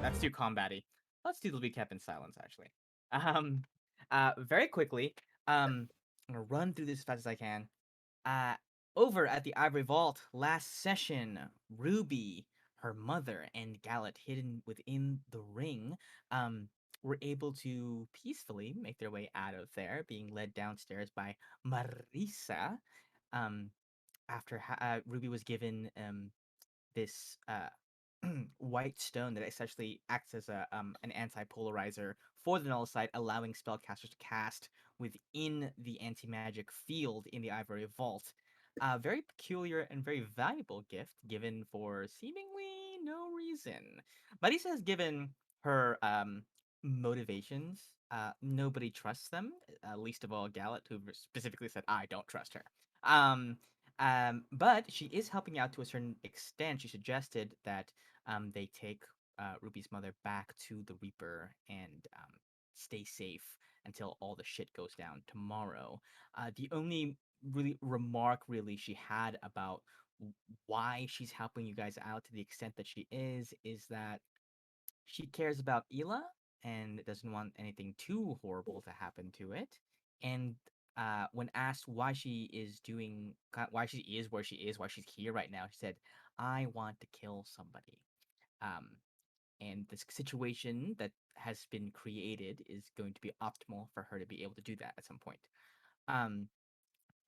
that's too combat-y. Let's do the recap in silence, actually. Um, very quickly, I'm gonna run through this as fast as I can. Uh, Over at the Ivory Vault last session, Ruby, her mother, and Gallet, hidden within the ring, um, were able to peacefully make their way out of there, being led downstairs by Marisa. Um, After Ruby was given this white stone that essentially acts as an anti-polarizer for the null side, allowing spellcasters to cast within the anti-magic field in the Ivory Vault. A very peculiar and very valuable gift given for seemingly no reason. Marisa has given her motivations. Nobody trusts them, least of all Gallet, who specifically said, I don't trust her. Um, but she is helping out to a certain extent. She suggested that they take Ruby's mother back to the Reaper and stay safe until all the shit goes down tomorrow. The only really remark really she had about why she's helping you guys out to the extent that she is that she cares about Ela and doesn't want anything too horrible to happen to it. And when asked why she is doing, why she is where she is, why she's here right now, she said, "I want to kill somebody." Um, and this situation that has been created is going to be optimal for her to be able to do that at some point. Um,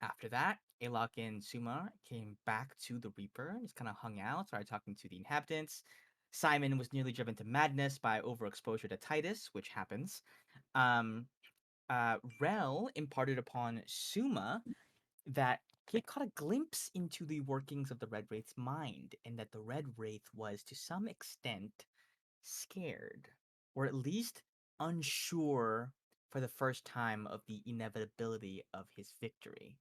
After that, Alok and Suma came back to the Reaper and just kind of hung out, started talking to the inhabitants. Simon was nearly driven to madness by overexposure to Titus, which happens. Um, Rel imparted upon Suma that he had caught a glimpse into the workings of the Red Wraith's mind, and that the Red Wraith was, to some extent, scared, or at least unsure for the first time of the inevitability of his victory.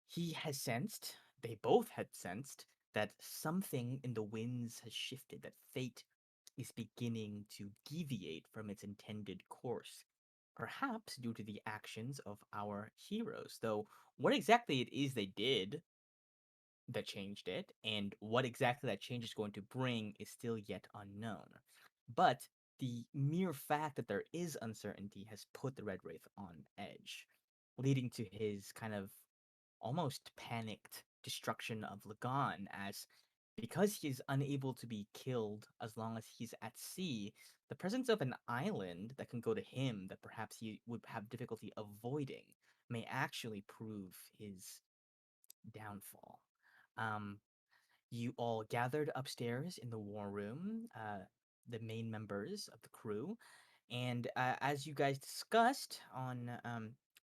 He has sensed, they both had sensed, that something in the winds has shifted, that fate is beginning to deviate from its intended course. Perhaps due to the actions of our heroes, though what exactly it is they did that changed it, and what exactly that change is going to bring is still yet unknown. But the mere fact that there is uncertainty has put the Red Wraith on edge, leading to his kind of almost panicked destruction of Lagan, as because he is unable to be killed as long as he's at sea, the presence of an island that can go to him that perhaps he would have difficulty avoiding may actually prove his downfall. Um, you all gathered upstairs in the war room, the main members of the crew, and as you guys discussed on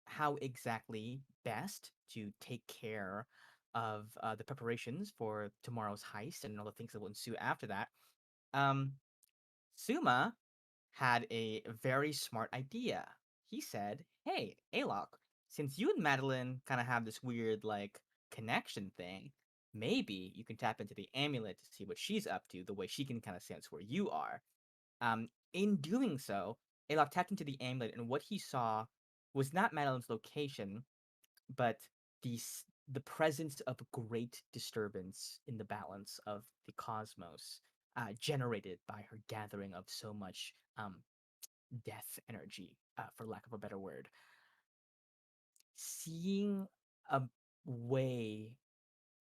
how exactly best to take care of the preparations for tomorrow's heist and all the things that will ensue after that, um, Suma had a very smart idea. He said, "Hey, Alok, since you and Madeline kind of have this weird like connection thing, maybe you can tap into the amulet to see what she's up to, the way she can kind of sense where you are." In doing so, Alok tapped into the amulet, and what he saw was not Madeline's location, but the presence of a great disturbance in the balance of the cosmos, generated by her gathering of so much death energy, for lack of a better word. Seeing a way,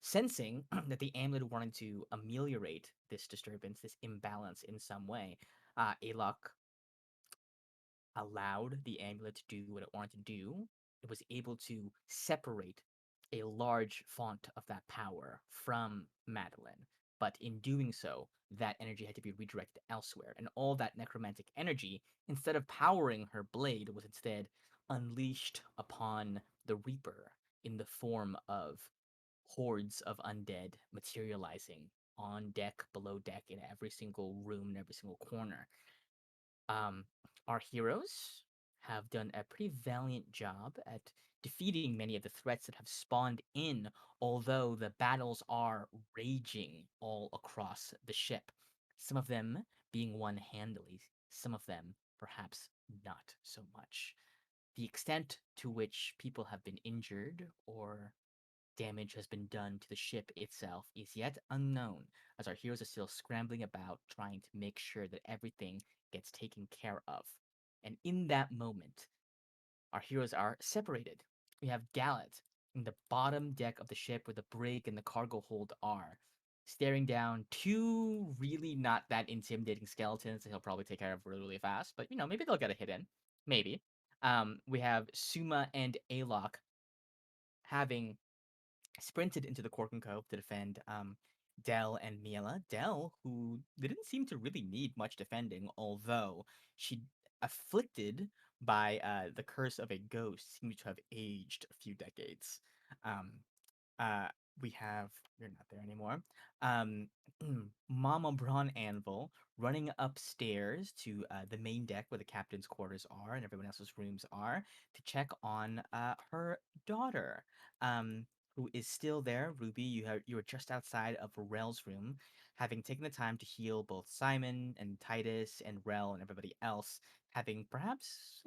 sensing that the amulet wanted to ameliorate this disturbance, this imbalance in some way, Alok allowed the amulet to do what it wanted to do. It was able to separate a large font of that power from Madeline. But in doing so, that energy had to be redirected elsewhere. And all that necromantic energy, instead of powering her blade, was instead unleashed upon the Reaper in the form of hordes of undead materializing on deck, below deck, in every single room, in every single corner. um, our heroes have done a pretty valiant job at defeating many of the threats that have spawned in, although the battles are raging all across the ship. Some of them being won handily, some of them perhaps not so much. The extent to which people have been injured or damage has been done to the ship itself is yet unknown, as our heroes are still scrambling about trying to make sure that everything gets taken care of. And in that moment, our heroes are separated. We have Gallet in the bottom deck of the ship where the brig and the cargo hold are, staring down two really not that intimidating skeletons that he'll probably take care of really, really fast. But maybe they'll get a hit in. Maybe. We have Suma and Alok having sprinted into the Corkin Cove to defend Dell and Miela. Dell, who didn't seem to really need much defending, although she, afflicted by the curse of a ghost, seems to have aged a few decades. Um, uh, we have you're not there anymore. Um, Mama Braun Anvil running upstairs to the main deck where the captain's quarters are and everyone else's rooms are to check on her daughter. Who is still there. Ruby, you were just outside of Rel's room, having taken the time to heal both Simon and Titus and Rel and everybody else, having perhaps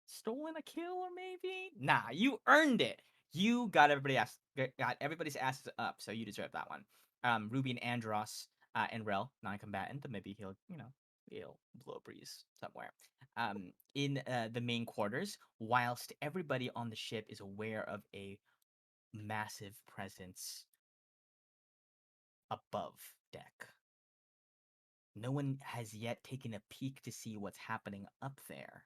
stolen a kill or maybe. Nah, you earned it. You got everybody's asses up, so you deserve that one. Ruby and Andros and Rel, non-combatant, but maybe he'll blow a breeze somewhere. In the main quarters, whilst everybody on the ship is aware of a massive presence above deck. No one has yet taken a peek to see what's happening up there.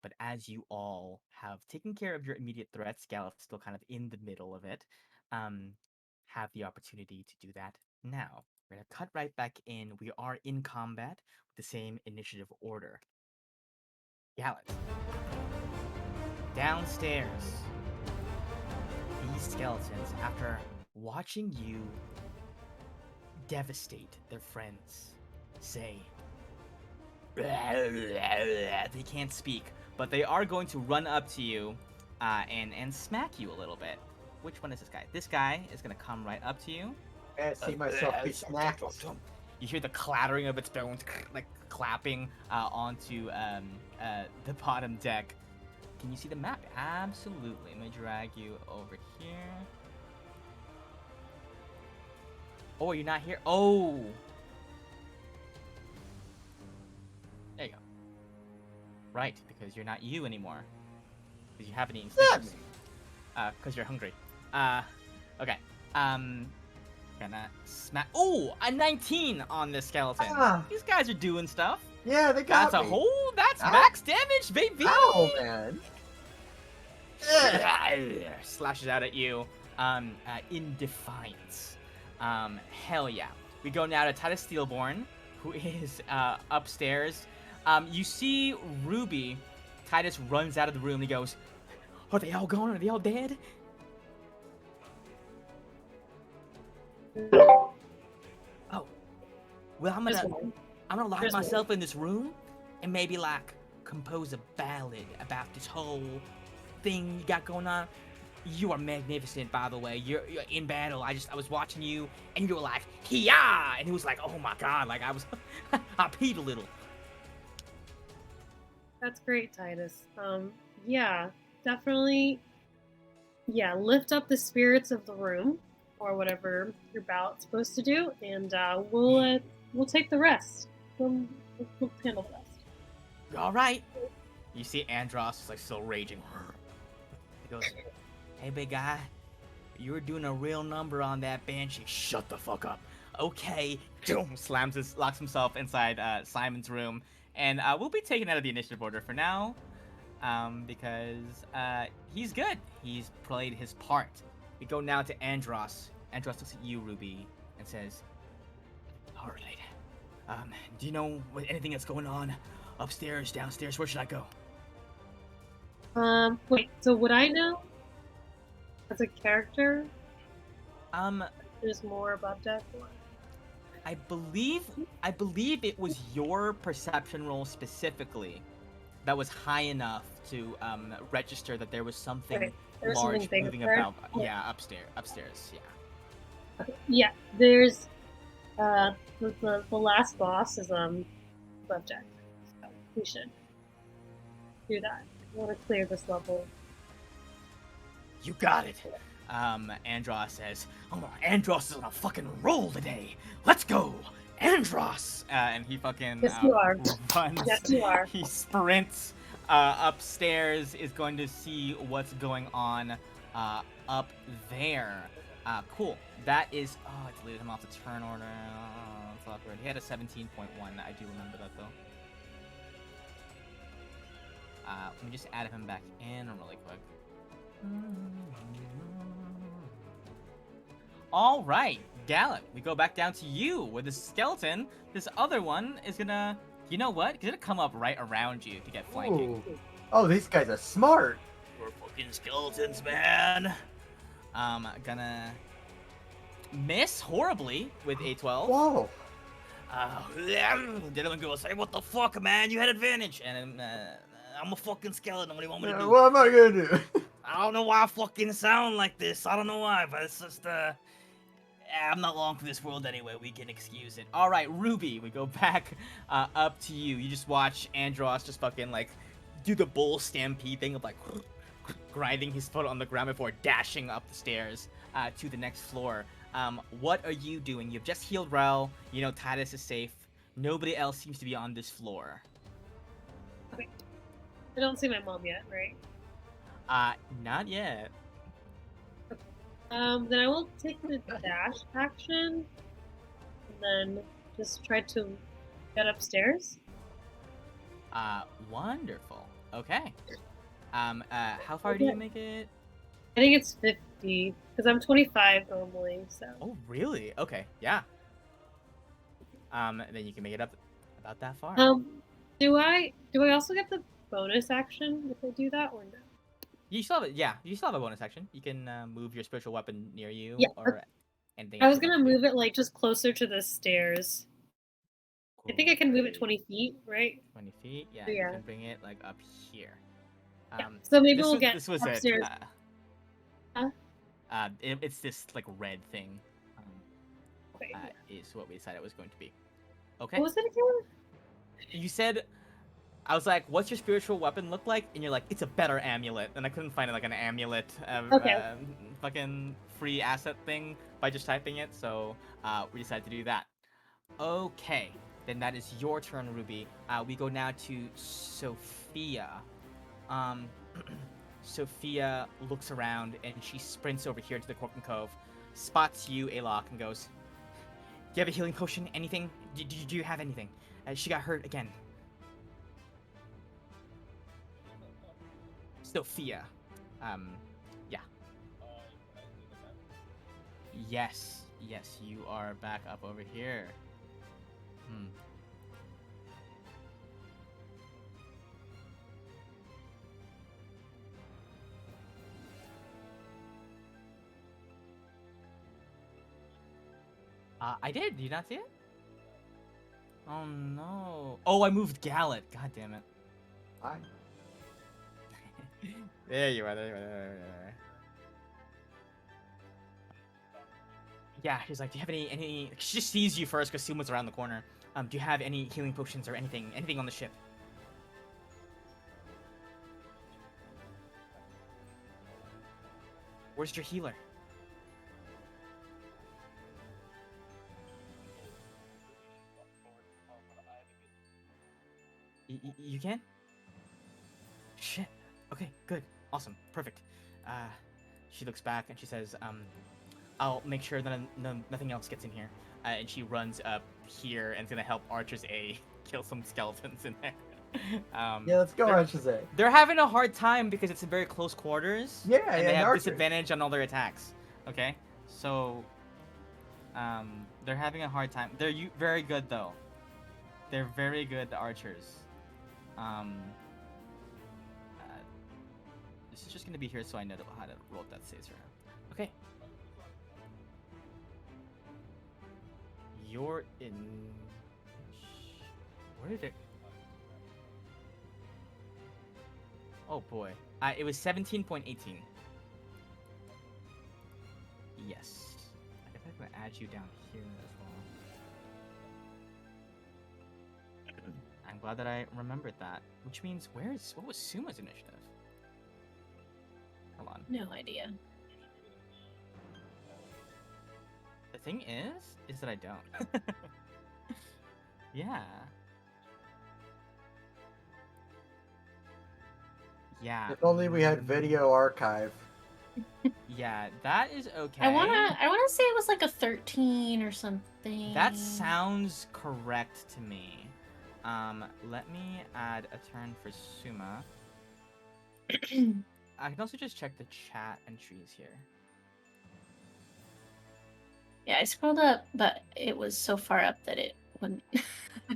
But as you all have taken care of your immediate threats, Gallup's still kind of in the middle of it, have the opportunity to do that now. We're going to cut right back in. We are in combat with the same initiative order. Gallant. Downstairs. These skeletons, after watching you devastate their friends, say, they can't speak, but they are going to run up to you and smack you a little bit. Which one is this guy? This guy is going to come right up to you. I see myself be smacked. You hear the clattering of its bones, like clapping onto the bottom deck. Can you see the map? Absolutely. Let me drag you over here. Oh, you're not here? Oh! There you go. Right, because you're not you anymore. Because you haven't eaten Snickers. Because you're hungry. Okay. Gonna smack. Oh, a 19 on this skeleton. These guys are doing stuff. Yeah, they got That's a whole. That's max damage, baby. Ow, man. Slashes out at you. In defiance. Hell yeah. We go now to Titus Steelborn, who is upstairs. You see Ruby. Titus runs out of the room and he goes, "Are they all gone? Are they all dead?" Oh, well, I'm gonna lock myself in this room and maybe like compose a ballad about this whole thing you got going on. You are magnificent, by the way. You're in battle. I was watching you, and you were like, "Hiya!" And he was like, "Oh my god!" Like I was, I peed a little. That's great, Titus. Yeah, definitely. Yeah, lift up the spirits of the room, or whatever your bout's supposed to do, and we'll take the rest. We'll handle the rest. All right. You see Andros is like still raging. He goes, "Hey, big guy, you were doing a real number on that banshee. Shut the fuck up." Okay. Locks himself inside Simon's room, and we'll be taken out of the initiative order for now, because he's good. He's played his part. We go now to Andros. Andros looks at you, Ruby, and says, "All right. Do you know anything that's going on upstairs, downstairs? Where should I go?" Wait. So would I know as a character? There's more above deck. Or... I believe it was your perception roll specifically that was high enough to register that there was something large moving about. Yeah, upstairs. Yeah. Okay. Yeah, there's the last boss is above deck, so we should do that. I want to clear this level. You got it. Andros says, "Oh, Andros is on a fucking roll today. Let's go, Andros!" And he fucking Yes, you are. runs. Yes, you are. He sprints upstairs. Is going to see what's going on up there. Cool. That is. Oh, I deleted him off the turn order. Oh, it's awkward. He had a 17.1. I do remember that though. Let me just add him back in really quick. All right, Gallant. We go back down to you with the skeleton. This other one is gonna. You know what? He's gonna come up right around you to get flanking. Ooh. Oh, these guys are smart. We're fucking skeletons, man. Gonna miss horribly with a 12. Whoa. Didn't go say, "What the fuck, man? You had advantage." And I'm a fucking skeleton. What do you want me to do? What am I gonna do? I don't know why I fucking sound like this. I don't know why, but it's just I'm not long for this world anyway. We can excuse it. All right, Ruby, we go back up to you. You just watch Andros just fucking like do the bull stampede thing of like grinding his foot on the ground before dashing up the stairs to the next floor. What are you doing? You've just healed Rel. You know Titus is safe. Nobody else seems to be on this floor. Okay. I don't see my mom yet, right? Not yet. Then I will take the dash action, and then just try to get upstairs. Wonderful. Okay. How far do you make it? I think it's 50 because I'm 25 normally. So. Oh, really? Okay, yeah. Then you can make it up about that far. Do I also get the bonus action if I do that or no? You still have it. Yeah, you still have a bonus action. You can move your spiritual weapon near you Yeah, or anything. I else was you'd gonna like to do. move it like just closer to the stairs. I think I can move it 20 feet, right? 20 feet. Yeah, Yeah. you can bring it like up here. Yeah. So maybe this we'll was, get this was upstairs. it. Huh? It's this like red thing. Okay. Is what we decided it was going to be. Okay. What was it again? You said, I was like, "What's your spiritual weapon look like?" And you're like, "It's a better amulet." And I couldn't find like an amulet, Okay. fucking free asset thing by just typing it. So we decided to do that. Okay, then that is your turn, Ruby. We go now to Sophia. Sophia looks around and she sprints over here to the Cork and Cove, spots you, Alok, and goes, "Do you have a healing potion? Anything? Do you have anything?" She got hurt again. Sophia. Yeah. Yes, you are back up over here. I did. Did you not see it? Oh no. Oh, I moved Gallet. God damn it. Hi. There you are. There you are. Yeah, she's like, "Do you have any?" She just sees you first because Suma's around the corner. Do you have any healing potions or anything on the ship? Where's your healer? You can? Shit. Okay, good. Awesome. Perfect. She looks back and she says, "I'll make sure that nothing else gets in here." And she runs up here and is gonna help Archers A kill some skeletons in there. Yeah, let's go, Archers A. They're having a hard time because it's in very close quarters. Yeah, and they have Archers. disadvantage on all their attacks. Okay, so they're having a hard time. They're very good though. They're very good, the Archers. This is just gonna be here so I know how to roll that saves around. Okay. You're in. Where did it? Oh boy. It was 17.18. Yes. I think I'm gonna add you down here as well. I'm glad that I remembered that. Which means what was Suma's initiative? Hold on. No idea. thing is that I don't. Yeah. Yeah. If only we had video archive. Yeah, that is okay. I wanna say it was like a 13 or something. That sounds correct to me. Let me add a turn for Suma. I can also just check the chat entries here. Yeah, I scrolled up, but it was so far up that it wouldn't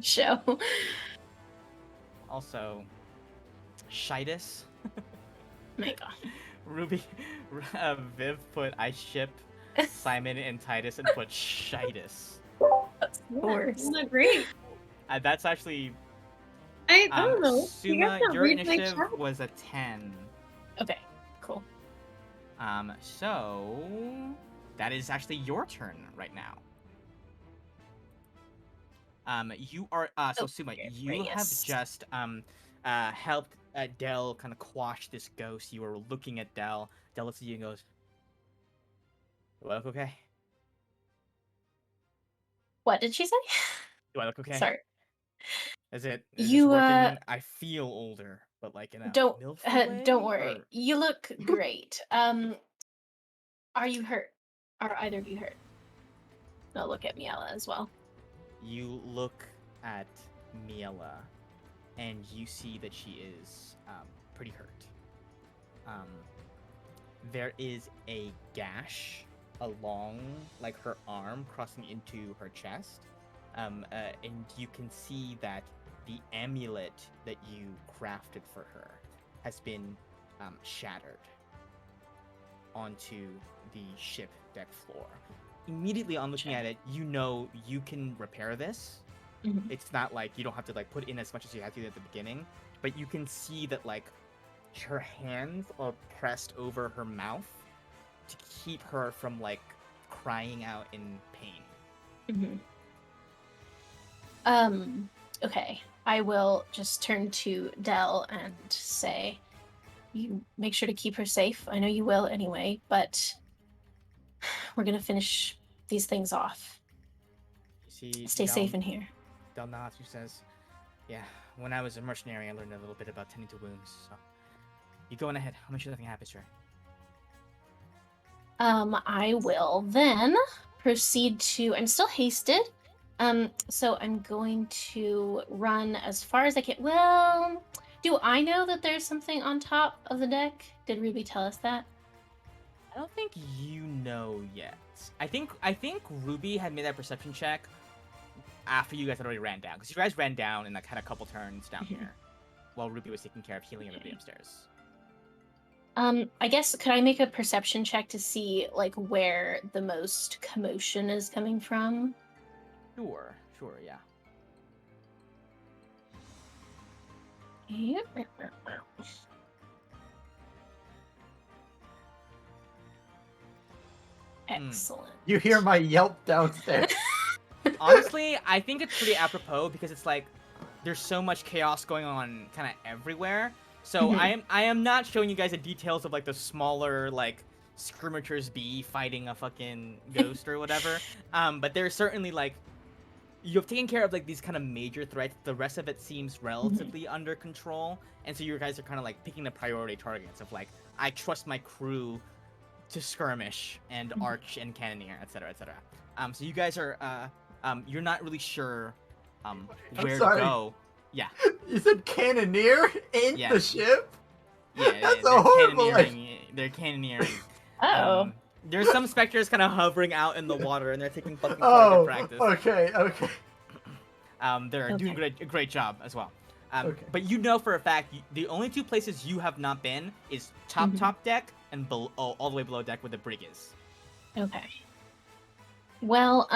show. Also, Shitus. My God. Ruby, Viv put I ship Simon and Titus and put Shitus. That's the Yeah, worst. isn't that great? That's actually I don't know. You Suma, guys don't your read my initiative chat? was a 10. Okay, cool. So that is actually your turn right now. You are so Oh, Suma, okay, you right, have yes. just helped Dell kind of quash this ghost. You were looking at Dell. Dell looks at you and goes, "Do I look okay? What did she say? Do I look okay? Sorry. Is this You working? I feel older, but like in a don't milfy way. don't worry. Or... You look great. Are you hurt? Are either of you hurt? No, look at Miela as well. You look at Miela, and you see that she is pretty hurt. There is a gash along like her arm crossing into her chest, and you can see that the amulet that you crafted for her has been shattered onto the ship deck floor. Immediately on looking at it, you know you can repair this. Mhm. It's not like you don't have to like put in as much as you had to at the beginning, but you can see that like her hands are pressed over her mouth to keep her from like crying out in pain. Okay. I will just turn to Dell and say, you make sure to keep her safe. I know you will anyway, but we're gonna finish these things off. You see, Stay safe in here. Del nods, who says, "Yeah, when I was a mercenary, I learned a little bit about tending to wounds. So, you go on ahead. I'll make sure nothing happens to her." I will then proceed to. I'm still hasted. So I'm going to run as far as I can. Well, do I know that there's something on top of the deck? Did Ruby tell us that? I don't think you know yet. I think Ruby had made that perception check after you guys had already ran down, because you guys ran down and like had a couple turns down here, while Ruby was taking care of healing everybody upstairs. I guess could I make a perception check to see like where the most commotion is coming from? Sure, yeah. Excellent. You hear my yelp downstairs. Honestly, I think it's pretty apropos because it's like there's so much chaos going on kind of everywhere. So I am not showing you guys the details of like the smaller like skirmishers bee fighting a fucking ghost or whatever. But there's certainly like you have taken care of like these kind of major threats. The rest of it seems relatively under control, and so you guys are kind of like picking the priority targets of like I trust my crew to skirmish and arch and cannoneer, etc., etc. So you guys are you're not really sure where to go. Yeah. You said cannoneer in Yeah. the ship? Yeah, That's they're a horrible They're cannoneering. Oh. There's some specters kind of hovering out in the water, and they're taking fucking target practice. Okay. They're doing a great job as well. Okay. But you know for a fact, the only two places you have not been is top deck and all the way below deck where the brig is. Okay. Well,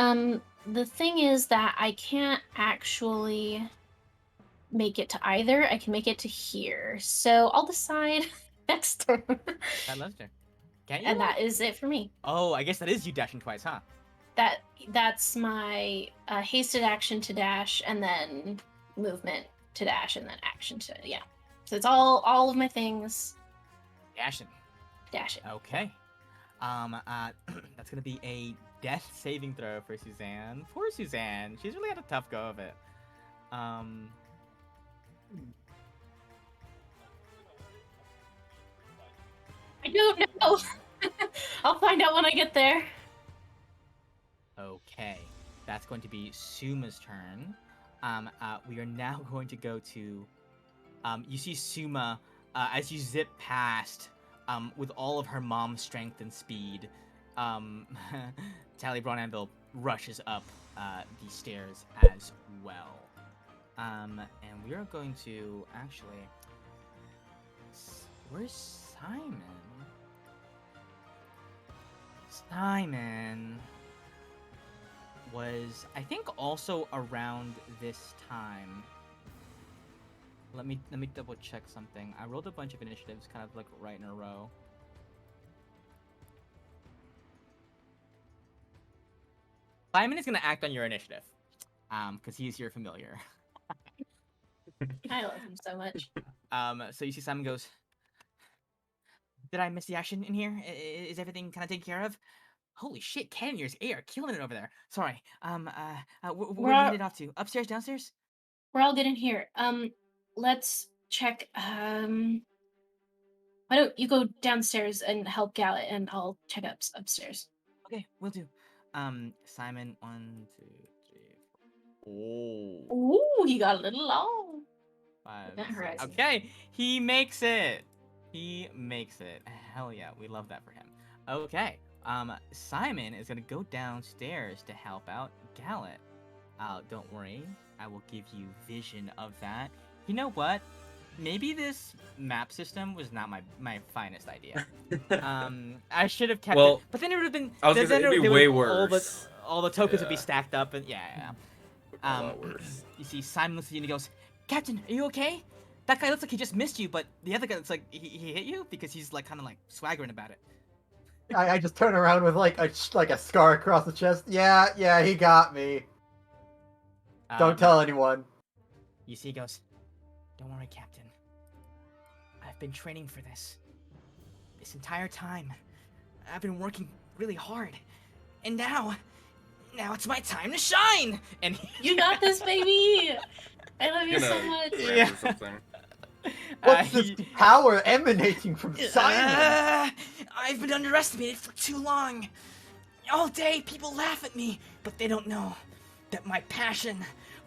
the thing is that I can't actually make it to either. I can make it to here. So I'll decide next turn. That Lester. Can't you? And that is it for me. Oh, I guess that is you dashing twice, huh? That's my hasted action to dash, and then movement to dash, and then action to So it's all of my things. Dashing. Dashing. Okay. That's gonna be a death saving throw for Suzanne. Poor Suzanne. She's really had a tough go of it. I don't know. I'll find out when I get there. Okay, that's going to be Suma's turn. We are now going to go to. You see Suma as you zip past. With all of her mom's strength and speed, Tally Brown Anvil rushes up the stairs as well. And we are going to actually. Where's Simon? Simon was, I think, also around this time. Let me double check something. I rolled a bunch of initiatives kind of like right in a row. Simon is gonna act on your initiative. Because he is your familiar. I love him so much. So you see Simon goes, did I miss the action in here? Is everything kind of taken care of? Holy shit, Cannoneer's air, killing it over there. Sorry. Where are you headed off to? Upstairs, downstairs? We're all good in here. Let's check. Why don't you go downstairs and help Gallet, and I'll check upstairs. Okay, will do. Simon, 1, 2, 3, 4. Oh. Ooh, he got a little long. 5, That 6. hurts. Okay, he makes it. He makes it. Hell yeah, we love that for him. Okay, Simon is gonna go downstairs to help out Gallet. Don't worry, I will give you vision of that. You know what? Maybe this map system was not my finest idea. I should have kept it, but then it would have been. I was gonna say, it'd be way worse. All the tokens would be stacked up, and yeah. A lot worse. You see, Simon looks at you and he goes, "Captain, are you okay? That guy looks like he just missed you, but the other guy looks like he hit you because he's like kind of like swaggering about it." I just turn around with like a scar across the chest. Yeah, he got me. Don't tell anyone. You see, he goes, "Don't worry, Captain. I've been training for this entire time. I've been working really hard, and now it's my time to shine." And You got this, baby. I love you so much. Yeah. Or something. What's this power emanating from Simon? I've been underestimated for too long. All day, people laugh at me, but they don't know that my passion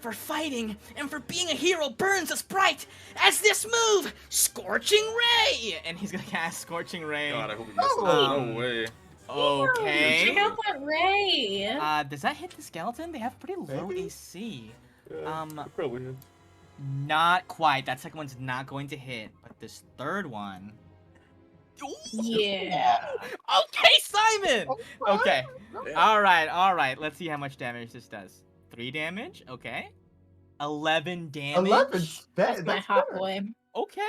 for fighting and for being a hero burns as bright as this move, Scorching Ray! And he's gonna cast Scorching Ray. God, I hope he misses. No way. Okay. Check out that ray. Does that hit the skeleton? They have pretty low Maybe? AC. Yeah, probably is. Not quite. That second one's not going to hit, but this third one. Yeah. Okay, Simon. Okay. Yeah. All right. Let's see how much damage this does. 3 damage. Okay. 11 damage. 11. That's my hot boy. Okay.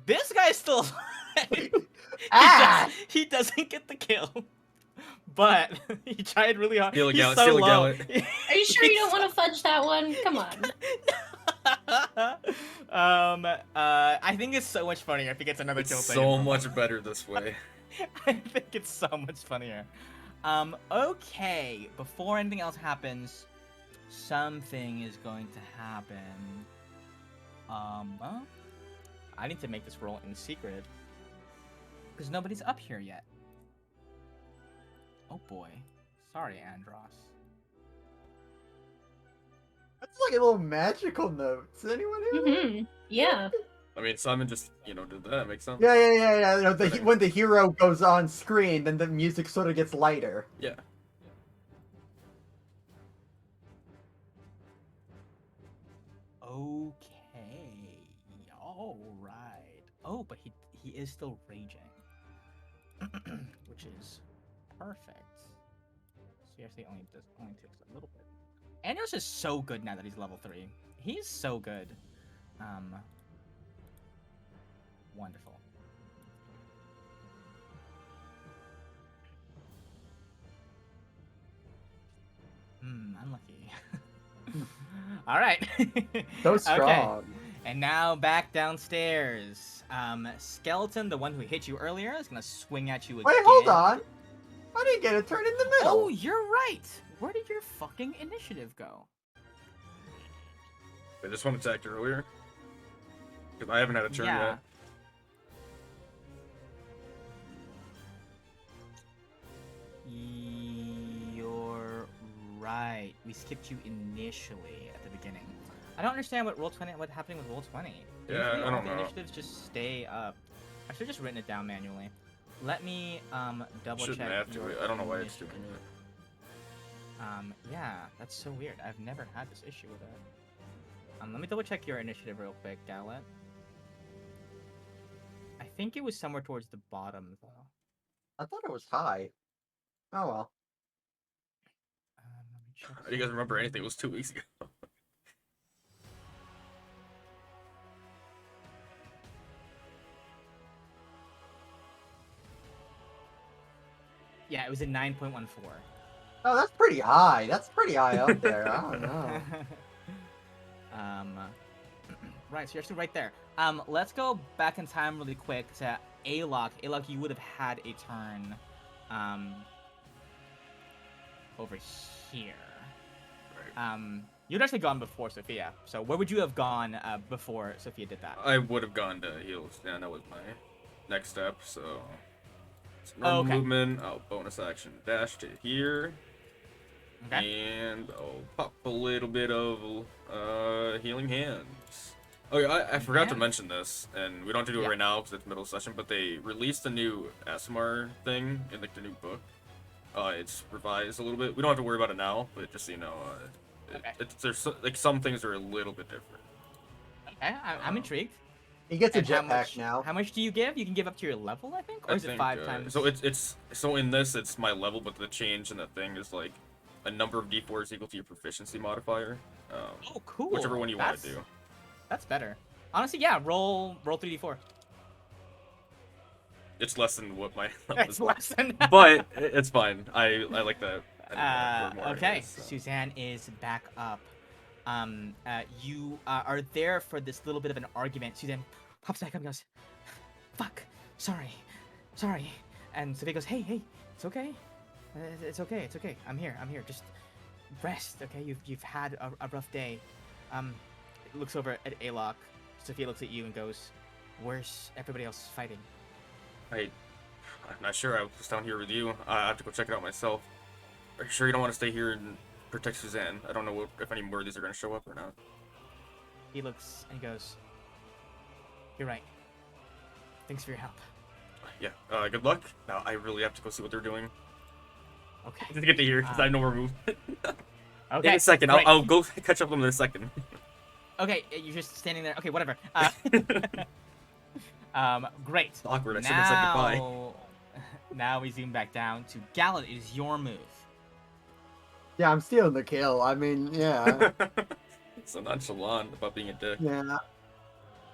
This guy's still alive. Ah! He doesn't get the kill. But he tried really hard. Steal a He's Gallet, so steal a low. Gallet. Are you sure you don't want to fudge that one? Come on. I think it's so much funnier if he gets another kill. It's thing. so much better this way. I think it's so much funnier. Okay. Before anything else happens, something is going to happen. Well, I need to make this roll in secret because nobody's up here yet. Oh boy. Sorry, Andros. That's like a little magical note. Does anyone hear that? Mm-hmm. Yeah. I mean, Simon just, did that. Makes sense. Yeah. You know, when the hero goes on screen, then the music sort of gets lighter. Yeah. Okay. All right. Oh, but he is still raging, which is perfect. Seriously, only takes a little bit. Andros is so good now that he's level 3. He's so good. Wonderful. Unlucky. All right. So strong. Okay. And now back downstairs. Skeleton, the one who hit you earlier, is gonna swing at you again. Wait, hold on. I didn't get a turn in the middle. Oh, you're right. Where did your fucking initiative go? I just one attacked earlier. Because I haven't had a turn yet. You're right. We skipped you initially at the beginning. I don't understand what's happening with roll 20. Yeah, Usually I all don't the know. initiatives just stay up. I should have just written it down manually. Let me double Shouldn't check. have to. your I don't know why it's doing initiative. it. Yeah, that's so weird. I've never had this issue with it. Let me double check your initiative real quick, Gallet. I think it was somewhere towards the bottom, though. I thought it was high. Oh well. Let me check. How do you guys remember anything? It was 2 weeks ago. Yeah, it was a 9.14. Oh, that's pretty high. That's pretty high up there. I don't know. Right, so you're actually right there. Let's go back in time really quick to Alok. Alok, you would have had a turn, over here. Right. You'd actually gone before Sophia. So where would you have gone before Sophia did that? I would have gone to heals. Yeah, that was my next step. So, Oh, okay. movement. I'll bonus action dash to here. Okay. And I'll pop a little bit of healing hands. Oh yeah, I forgot to mention this, and we don't have to do it right now because it's middle session. But they released a new ASMR thing in like the new book. It's revised a little bit. We don't have to worry about it now, but just so you know, there's like some things are a little bit different. Okay, I'm intrigued. He gets a And how jetpack much- now. How much do you give? You can give up to your level, I think, or is it 5 times? So it's so in this it's my level, but the change in the thing is like a number of d4s equal to your proficiency modifier. Oh, cool. Whichever one you want to do. That's better. Honestly, yeah. Roll 3d4. It's less than what my level It's is, less than. but it's fine. I like that. More, Okay, so. Suzanne is back up. You are there for this little bit of an argument. Suzanne pops back up and goes, "Fuck, sorry," and Sophia goes, "Hey, it's okay. It's okay. I'm here. Just rest, okay? You've had a rough day." Looks over at Alok. Sophia looks at you and goes, "Where's everybody else fighting?" I'm not sure. I was down here with you. I have to go check it out myself. Are you sure you don't want to stay here and protect Suzanne? I don't know if any more of these are going to show up or not. He looks and he goes, "You're right. Thanks for your help." Yeah, good luck. Now I really have to go see what they're doing. Okay. Just to get to here, because I know we're moving. Okay. In a second, great. I'll go catch up with them in a second. Okay, you're just standing there. Okay, whatever. Great. It's awkward. I shouldn't have said goodbye. Now we zoom back down to Gallet. It is your move. Yeah, I'm stealing the kill. I mean, yeah. So nonchalant about being a dick. Yeah.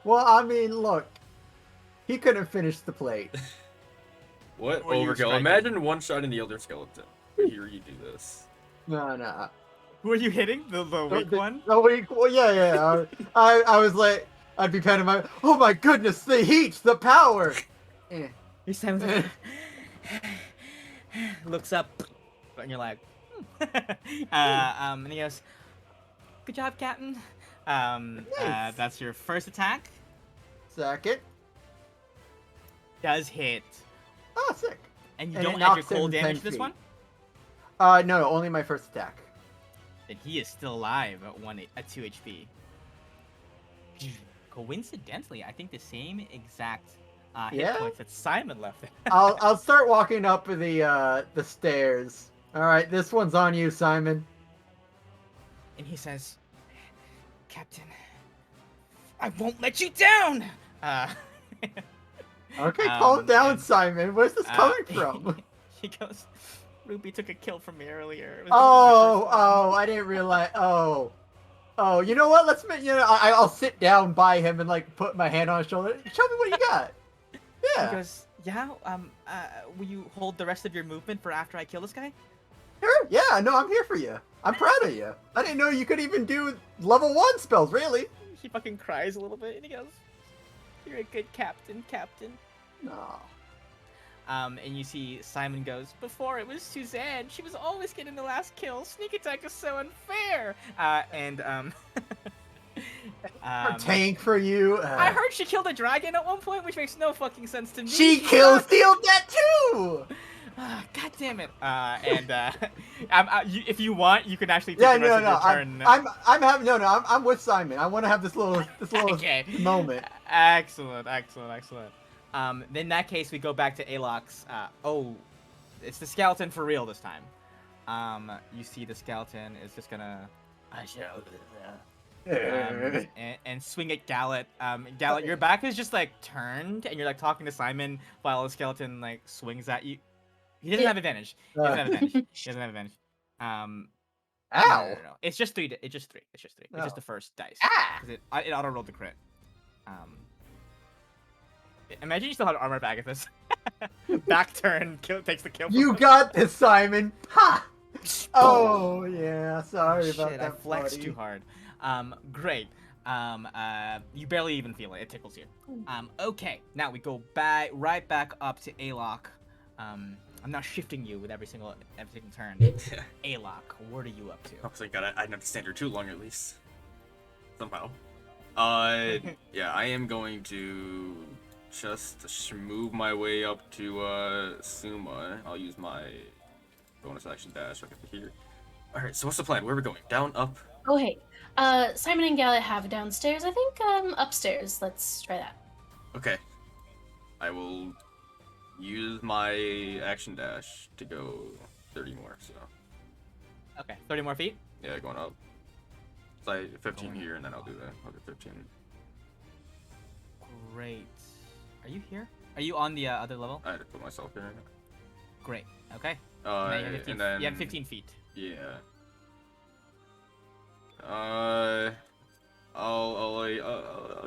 Well, I mean, look. He couldn't finish the plate. What Or you overkill? strike Imagine one shot in the Elder Skeleton. But here you do this. No. Who are you hitting? The weak one? The weak. Well, yeah. I was like, I'd be patting my. Oh my goodness, the heat, the power. Your Simon's like, looks up, and you're like, and he goes, "Good job, Captain." Nice. That's your first attack. Second. Does hit. Oh, sick. And you And it don't add your knocks him cold 10 damage to this feet. one? No, only my first attack. Then he is still alive at 2 HP. Coincidentally, I think the same exact hit Yeah? points that Simon left. I'll start walking up the stairs. All right, this one's on you, Simon. And he says, "Captain, I won't let you down." Okay, calm down, and, Simon. Where's this coming from? He goes, "Ruby took a kill from me earlier." It was Oh, I didn't realize. Oh, you know what? I'll sit down by him and like put my hand on his shoulder. Show me what you got. He Yeah, goes, "Yeah, will you hold the rest of your movement for after I kill this guy?" sure. Yeah, no, I'm here for you. I'm proud of you. I didn't know you could even do level 1 spells, really. He fucking cries a little bit and he goes, "You're a good captain, Captain." No. And you see Simon goes, before it was Suzanne. She was always getting the last kill. Sneak attack is so unfair. Her tank for you. I heard she killed a dragon at one point, which makes no fucking sense to me. She kills Steel Debt too. God damn it! If you want, you can actually take Yeah, the rest no, of your turn. I'm having I'm with Simon. I want to have this little Okay. moment. Excellent. Then in that case, we go back to Alox. It's the skeleton for real this time. You see the skeleton is just gonna and swing at Gallet. Gallet, your back is just like turned, and you're like talking to Simon while the skeleton like swings at you. He doesn't have advantage. He doesn't have advantage. Ow. No. It's just three. It's just three. It's Oh. just the first dice. Ah. 'Cause it auto rolled the crit. Imagine you still had armor back at this. Back turn, takes the kill. You got this, Simon. Ha! Oh yeah, sorry about Shit, that. I flexed buddy. too hard. Great. You barely even feel it. It tickles you. Okay. Now we go right back up to Alok. I'm not shifting you with every single turn. Alok, what are you up to? Oh, thank God, I didn't have to stand here too long at least. Somehow. Yeah, I am going to just move my way up to Suma. I'll use my bonus action dash. I'll get to here. All right. So what's the plan? Where are we going? Down, up? Oh, hey. Simon and Gallet have downstairs. I think upstairs. Let's try that. Okay. I will use my action dash to go 30 more. So Okay, 30 more feet. yeah, going up. It's like 15 here, and then I'll do that. I'll get 15. Great. Are you here? Are you on the other level? I had to put myself here. Great. Okay. Now you have 15, and then you have 15 feet. Yeah. I'll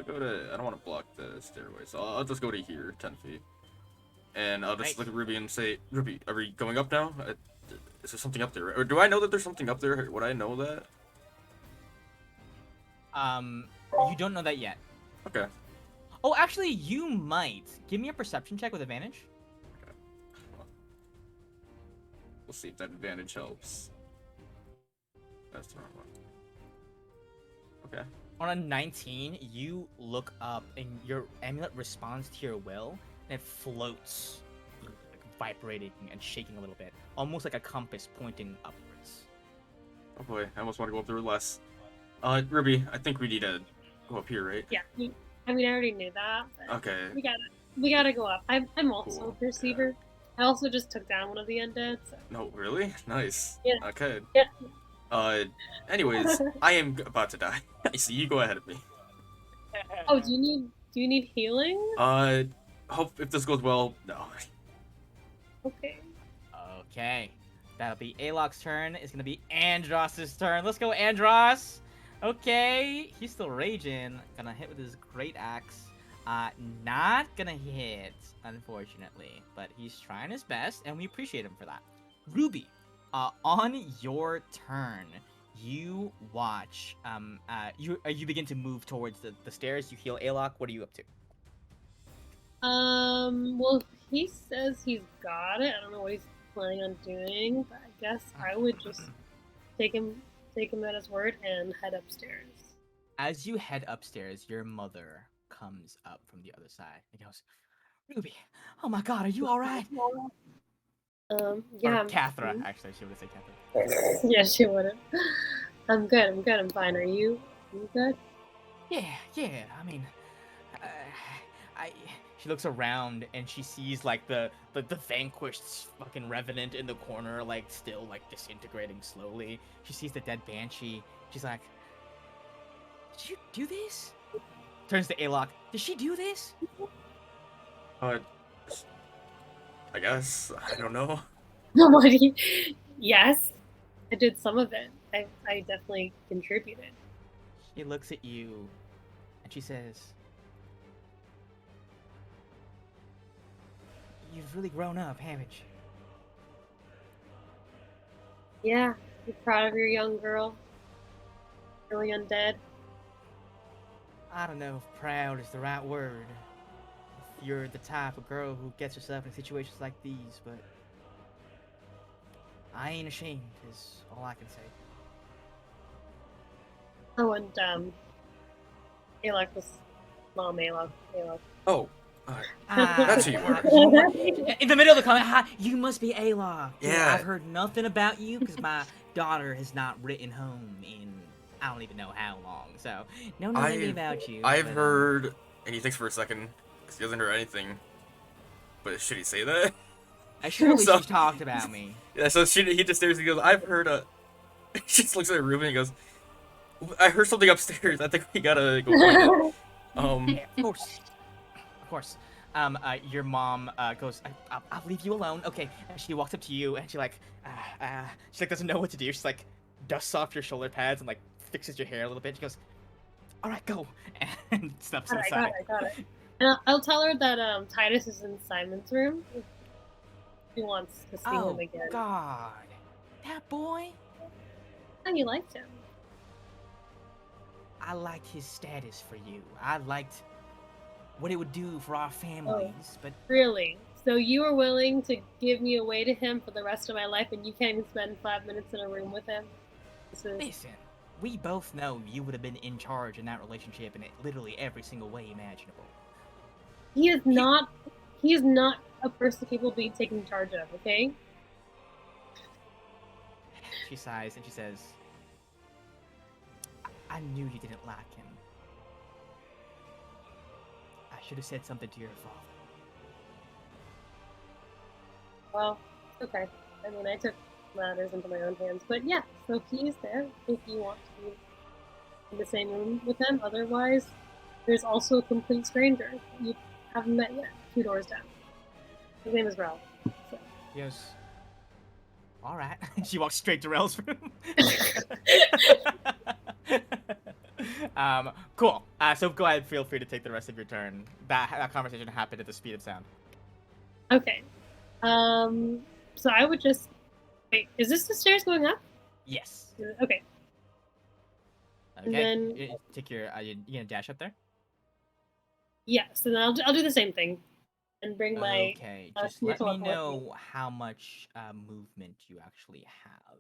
go to. I don't want to block the stairway, so I'll just go to here, 10 feet, and I'll just Right. look at Ruby and say, Ruby, are we going up now? Is there something up there? Or do I know that there's something up there? Would I know that? You don't know that yet. Okay. Oh, actually, you might. Give me a perception check with advantage. We'll see if that advantage helps. That's the wrong one. Okay. On a 19, you look up and your amulet responds to your will, and it floats, like, vibrating and shaking a little bit, almost like a compass pointing upwards. Oh boy, I almost want to go up there with less. Ruby, I think we need to go up here, right? Yeah. I mean, I already knew that. But Okay. we gotta go up. I'm also Cool, a perceiver. I also just took down one of the undead. So. No, really? Nice. Yeah. Okay. Yeah. Anyways, I am about to die. I see you go ahead of me. Oh, do you need healing? Hope if this goes well, no. Okay. Okay. That'll be Alok's turn. It's gonna be Andros's turn. Let's go, Andros! Okay. He's still raging. Gonna hit with his great axe. Not gonna hit, unfortunately. But he's trying his best, and we appreciate him for that. Ruby, on your turn, you watch. You begin to move towards the stairs. You heal Alok. What are you up to? Well, he says he's got it. I don't know what he's planning on doing, but I guess I would just take him at his word and head upstairs. As you head upstairs, your mother comes up from the other side and goes, "Ruby, oh my God, are you all right?" Yeah. Or Cathra, actually, she would have said Cathra. Yeah, she wouldn't. I'm good. I'm fine. Are you? You good? Yeah. I mean, She looks around and she sees like the vanquished fucking revenant in the corner, like still like disintegrating slowly. She sees the dead banshee. She's like, "Did you do this?" Turns to Alok. "Did she do this?" I guess. I don't know. Nobody. Yes, I did some of it. I definitely contributed. She looks at you and she says, "You've really grown up, haven't you?" Yeah, you're proud of your young girl. Really undead. I don't know if proud is the right word. you're the type of girl who gets herself in situations like these, but I ain't ashamed, is all I can say. Oh, and Alok was mom. Alok. Oh, Ah, That's who you are. In the middle of the comment, you must be Ayla. Yeah. I've heard nothing about you because my daughter has not written home in I don't even know how long. So, no, anything about you. I've but, heard, and he thinks for a second because he hasn't heard anything. But should he say that? Surely So- she's talked about me. Yeah. So he just stares and goes, "I've heard a." She just looks at Ruben and goes, "I heard something upstairs. I think we gotta go find it." Yeah, of course. Of course. Your mom goes, I'll leave you alone. Okay. And she walks up to you and she like doesn't know what to do. She's like dusts off your shoulder pads and like fixes your hair a little bit. She goes, all right, go, and steps inside. Got it. And I'll tell her that Titus is in Simon's room. If she wants to see him again. God, that boy. And you liked him. I liked his status for you. I liked what it would do for our families, but Really? So you were willing to give me away to him for the rest of my life, and you can't even spend 5 minutes in a room with him? This is... listen, we both know you would have been in charge in that relationship in literally every single way imaginable. He is not a person people be taking charge of, okay? She sighs and she says, I knew you didn't like him. I should have said something to your father. Well, okay. I mean, I took matters into my own hands. But yeah, so he is there if you want to be in the same room with him. Otherwise, there's also a complete stranger you haven't met yet, 2 doors down. His name is Ralph. So. He goes, all right. She walks straight to Rel's room. Cool. So go ahead, feel free to take the rest of your turn. That conversation happened at the speed of sound. Okay. So I would just wait. Is this the stairs going up? Yes. Okay. Okay. And then- Take your. You gonna dash up there? Yes, and I'll do the same thing, and bring my. Okay. uh, Just let spiritual me weapon with know how much movement you actually have.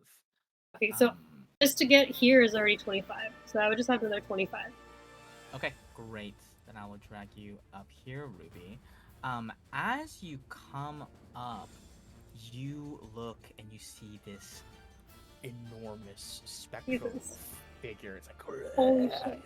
Okay, so Um, just to get here is already 25, so I would just have another 25. Okay, great. Then I will drag you up here, Ruby. As you come up, you look and you see this enormous spectral Jesus. figure. It's like Holy shit.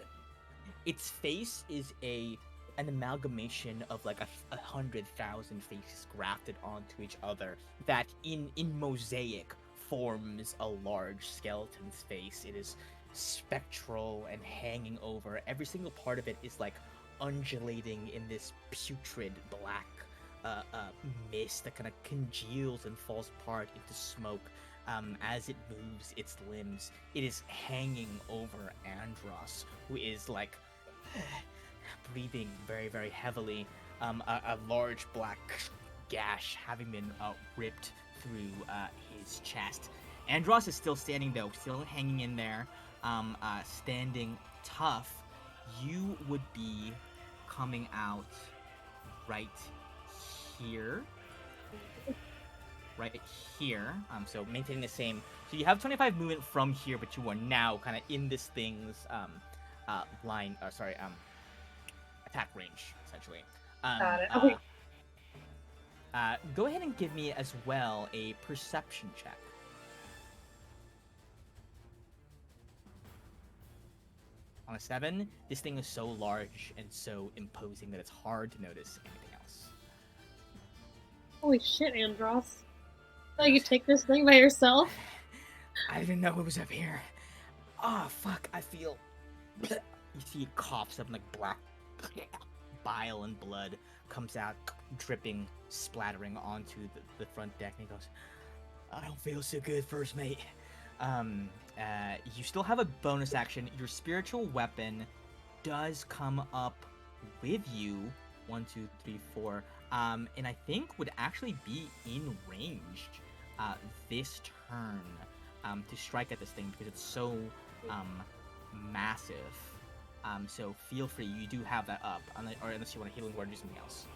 its face is an amalgamation of like 100,000 faces grafted onto each other that in mosaic forms a large skeleton's face. It is spectral and hanging over. Every single part of it is like undulating in this putrid black mist that kind of congeals and falls apart into smoke as it moves its limbs. It is hanging over Andros, who is like breathing very, very heavily. A large black gash having been ripped through his chest. Andros is still standing though, still hanging in there, standing tough. You would be coming out right here. Right here. So maintaining the same. So you have 25 movement from here, but you are now kind of in this thing's line. Attack range essentially. Got it. Okay. Go ahead and give me as well a perception check. On a 7, this thing is so large and so imposing that it's hard to notice anything else. Holy shit, Andros. So you take this thing by yourself? I didn't know it was up here. Oh, fuck, I feel... You see it coughs up like black bile and blood comes out, dripping, splattering onto the front deck, and he goes, I don't feel so good, first mate. You still have a bonus action. Your spiritual weapon does come up with you. 1, 2, 3, 4. And I think would actually be in range this turn to strike at this thing because it's so massive. So feel free. You do have that up, or unless you want to healing word or do something else.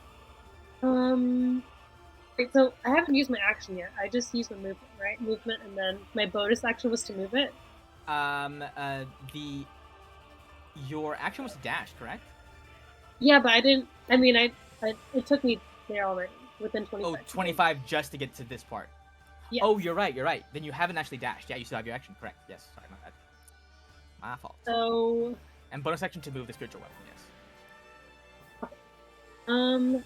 Wait, so I haven't used my action yet. I just used my movement, right? Movement, and then my bonus action was to move it. The your action was to dash, correct? Yeah, but I didn't. I mean, it took me there already within 25. Oh, 25 just to get to this part. Yes. Oh, you're right. You're right. Then you haven't actually dashed. Yeah, you still have your action. Correct. Yes. Sorry, my bad. My fault. So, And bonus action to move the spiritual weapon. Yes.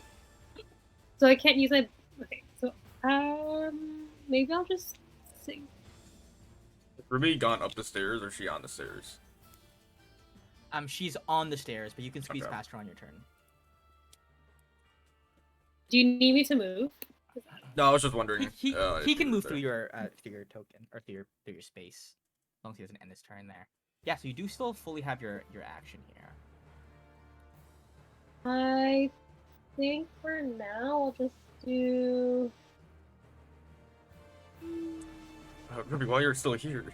so I can't use my. Okay, so maybe I'll just sing. Has Ruby gone up the stairs or is she on the stairs? She's on the stairs, but you can squeeze Okay. past her on your turn. Do you need me to move? No, I was just wondering. He if can was move there. through your token or through your space, as long as he doesn't end his turn there. Yeah, so you do still fully have your action here. I think for now I'll just do. Ruby, while you're still here,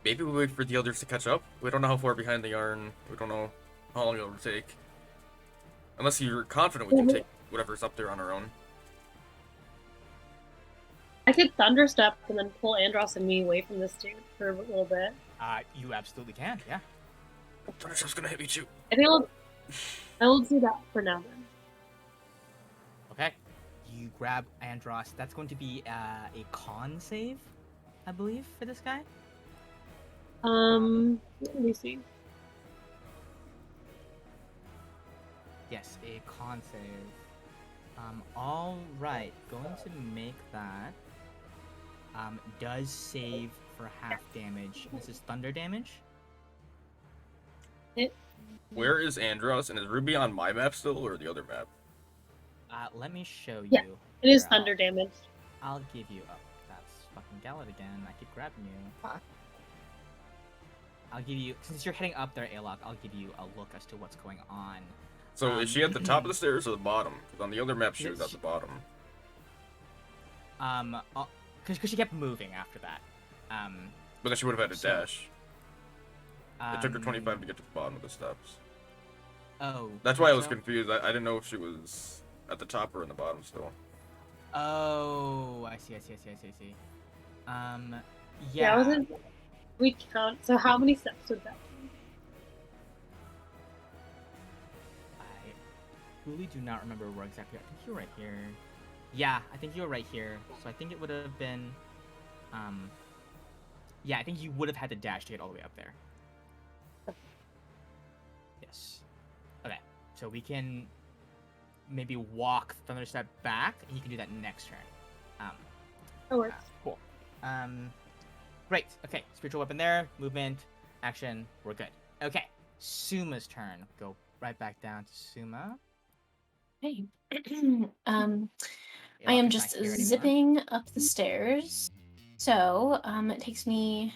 maybe we wait for the others to catch up. We don't know how far behind they are, and we don't know how long it'll take. Unless you're confident we can take whatever's up there on our own. I could thunderstep and then pull Andros and me away from this dude for a little bit. You absolutely can. Yeah. Thunderstep's gonna hit me too. I think I'll do that for now then. Okay. You grab Andros. That's going to be a con save, I believe, for this guy. Let me see. Yes, a con save. All right. Going to make that. Does save for half damage. This is thunder damage. Where is Andros, and is Ruby on my map still, or the other map? Let me show you. Yeah, It is Here, thunder damage. I'll give you. Oh, that's fucking Gallet again. I keep grabbing you. Huh? I'll give you, since you're heading up there, Alok, I'll give you a look as to what's going on. So is she at the top of the stairs or the bottom? 'Cause on the other map, she was at the bottom. Because she kept moving after that. But then she would have had to So, dash. It took her 25 to get to the bottom of the steps. Oh. That's why I was so- confused. I didn't know if she was at the top or in the bottom still. Oh, I see. Yeah, I wasn't. We count. So how many steps would that be? I truly do not remember where exactly. I think you're right here. Yeah, I think you were right here. So I think it would have been. Yeah, I think you would have had to dash to get all the way up there. Yes. Okay, so we can maybe walk Thunderstep back, and you can do that next turn. That works. Cool. Great. Okay, spiritual weapon there. Movement, action. We're good. Okay, Suma's turn. Go right back down to Suma. Hey. I Alok am is not just here anymore. zipping up the stairs. So, it takes me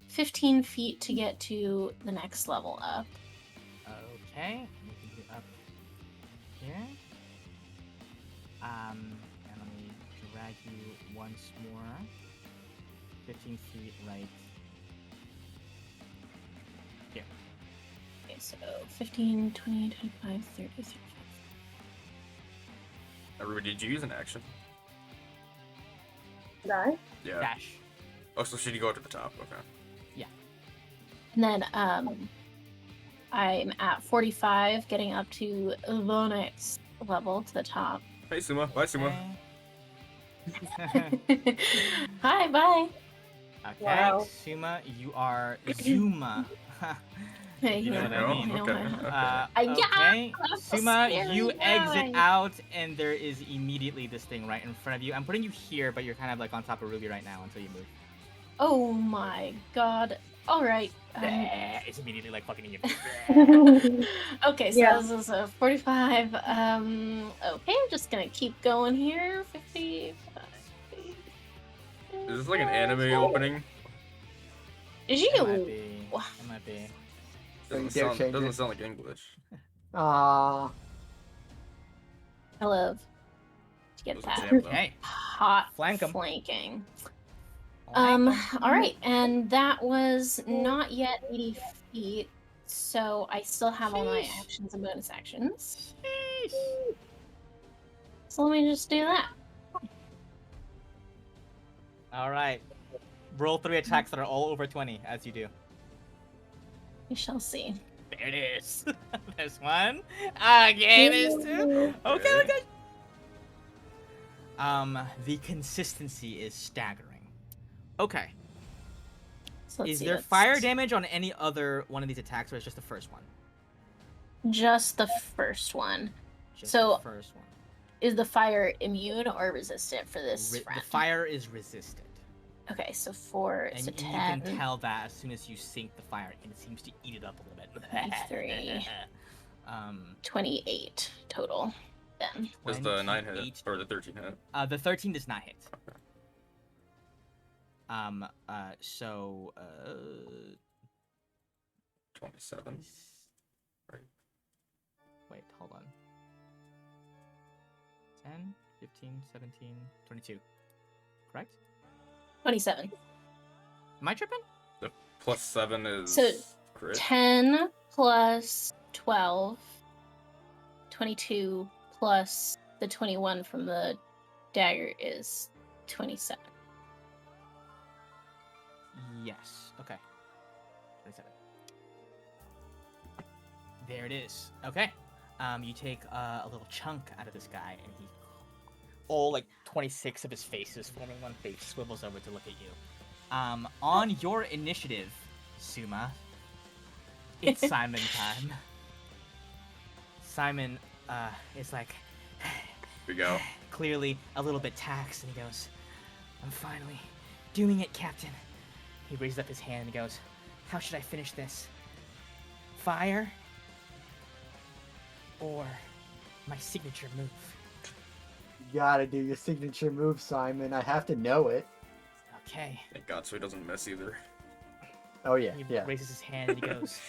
15 feet to get to the next level up. Okay, we can do up here. And let me drag you once more. 15 feet right here. Okay, so 15, 20, 25, 30, 35. Ruby, did you use an action? Did I? Yeah. Dash. Oh, so should you go up to the top? Okay. And then I'm at 45, getting up to the next level to the top. Hey, Suma. Bye, Suma. Okay. Hi, bye. Okay, Wow. Suma, you are Zuma. Hey, You know what I mean? Okay. Okay, I'm a Suma, you scary exit guy. out, and there is immediately this thing right in front of you. I'm putting you here, but you're kind of like on top of Ruby right now until you move. Oh my god. Alright. It's immediately like fucking you. Okay, so Yeah. this is a 45. Okay, I'm just gonna keep going here. 55. Is this like an anime opening? Is It you? might be. It might be. Don't you Doesn't dare sound, change doesn't it. sound like English. Aww. I love to get Those that examples. Okay. hot Flank 'em. flanking. Flank 'em. All right, and that was not yet 80 feet, so I still have all my Sheesh. actions and bonus actions. Sheesh. So let me just do that. All right. Roll 3 attacks that are all over 20 as you do. We shall see. There it is. There's one. Okay, there's two. Okay, okay. The consistency is staggering. Okay. So let's Is see, there that's fire damage on any other one of these attacks, or is just the first one? just the first one. Just So- the first one. Is the fire immune or resistant for this The friend? fire is resistant. Okay, so 4 And is a you 10. can tell that as soon as you sink the fire, and it seems to eat it up a little bit. 23. 28. 28 total. Then. Does the 9 hit? Or the 13 hit? The 13 does not hit. So 27. Wait, hold on. 10, 15, 17, 22. Correct? 27. Am I tripping? The plus 7 is So, crit. 10 plus 12. 22 plus the 21 from the dagger is 27. Yes. Okay. 27. There it is. Okay. You take a little chunk out of this guy, and he, all like 26 of his faces forming one face, swivels over to look at you. On your initiative, Suma, it's Simon time. Simon, is like, Here we go. clearly a little bit taxed, and he goes, "I'm finally doing it, Captain." He raises up his hand and he goes, "How should I finish this? Fire? Or my signature move?" You gotta do your signature move, Simon. I have to know it. Okay. Thank God, so he doesn't miss either. Oh yeah, He yeah. raises his hand and he goes,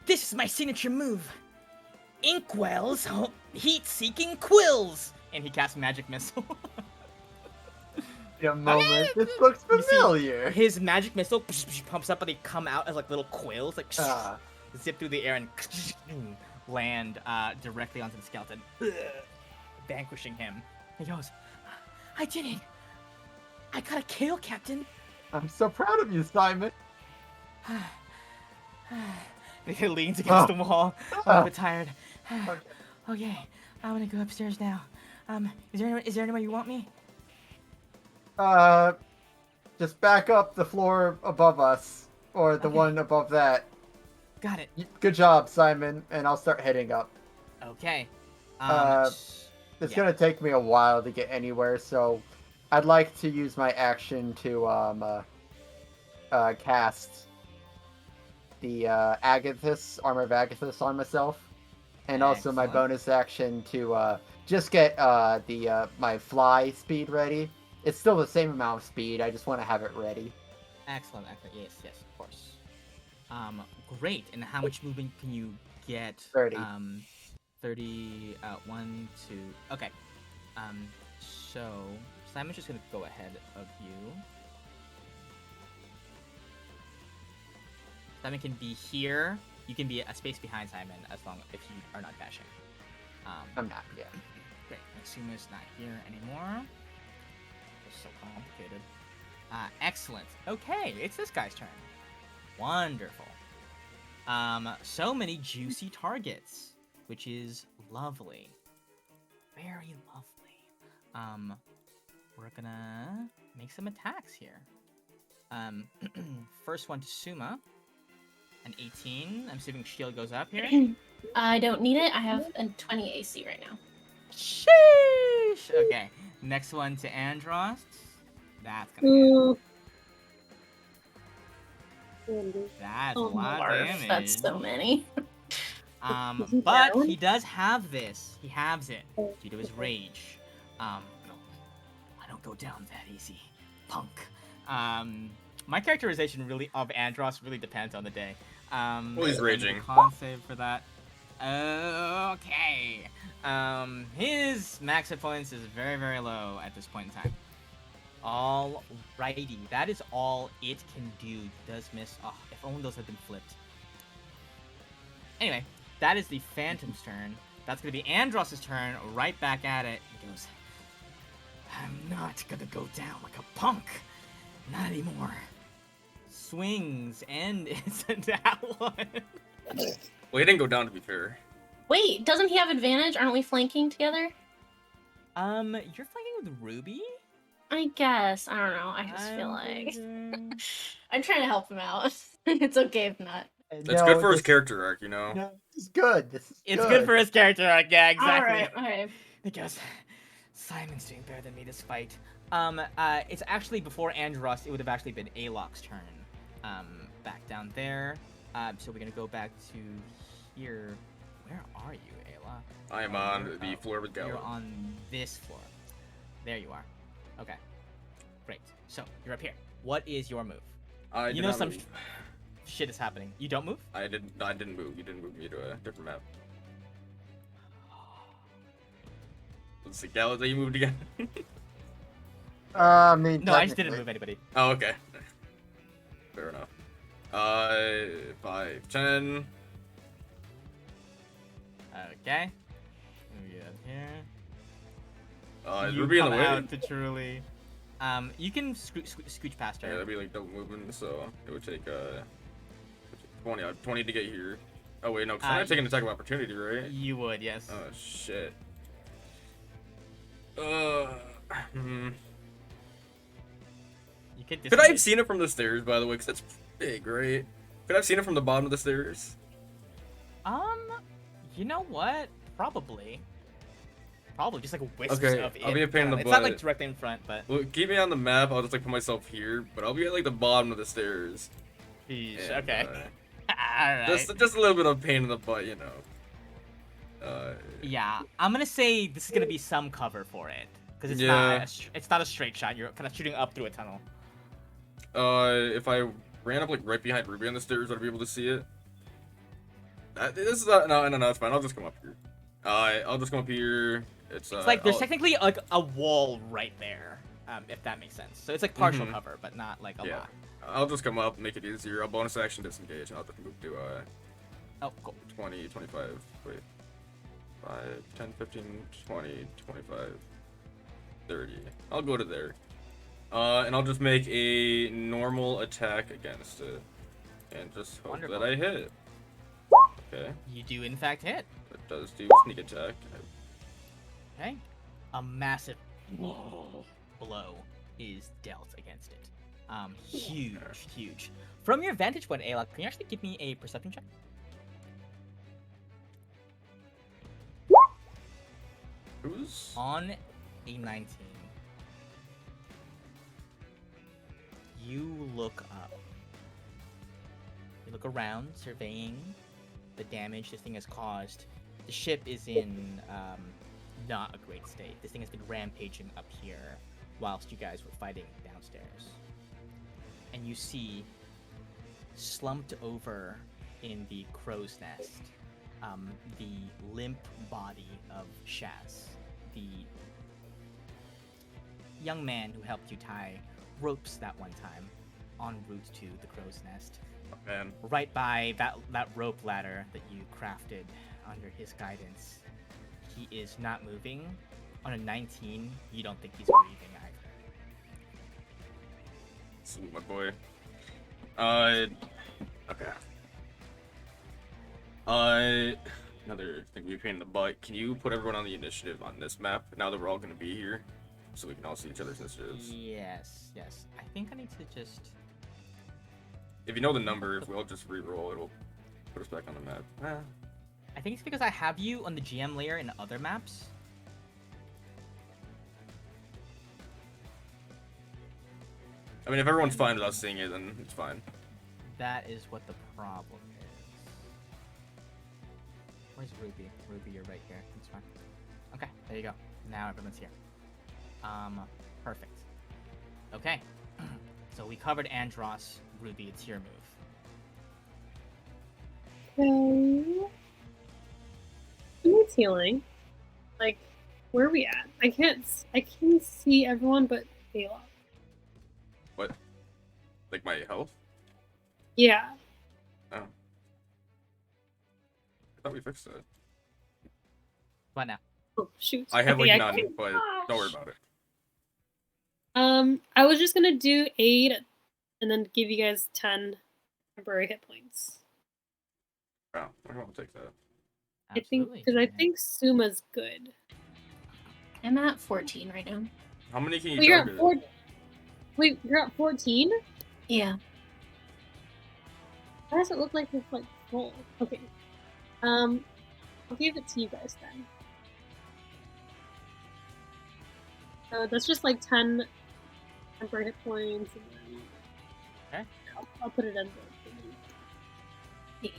"This is my signature move. Inkwell's heat-seeking quills!" And he casts magic missile. In a moment, this looks You see, familiar. His magic missile pumps up and they come out as like little quills, like Ah. zip through the air and land directly onto the skeleton, vanquishing him. He goes, "I did it! I got a kill, Captain!" I'm so proud of you, Simon. He leans against the wall, a little bit tired. Okay. Okay, I'm gonna go upstairs now. Is there anywhere you want me? Just back up the floor above us, or the Okay. one above that. Got it. Good job, Simon, and I'll start heading up. Okay. It's Yeah. gonna take me a while to get anywhere, so I'd like to use my action to cast the Agathis, Armor of Agathis on myself, and also my Excellent. bonus action to just get my fly speed ready. It's still the same amount of speed. I just want to have it ready. Excellent. Yes, of course. Great. And how much movement can you get? 30. 30, 1, 2. Okay. So Simon's just gonna go ahead of you. Simon can be here. You can be a space behind Simon as long if you are not dashing. I'm not. Yeah. Great. Suma's not here anymore. It's so complicated. Excellent. Okay, it's this guy's turn. Wonderful. So many juicy targets, which is lovely. Very lovely. We're gonna make some attacks here. First one to Suma. An 18. I'm assuming shield goes up here. I don't need it. I have a 20 AC right now. Sheesh! Okay. Next one to Andros. That's gonna hit. Ooh. That's a Oh, lot of Marv, damage. that's so many. Is he But down? he does have this. He has it due to his rage. I don't go down that easy, punk. My characterization really of Andros really depends on the day. Well, he's so raging. Con save for that. Okay. His max hit points is very, very low at this point in time. Alrighty, that is all it can do. It does miss. Oh, if only those had been flipped. Anyway, that is the Phantom's turn. That's gonna be Andros' turn. Right back at it. He goes, I'm not gonna go down like a punk. Not anymore. Swings, and it's that one. Well, he didn't go down, to be fair. Wait, doesn't he have advantage? Aren't we flanking together? You're fighting with Ruby? I guess. I don't know. I just feel like thinking- I'm trying to help him out. It's okay if not. It's No, good for his this- character arc, you know? No, this is good. This is It's good for his character arc, yeah, exactly. Alright. Because Simon's doing better than me this fight. It's actually before Andros, it would have actually been Alok's turn. Back down there. So we're gonna go back to here. Where are you, Ayla? I am on the floor with You're Gallo. on this floor. There you are. Okay. Great. So you're up here. What is your move? I You did know not some move. shit is happening. You don't move? I didn't move. You didn't move me to a different map. Let's see, Gallo, that you moved again? I mean, No, I just didn't technically. move anybody. Oh, okay. Fair enough. 5, 10. Okay. Move you up here. Is You Ruby in the come way? out to truly. You can scooch past Yeah, her. that'd be like double movement, so it would take 20. I have 20 to get here. Oh wait, no, because I'm not taking an attack of opportunity, right? You would, yes. Oh shit. Hmm. You could. Could I have seen it from the stairs, by the way? Because that's big, right? Could I have seen it from the bottom of the stairs? You know what? Probably. Probably just like wisps Okay, of it. I'll be a pain in the It's not like butt. directly in front, but. Well, keep me on the map. I'll just like put myself here, but I'll be at like the bottom of the stairs. Sheesh, And, okay. Alright. Just a little bit of pain in the butt, you know. Yeah, I'm gonna say this is gonna be some cover for it, because it's Yeah. it's not a straight shot. You're kind of shooting up through a tunnel. If I ran up like right behind Ruby on the stairs, I'd be able to see it. This is not, no, it's fine. I'll just come up here. I'll just come up here. It's Like there's I'll- technically like a wall right there, if that makes sense. So it's like partial Mhm. cover, but not like a yeah. lot. I'll just come up, make it easier. I'll bonus action disengage, and I'll just move to Oh, cool. 20, 25. Wait, 5, 10, 15, 20, 25, 30. I'll go to there. And I'll just make a normal attack against it, and just hope Wonderful. that I hit. Okay, You do in fact hit. that does do sneak attack. Okay. A massive blow is dealt against it. Huge. From your vantage point, Ayla, can you actually give me a perception check? Who's? On a 19. You look up. You look around, surveying the damage this thing has caused. The ship is in not a great state. This thing has been rampaging up here whilst you guys were fighting downstairs. And you see, slumped over in the crow's nest, the limp body of Shaz, the young man who helped you tie ropes that one time en route to the crow's nest. Oh, man. Right by that rope ladder that you crafted under his guidance. He is not moving. On a 19, you don't think he's breathing either. Salute my boy. Okay. Another thing we pain in the butt. Can you put everyone on the initiative on this map now that we're all gonna be here, so we can all see each other's initiatives? Yes. I think I need to just. If you know the number, if we all just re-roll, it'll put us back on the map. I think it's because I have you on the GM layer in other maps. I mean, if everyone's fine without seeing it, then it's fine. That is what the problem is. Where's Ruby? Ruby, you're right here. That's fine. Okay, there you go. Now everyone's here. Perfect. Okay. So we covered Andros. Ruby, it's your move. Okay. Who needs healing? Like, where are we at? I can't see everyone but Ayla. What? Like my health? Yeah. Oh. I thought we fixed it. What now? Oh shoot. I have Okay, like none, can't- but don't worry about it. I was just gonna do 8 and then give you guys 10 temporary hit points. Yeah, I will take that. I think because I think Suma's good. I'm at 14 right now. How many can you Wait, you're target? at 4. Wait, you're at 14? Yeah. Why does it look like it's like full? Okay. I'll give it to you guys then. So that's just like 10 temporary hit points, and then Okay. I'll put it in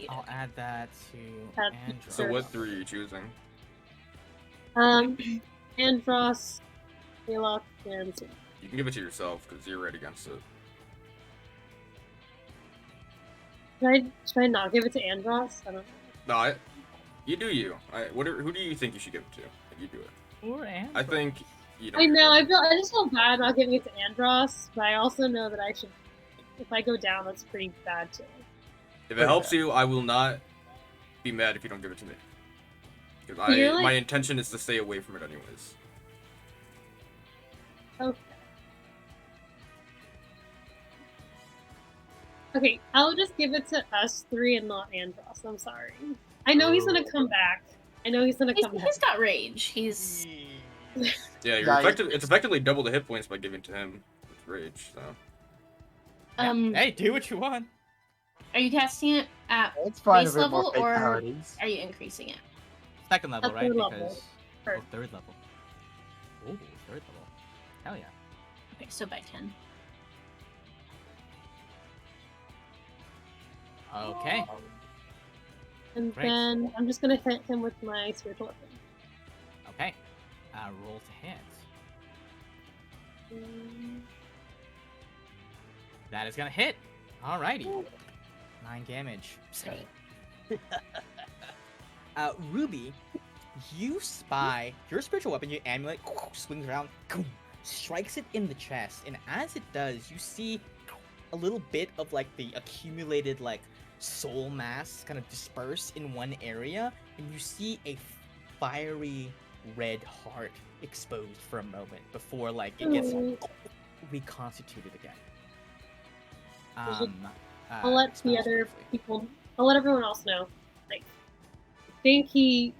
I'll add that to That- Andros. So what 3 are you choosing? there. Andros, Haylock, and Suma. You can give it to yourself because you're right against it. Should I not give it to Andros? I don't know. No, you do you. Who do you think you should give it to? You do it. Or Andros. I think you know. I know. I just feel bad not giving it to Andros, but I also know that I should. If I go down, that's pretty bad too. If it helps you, I will not be mad if you don't give it to me. Because You're like- my intention is to stay away from it anyways. Okay. Okay, I'll just give it to us 3 and not Andros. I'm sorry. I know he's gonna come back. I know he's gonna come back. He's got rage. He's Yeah, Yeah, it's effectively double the hit points by giving to him with rage. So Hey, do what you want. Are you casting it at It's fine base if we're more level or fatalities. are you increasing it? Second level, At right? third level. Because Third. oh, third level. Ooh, third level. Hell yeah. Okay, so by 10. Okay. And Great. then I'm just gonna hit him with my spiritual weapon. Okay. Roll to hit. That is gonna hit. Alrighty. 9 damage. Great. Ruby, you spy your spiritual weapon, your amulet swings around, strikes it in the chest, and as it does, you see a little bit of like the accumulated like soul mass kind of disperse in one area, and you see a fiery red heart exposed for a moment before like it gets reconstituted again. I'll let the expels other briefly. people. I'll let everyone else know. Like, I think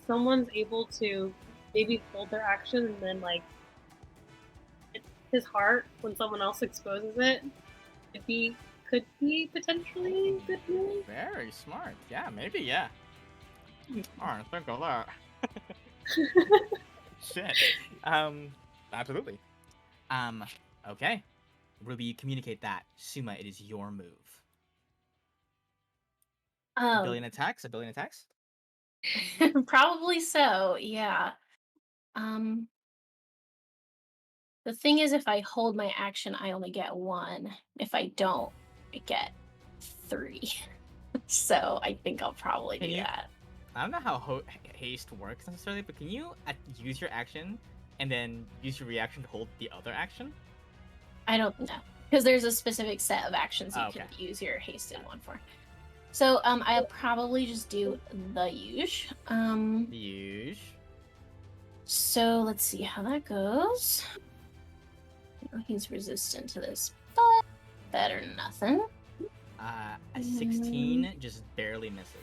someone's able to maybe hold their action and then like his heart when someone else exposes it. Could be potentially a good move. Very smart. Yeah, maybe, yeah. Alright, think of that. Shit. Absolutely. Okay. Ruby, you communicate that. Suma, it is your move. A billion attacks? Probably so, yeah. The thing is, if I hold my action, I only get 1. If I don't, I get 3. So I think I'll probably Can do you- that. I don't know how haste works necessarily, but can you use your action and then use your reaction to hold the other action? I don't know. Because there's a specific set of actions you Oh, can okay. use your hasted one for. So I'll probably just do the use. Huge. So let's see how that goes. Oh, he's resistant to this, but better than nothing. A 16 just barely misses.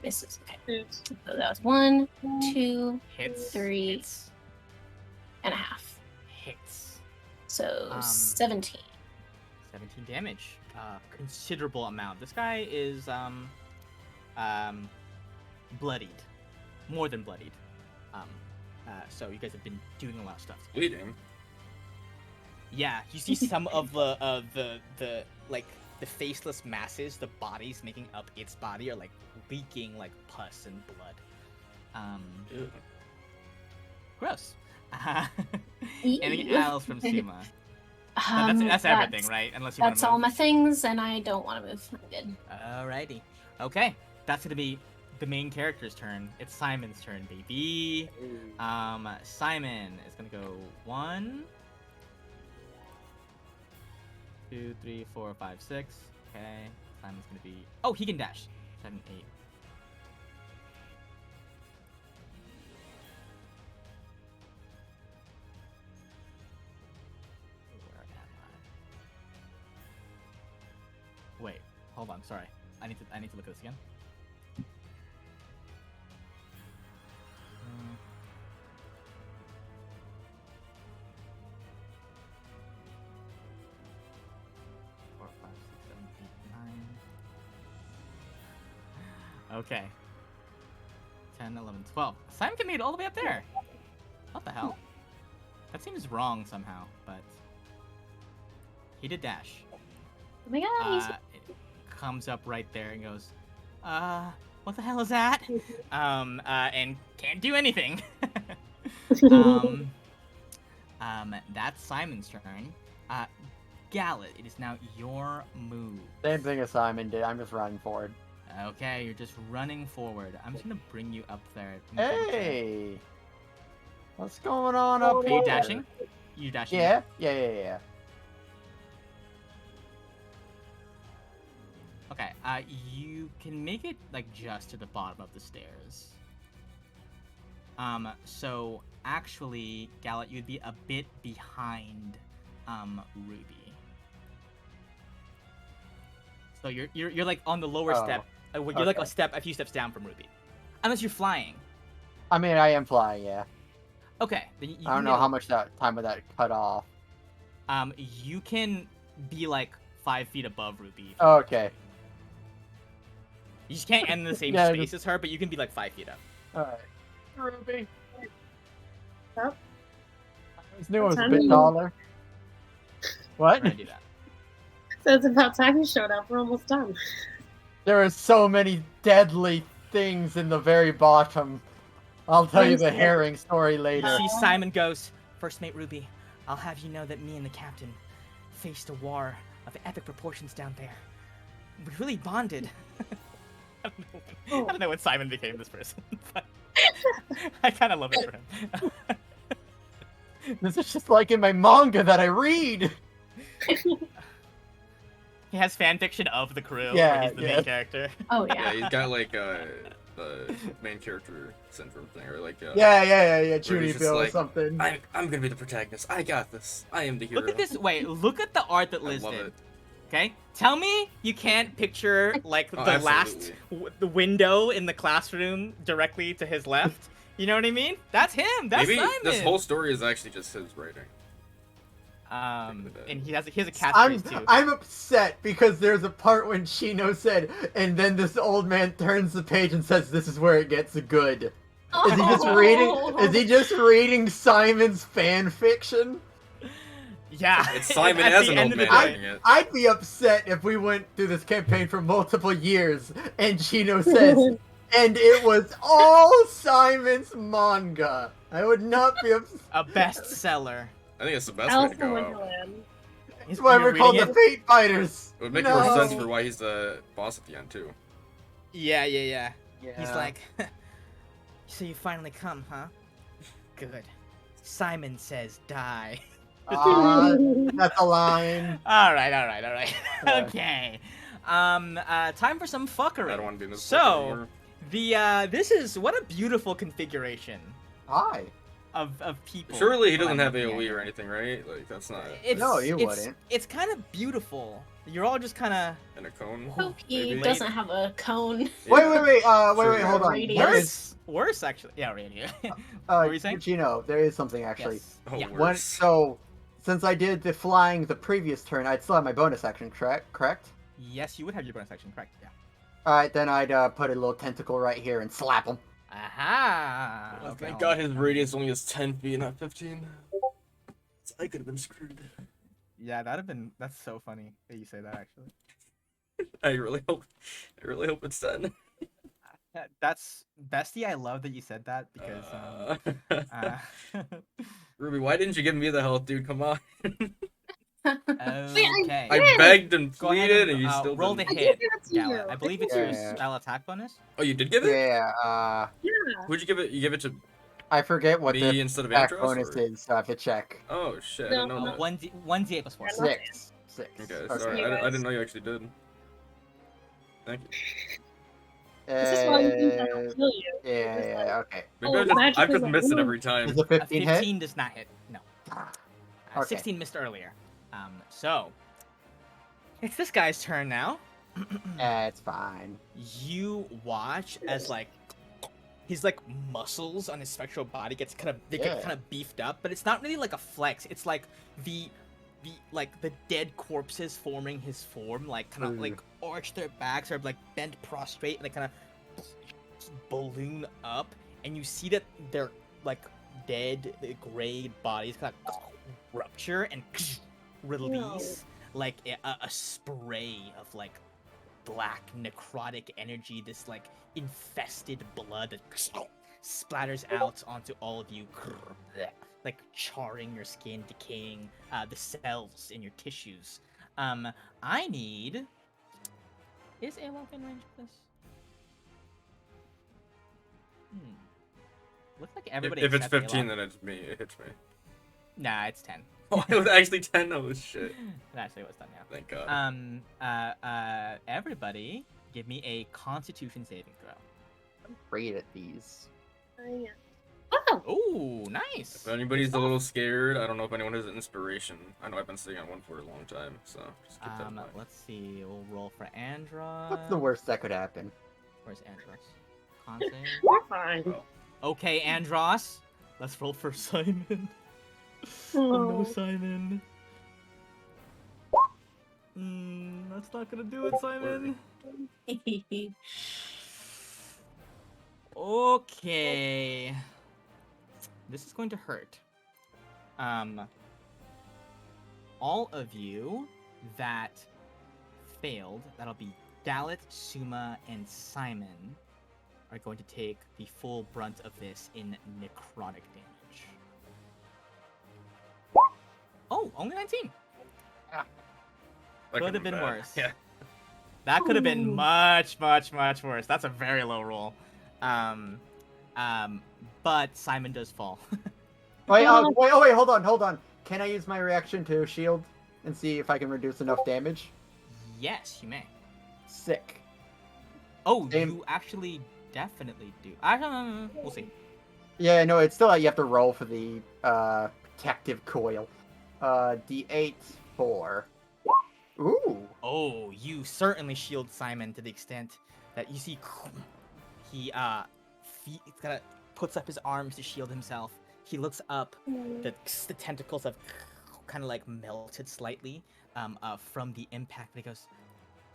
Misses. Okay. Oops. So that was 1, 2, Hits. 3 Hits. and a half. Hits. So Um, 17. 17 damage. Considerable amount. This guy is bloodied. More than bloodied. So you guys have been doing a lot of stuff. bleeding. Yeah, you see some of the like the faceless masses, the bodies making up its body are like leaking like pus and blood. Ew. Gross. Anything else from Suma? Um, That's everything, right? Unless you want That's to all move. my things, and I don't want to move. I'm good. Alrighty. Okay, that's gonna be the main character's turn. It's Simon's turn, baby. Simon is gonna go 1, 2, 3, 4, 5, 6. Okay. Simon's gonna be. Oh, he can dash. 7, 8. hold on. Sorry. I need to look at this again. Four, five, six, seven, eight, nine. Okay. 10, 11, 12. Simon can make it all the way up there. What the hell? That seems wrong somehow, but he did dash. Oh my god, It comes up right there and goes, what the hell is that? And can't do anything. That's Simon's turn. Gallet, it is now your move. Same thing as Simon did. I'm just running forward. Okay, you're just running forward. I'm just gonna bring you up there. Double check. Hey! What's going on up Are here? you dashing? You dashing? Yeah. Okay, you can make it, like, just to the bottom of the stairs. So, actually, Gallet, you'd be a bit behind, Ruby. So you're like, on the lower step. You're, like, a few steps down from Ruby. Unless you're flying. I mean, I am flying, yeah. Okay, then you I don't know how much time of that cut off. You can be, like, 5 feet above Ruby. Okay. You just can't end in the same Yeah, space as her, but you can be, like, 5 feet up. Alright. Ruby. Yep. I just knew I was a What bit time taller. What? I'm gonna do that. So it's about time you showed up. We're almost done. There are so many deadly things in the very bottom. I'll tell you the herring story You later. see Simon goes, First Mate Ruby, I'll have you know that me and the captain faced a war of epic proportions down there. We really bonded. I don't know when Simon became this person, but I kind of love it for him. This is just like in my manga that I read. He has fanfiction of the crew, Yeah, where he's the yeah. main character. oh Yeah, yeah. he's got like the main character syndrome thing, or like Yeah, he's Judy just Bill or like, something. I'm gonna be the protagonist. I got this. I am the hero. Look at this. Wait, look at the art that I Liz love did. it. Okay, tell me you can't picture like Oh, the last absolutely. the window in the classroom directly to his left. You know what I mean? That's him. That's Maybe Simon. this whole story is actually just his writing. And he has a catchphrase too. I'm upset because there's a part when Shino said, and then this old man turns the page and says, "This is where it gets good." Is he just reading? Is he just reading Simon's fan fiction? Yeah, It's Simon at as the an end old of the man day. writing it. I'd be upset if we went through this campaign for multiple years and Shino says, and it was all Simon's manga. I would not be upset. A bestseller. I think it's the best way Alice to in go out. Wonderland. That's why You're we're called the reading it? Fate Fighters. It would make No. more sense for why he's the boss at the end too. Yeah. Yeah. He's like, so you finally come, huh? Good. Simon says die. That's a line. All right. Yeah. Okay. Time for some fuckery. I don't want to be in this. So, this is what a beautiful configuration Hi. of people. Surely he doesn't I'm have looking at AOE here. or anything, right? Like that's not No, he wouldn't. It's kind of beautiful. You're all just kind of in a cone. Hope he maybe? doesn't have a cone. Wait, wait, Sure. hold on. Radius. There is, worse actually. Yeah, radio. what were you saying? Gino, there is something actually. Yes. Oh, Yeah. One, worse. so, since I did the flying the previous turn, I'd still have my bonus action, correct? Yes, you would have your bonus action, correct? Yeah. Alright, then I'd put a little tentacle right here and slap him. Aha. Oh, Okay. thank God his radius only is 10 feet, not 15. I could have been screwed. Yeah, that's so funny that you say that actually. I really hope it's 10. That's bestie. I love that you said that because Ruby, why didn't you give me the health, dude? Come on. okay. I begged and Go ahead pleaded, and you still roll didn't. the I hit. gave it to Gala. you. I believe it's Yeah, your yeah. spell attack bonus. Oh, you did give it? Yeah, Yeah. Who'd you give it? You give it to I forget what me the instead of attack Antros? bonus or- is, so I have to check. Oh shit, I didn't know that. 1d8 plus 4. Yeah, not 6. 6. Okay, Okay. sorry, You I guys. didn't know you actually did. Thank you. This is why you think that'll kill you. Yeah, okay. Maybe Oh, I've magically just like missed it woman. every time. Is a 15 hit? 15 does not hit. No. Okay. 16 missed earlier. So it's this guy's turn now. It's fine. You watch as like his like muscles on his spectral body gets kind of beefed up, but it's not really like a flex. It's like the the dead corpses forming his form, like kind of like arch their backs or like bent prostrate, and they kind of balloon up, and you see that their like dead gray bodies kind of rupture and release like a spray of like black necrotic energy, this like infested blood that splatters out onto all of you, like charring your skin, decaying the cells in your tissues. I need. Is Aelok in range of this? Looks like everybody. If it's except 15, Aelok. then it's me. It hits me. Nah, it's 10. Oh, it was actually 10. Oh shit. It actually was done now. Thank God. Everybody, give me a Constitution saving throw. I'm great at these. Yeah. Oh, Oh, nice. If anybody's a little scared, I don't know if anyone has inspiration. I know I've been sitting on one for a long time, so just keep that in mind. Let's see. We'll roll for Andros. What's the worst that could happen? Where's Andros? Con save. we're fine. Oh. Okay, Andros. Let's roll for Simon. Oh. Simon. That's not gonna do it, Simon. Okay. This is going to hurt. All of you that failed, that'll be Dalit, Suma, and Simon, are going to take the full brunt of this in necrotic damage. Oh, only 19. That Could have been bad. worse. Yeah. That could have been Ooh. much, much, much worse. That's a very low roll. But Simon does fall. Wait, hold on. Can I use my reaction to shield and see if I can reduce enough damage? Yes, you may. Sick. Oh, Same. you actually definitely do. We'll see. Yeah, no, it's still you have to roll for the protective coil. D8 4. Ooh. Oh, you certainly shield Simon to the extent that you see he kind of puts up his arms to shield himself. He looks up. The tentacles have kind of like melted slightly from the impact. But he goes,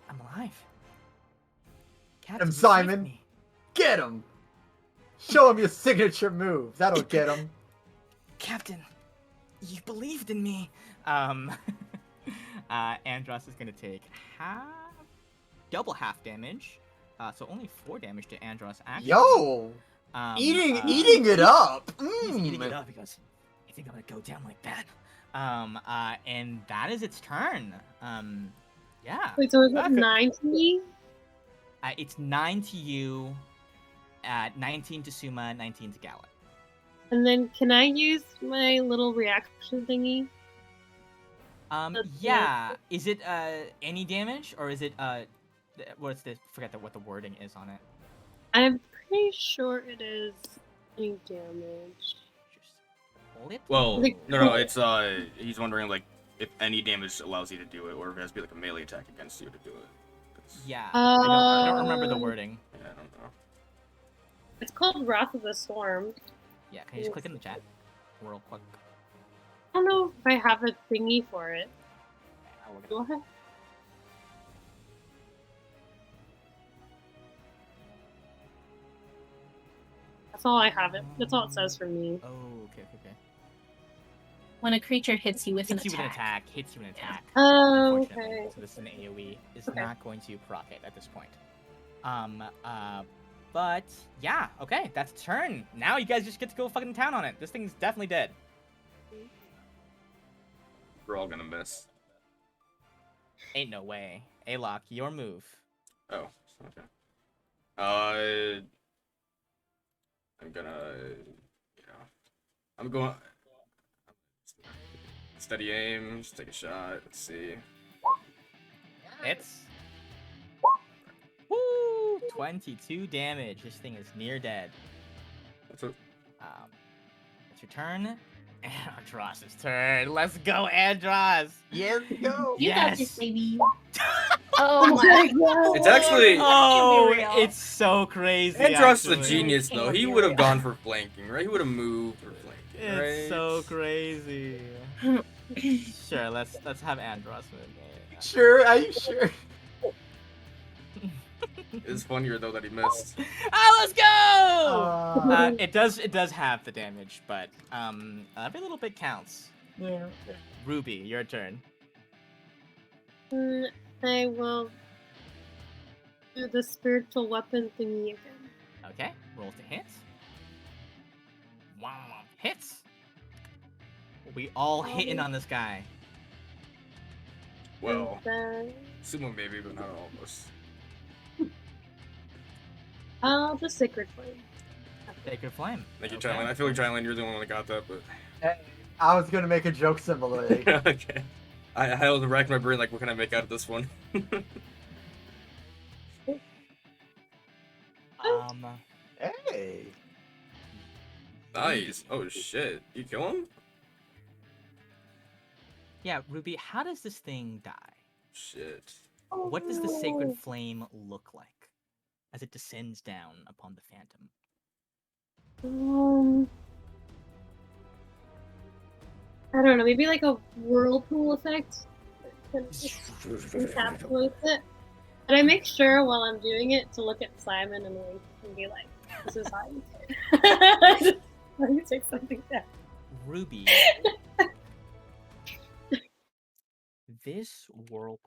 "I'm alive." Captain, you saved Simon. me." Get him! Show him your signature move. That'll get him. Captain, you believed in me. Andros is gonna take double half damage. So only 4 damage to Andros. Actually. Yo! Eating it up! He's eating it up. He goes, "You think I'm gonna go down like that?" And that is its turn. Yeah. Wait, so is That it could- 9 to me? It's 9 to you, 19 to Suma, 19 to Gala. And then can I use my little reaction thingy? Yeah. Is it any damage or is it what's the what the wording is on it? I'm pretty sure it is any damage. Just hold it. Well, Like- no, it's he's wondering like if any damage allows you to do it, or if it has to be like a melee attack against you to do it. Yeah. I don't remember the wording. Yeah, I don't know. It's called Wrath of the Storm. Yeah. Can you just click in the chat real quick? I don't know if I have a thingy for it. I'll look it Go up. ahead. That's all I have. That's all it says for me. Oh, okay. When a creature hits you with an Hits you with an attack. attack. Hits you with an attack. Oh, Unfortunately. okay. So this is an AoE. Is Okay. not going to proc it at this point. But yeah, okay, that's its turn. Now you guys just get to go fucking town on it. This thing's definitely dead. We're all gonna miss. Ain't no way. Aelok, your move. Oh, okay. I'm gonna, I'm going. Steady aim. Just take a shot. Let's see. It's woo 22 damage. This thing is near dead. That's it. It's your turn. Andros' turn. Let's go, Andros. Yes, go! You got Yes. this, baby. Oh my god. It's actually- Oh, real. it's so crazy. Andros the actually. genius, though. Can't He be would have real. gone for flanking, right? He would have moved for flanking, right? It's so crazy. Sure, let's have Andros move. Sure, are you sure? It's funnier though that he missed. Ah, let's go! It does have the damage, but every little bit counts. Yeah. Ruby, your turn. I will do the spiritual weapon thingy again. Okay, roll to hit. Wow, hits. We all hitting on this guy. Well, And then Sumo maybe, but not all of us. the sacred flame. Sacred flame. Thank you, Okay. Chylin. I feel like Chylin, you're the only one that got that, but Hey, I was gonna make a joke similarly. okay. I was racking my brain like, what can I make out of this one? Hey. Nice. Oh shit. You kill him? Yeah, Ruby, how does this thing die? Shit. What does the sacred flame look like as it descends down upon the phantom? I don't know, maybe like a whirlpool effect that encapsulates it. But I make sure while I'm doing it to look at Simon and wink and be like, "This is how you take. How you take something down." Ruby, this whirlpool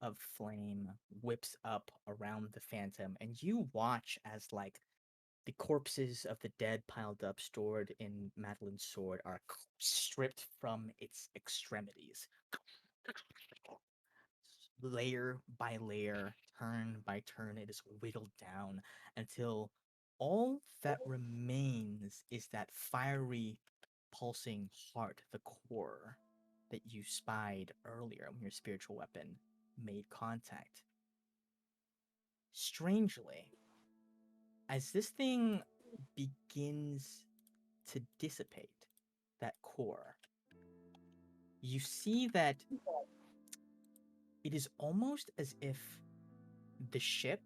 of flame whips up around the phantom, and you watch as like the corpses of the dead piled up, stored in Madeline's sword, are stripped from its extremities. Layer by layer, turn by turn, it is whittled down until all that remains is that fiery, pulsing heart, the core that you spied earlier when your spiritual weapon made contact. Strangely, as this thing begins to dissipate, that core, you see that it is almost as if the ship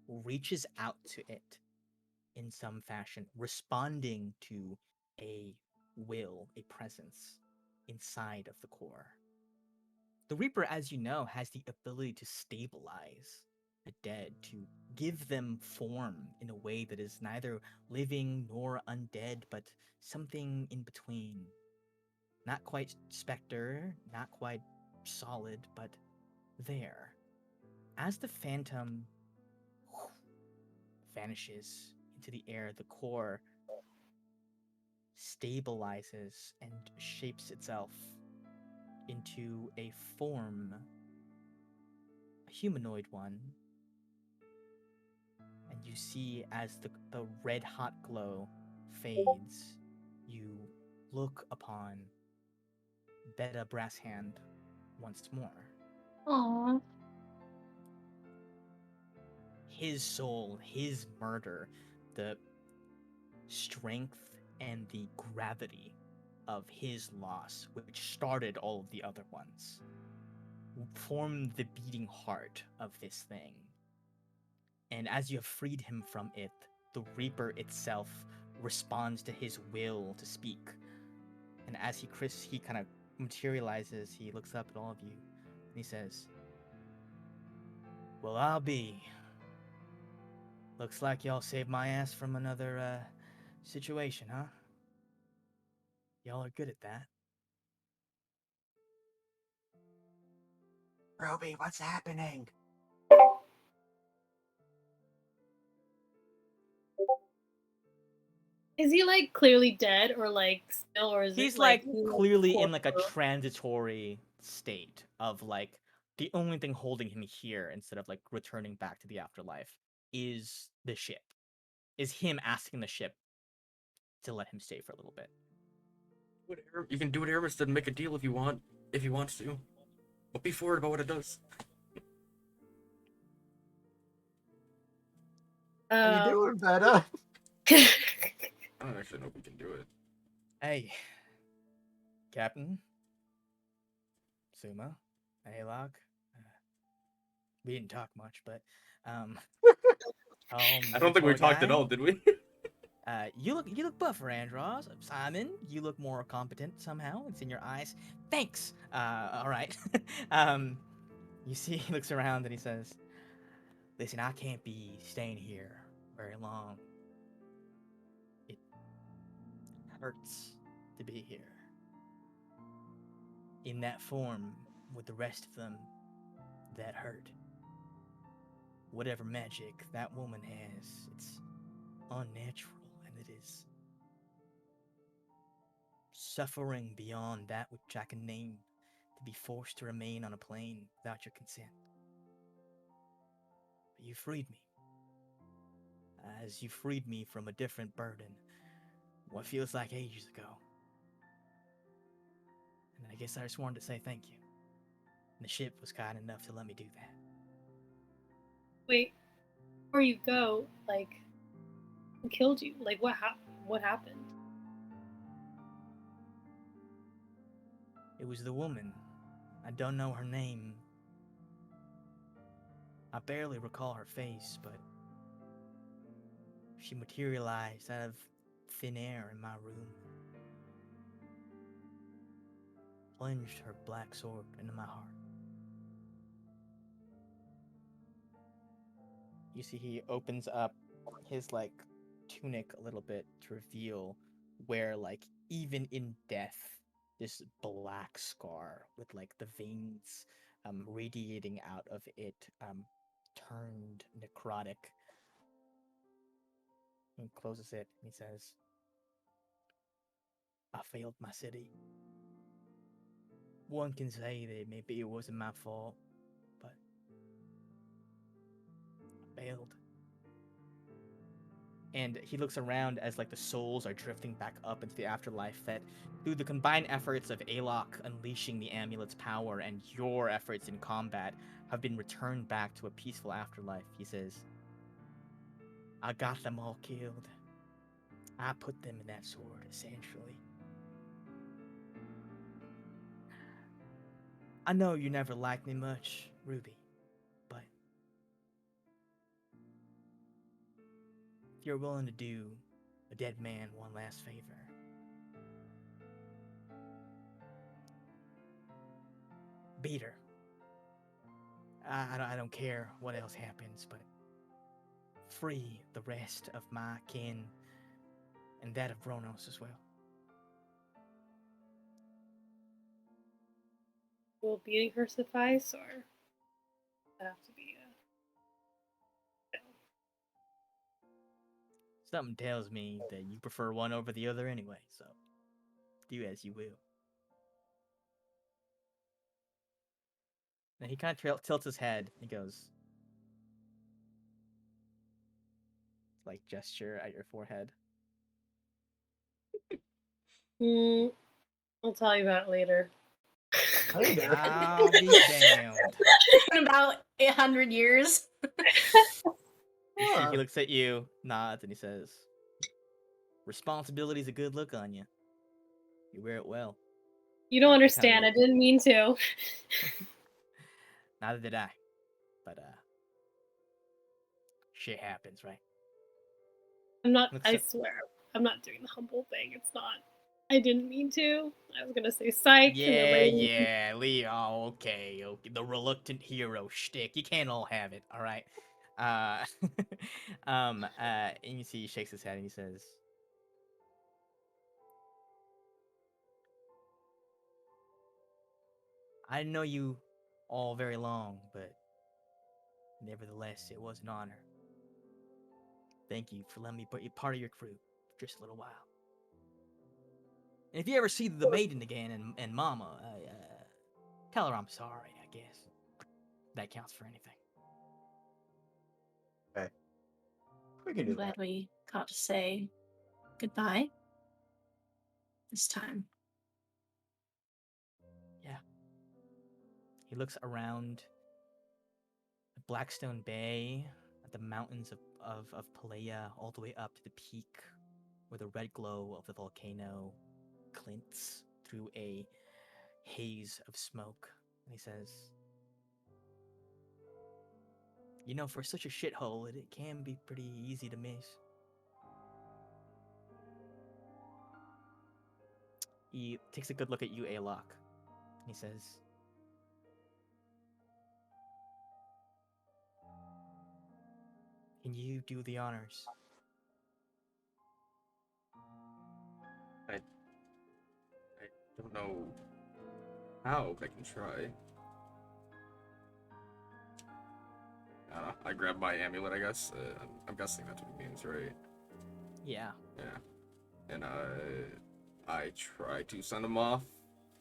reaches out to it in some fashion, responding to a will, a presence inside of the core. The Reaper, as you know, has the ability to stabilize the dead, to give them form in a way that is neither living nor undead, but something in between. Not quite specter, not quite solid, but there. As the phantom vanishes into the air, the core stabilizes and shapes itself into a form, a humanoid one. And you see as the red hot glow fades, you look upon Beta Brasshand once more. Aww. His soul, his murder, the strength and the gravity of his loss, which started all of the other ones, formed the beating heart of this thing. And as you have freed him from it, the Reaper itself responds to his will to speak. And as he kind of materializes, he looks up at all of you, and he says, "Well, I'll be. Looks like y'all saved my ass from another, situation, huh? Y'all are good at that." Ruby, what's happening? Is he like clearly dead or like still, or is He's it like he, clearly in like a corporeal? transitory state of like the only thing holding him here instead of like returning back to the afterlife is the ship. Is him asking the ship to let him stay for a little bit. You can do what Aramis did and make a deal if you want, if he wants to. But be forward about what it does. How you doing, Beta? I don't actually know if we can do it. Hey, Captain, Suma, Hey, Locke. We didn't talk much, but um, I you don't think we poor talked at guy. all, did we? You look buffer, Andros. Simon, you look more competent somehow. It's in your eyes. Thanks. All right. um, you see, he looks around and he says, "Listen, I can't be staying here very long. It hurts to be here in that form with the rest of them that hurt. Whatever magic that woman has, it's unnatural, and it is suffering beyond that which I can name, to be forced to remain on a plane without your consent. But you freed me. As you freed me from a different burden, what feels like ages ago. And I guess I just wanted to say thank you. And the ship was kind enough to let me do that. Wait, before you go, like, who killed you? Like, what happened? It was the woman. I don't know her name. I barely recall her face, but she materialized out of thin air in my room, plunged her black sword into my heart. You see, he opens up his like tunic a little bit to reveal where, like, even in death, this black scar with like the veins radiating out of it turned necrotic. He closes it and he says, "I failed my city. One can say that maybe it wasn't my fault, but I failed." And he looks around as like the souls are drifting back up into the afterlife, that through the combined efforts of Alok unleashing the amulet's power and your efforts in combat have been returned back to a peaceful afterlife. He says, "I got them all killed. I put them in that sword, essentially. I know you never liked me much, Ruby, but if you're willing to do a dead man one last favor, beat her. I don't care what else happens, but free the rest of my kin and that of Bronos as well." Will beating her suffice, or have to be a Something tells me that you prefer one over the other anyway, so do as you will. And he kind of tilts his head. He goes, like, gesture at your forehead. I'll tell you about it later. Later. I'll be damned. In about 100 years. He looks at you, nods, and he says, "Responsibility's a good look on you. You wear it well." You don't Kinda understand. I didn't mean to. Neither did I. But shit happens, right? I'm not. Looks I at, swear, I'm not doing the humble thing. It's not. I didn't mean to. I was gonna say psych, and then yeah, Leo. Okay. The reluctant hero shtick. You can't all have it, all right? Uh, and you see he shakes his head and he says, "I didn't know you all very long, but nevertheless, it was an honor. Thank you for letting me be part of your crew for just a little while. And if you ever see the maiden again and Mama, tell her I'm sorry, I guess. That counts for anything." Okay. We can I'm do glad that. we got to say goodbye this time. Yeah. He looks around the Blackstone Bay, at the mountains of Palea, all the way up to the peak where the red glow of the volcano glints through a haze of smoke. And he says, You know, for such a shithole, it can be pretty easy to miss. He takes a good look at you, Alok. He says, "Can you do the honors?" I don't know how, but I can try. I grab my amulet, I guess. I'm guessing that's what it means, right? Yeah. Yeah. And I try to send him off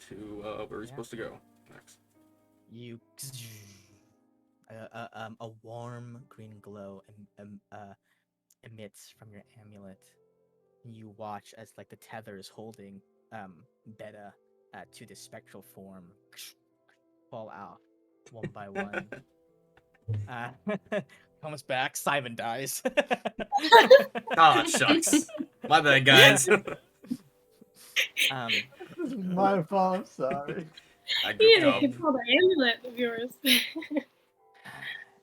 to where he's Yeah. supposed to go next. You a warm green glow emits from your amulet. You watch as like the tether is holding Beta to the spectral form fall out one by one. Comes back. Simon dies. Ah, shucks. My bad, guys. um, This is my fault. I'm sorry. I You goofed need to up. control the amulet of yours.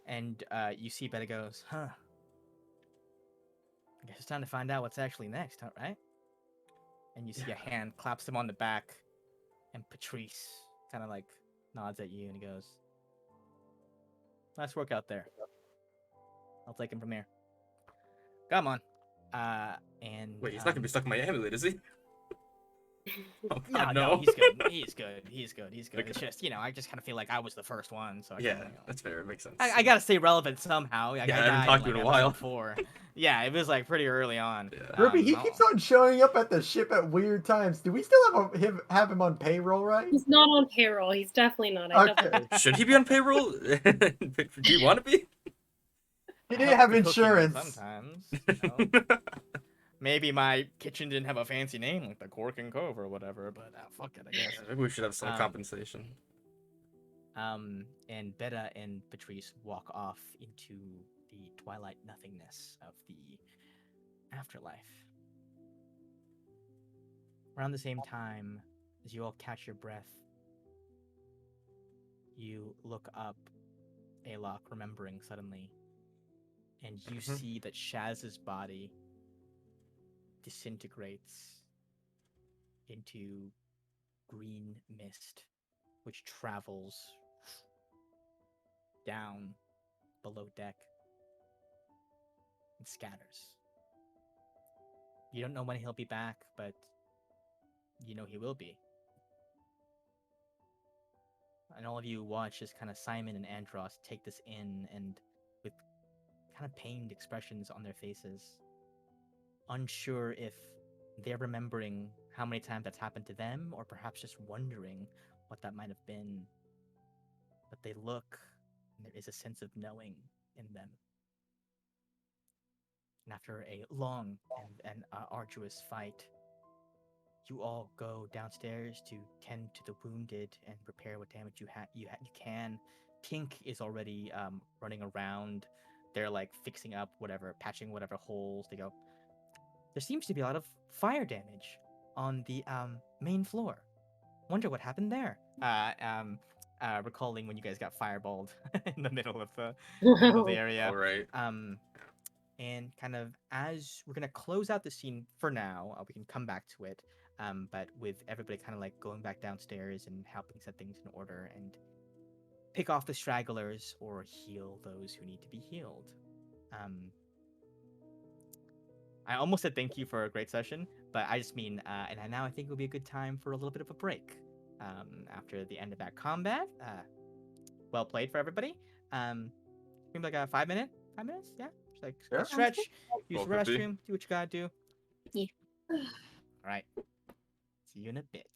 and you see Beta goes, huh? I guess it's time to find out what's actually next, huh, right? And you see a hand claps him on the back, and Patrice kind of like nods at you and he goes, "Nice work out there. I'll take him from here. Come on." And Wait, he's not gonna be stuck in my amulet, is he? Oh no, god, no, no. he's good. He's good. He's good. He's good. Okay. It's just, I just kind of feel like I was the first one, so I Yeah, kinda, that's fair. It makes sense. I gotta stay relevant somehow. Like, Yeah, I I haven't died talked in, to you like, in a while. episode 4. Yeah, it was like pretty early on. Yeah. Ruby, he I'll- keeps on showing up at the ship at weird times. Do we still have him on payroll, right? He's not on payroll. He's definitely not. I Okay. Should he be on payroll? Do you want to be? He I didn't help have with the cooking insurance. sometimes. Maybe my kitchen didn't have a fancy name like the Cork and Cove or whatever, but fuck it, I guess. Maybe we should have some Um, compensation. And Beta and Patrice walk off into the twilight nothingness of the afterlife. Around the same time, as you all catch your breath, you look up, Alok, remembering suddenly, and you see that Shaz's body disintegrates into green mist, which travels down below deck and scatters. You don't know when he'll be back, but you know he will be. And all of you watch as kind of Simon and Andros take this in, and with kind of pained expressions on their faces, unsure if they're remembering how many times that's happened to them, or perhaps just wondering what that might have been. But they look, and there is a sense of knowing in them. And after a long and arduous fight, you all go downstairs to tend to the wounded and repair what damage you can. Tink is already running around. They're like fixing up whatever, patching whatever holes. They go, there seems to be a lot of fire damage on the main floor. Wonder what happened there. Recalling when you guys got fireballed in the middle of the area. All right. And kind of as we're gonna close out the scene for now, we can come back to it. But with everybody kind of like going back downstairs and helping set things in order and pick off the stragglers or heal those who need to be healed. I almost said thank you for a great session, but I just mean, and now I think it would be a good time for a little bit of a break after the end of that combat. Well played for everybody. Maybe like a 5 minutes, yeah. Just like Sure. stretch, use the 12:50. restroom, do what you gotta do. Yeah. All right. See you in a bit.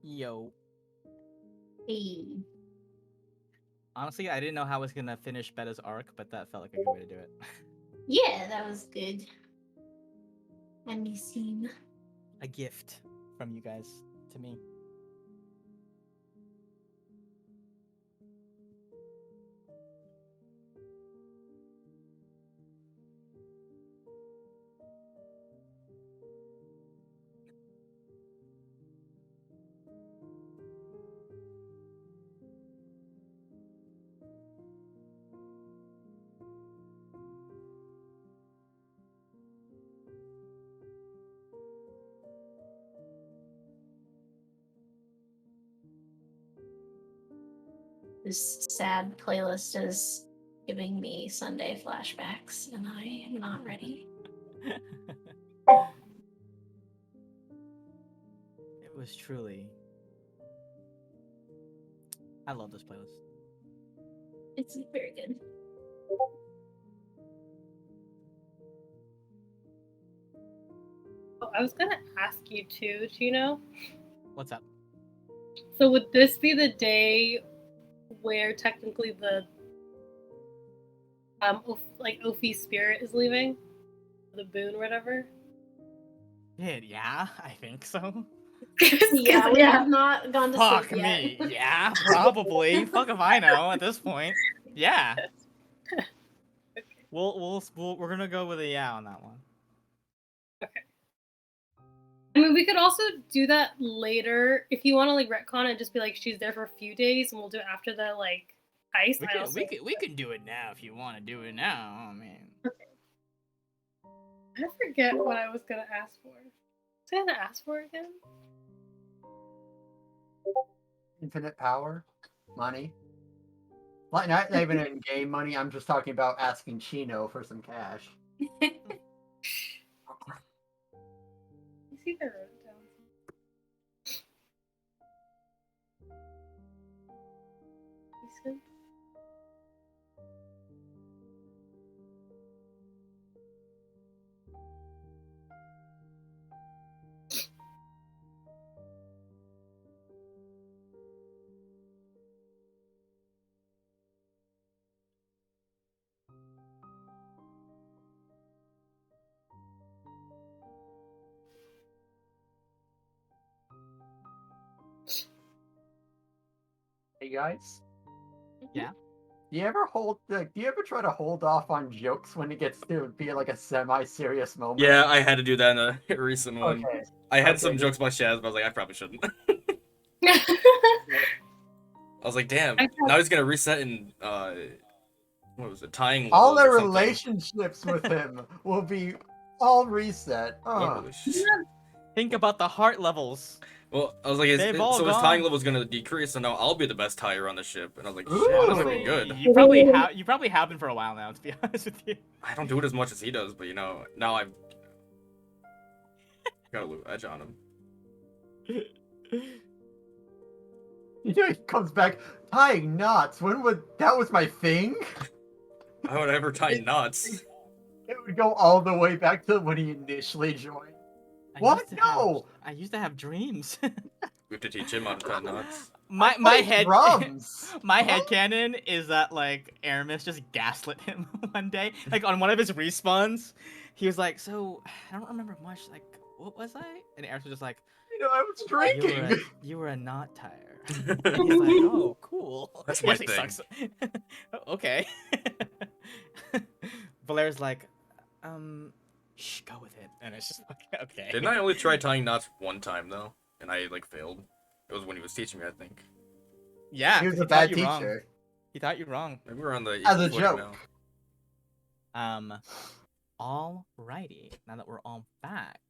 Yo. Hey. Honestly, I didn't know how I was gonna finish Betta's arc, but that felt like a good way to do it. Yeah, that was good. Let me see. A gift from you guys to me. This sad playlist is giving me Sunday flashbacks, and I am not ready. It was truly. I love this playlist. It's very good. Oh, I was gonna ask you too, Chino. What's up? So would this be the day where technically the Ophi's spirit is leaving? The boon or whatever? Yeah, I think so. Yeah, we have not gone to Fuck sleep me. yet. Yeah, probably. Fuck if I know at this point. Yeah. We're gonna go with a yeah on that one. Okay. I mean, we could also do that later if you want to like retcon and just be like she's there for a few days, and we'll do it after the like heist. We can do it now if you want to do it now. I mean, I forget what I was gonna ask for. Was I gonna ask for again? Infinite power, money. Like, not even in-game money, I'm just talking about asking Chino for some cash. You see the road down. Decent. Hey guys, Yeah. do you ever try to hold off on jokes when it gets to be like a semi-serious moment? Yeah, I had to do that in a recent one. Okay. I had Okay. some jokes about Shaz, but I was like, I probably shouldn't. I was like, damn. I Now he's gonna reset in what was it? Tying All levels their or something. relationships with him will be all reset. What Oh. relationship? Think about the heart levels. Well, I was like, They've all so his tying gone. level's gonna decrease, so now I'll be the best tire on the ship. And I was like, shit, Ooh. that's pretty good. You probably have been for a while now, to be honest with you. I don't do it as much as he does, but now I've got a little edge on him. He comes back tying knots. That was my thing? Why would I ever tie knots? It would go all the way back to when he initially joined. What? No! I used to have dreams. We have to teach him how to tie knots. my head drums. my headcanon is that like Aramis just gaslit him one day. Like on one of his respawns, he was like, "So I don't remember much. Like, what was I?" And Aramis was just like, I was drinking. You were a knot tire." He's like, "Oh, cool." That's my He thing. sucks. Okay. Valera's like, shh, go with it. And it's just like, okay. Didn't I only try tying knots one time though, and I like failed? It was when he was teaching me, I think. Yeah, He was 'cause a thought bad you wrong. teacher. He thought you wrong. Maybe we're on the As a equal footing joke. now. Alrighty. Now that we're all back,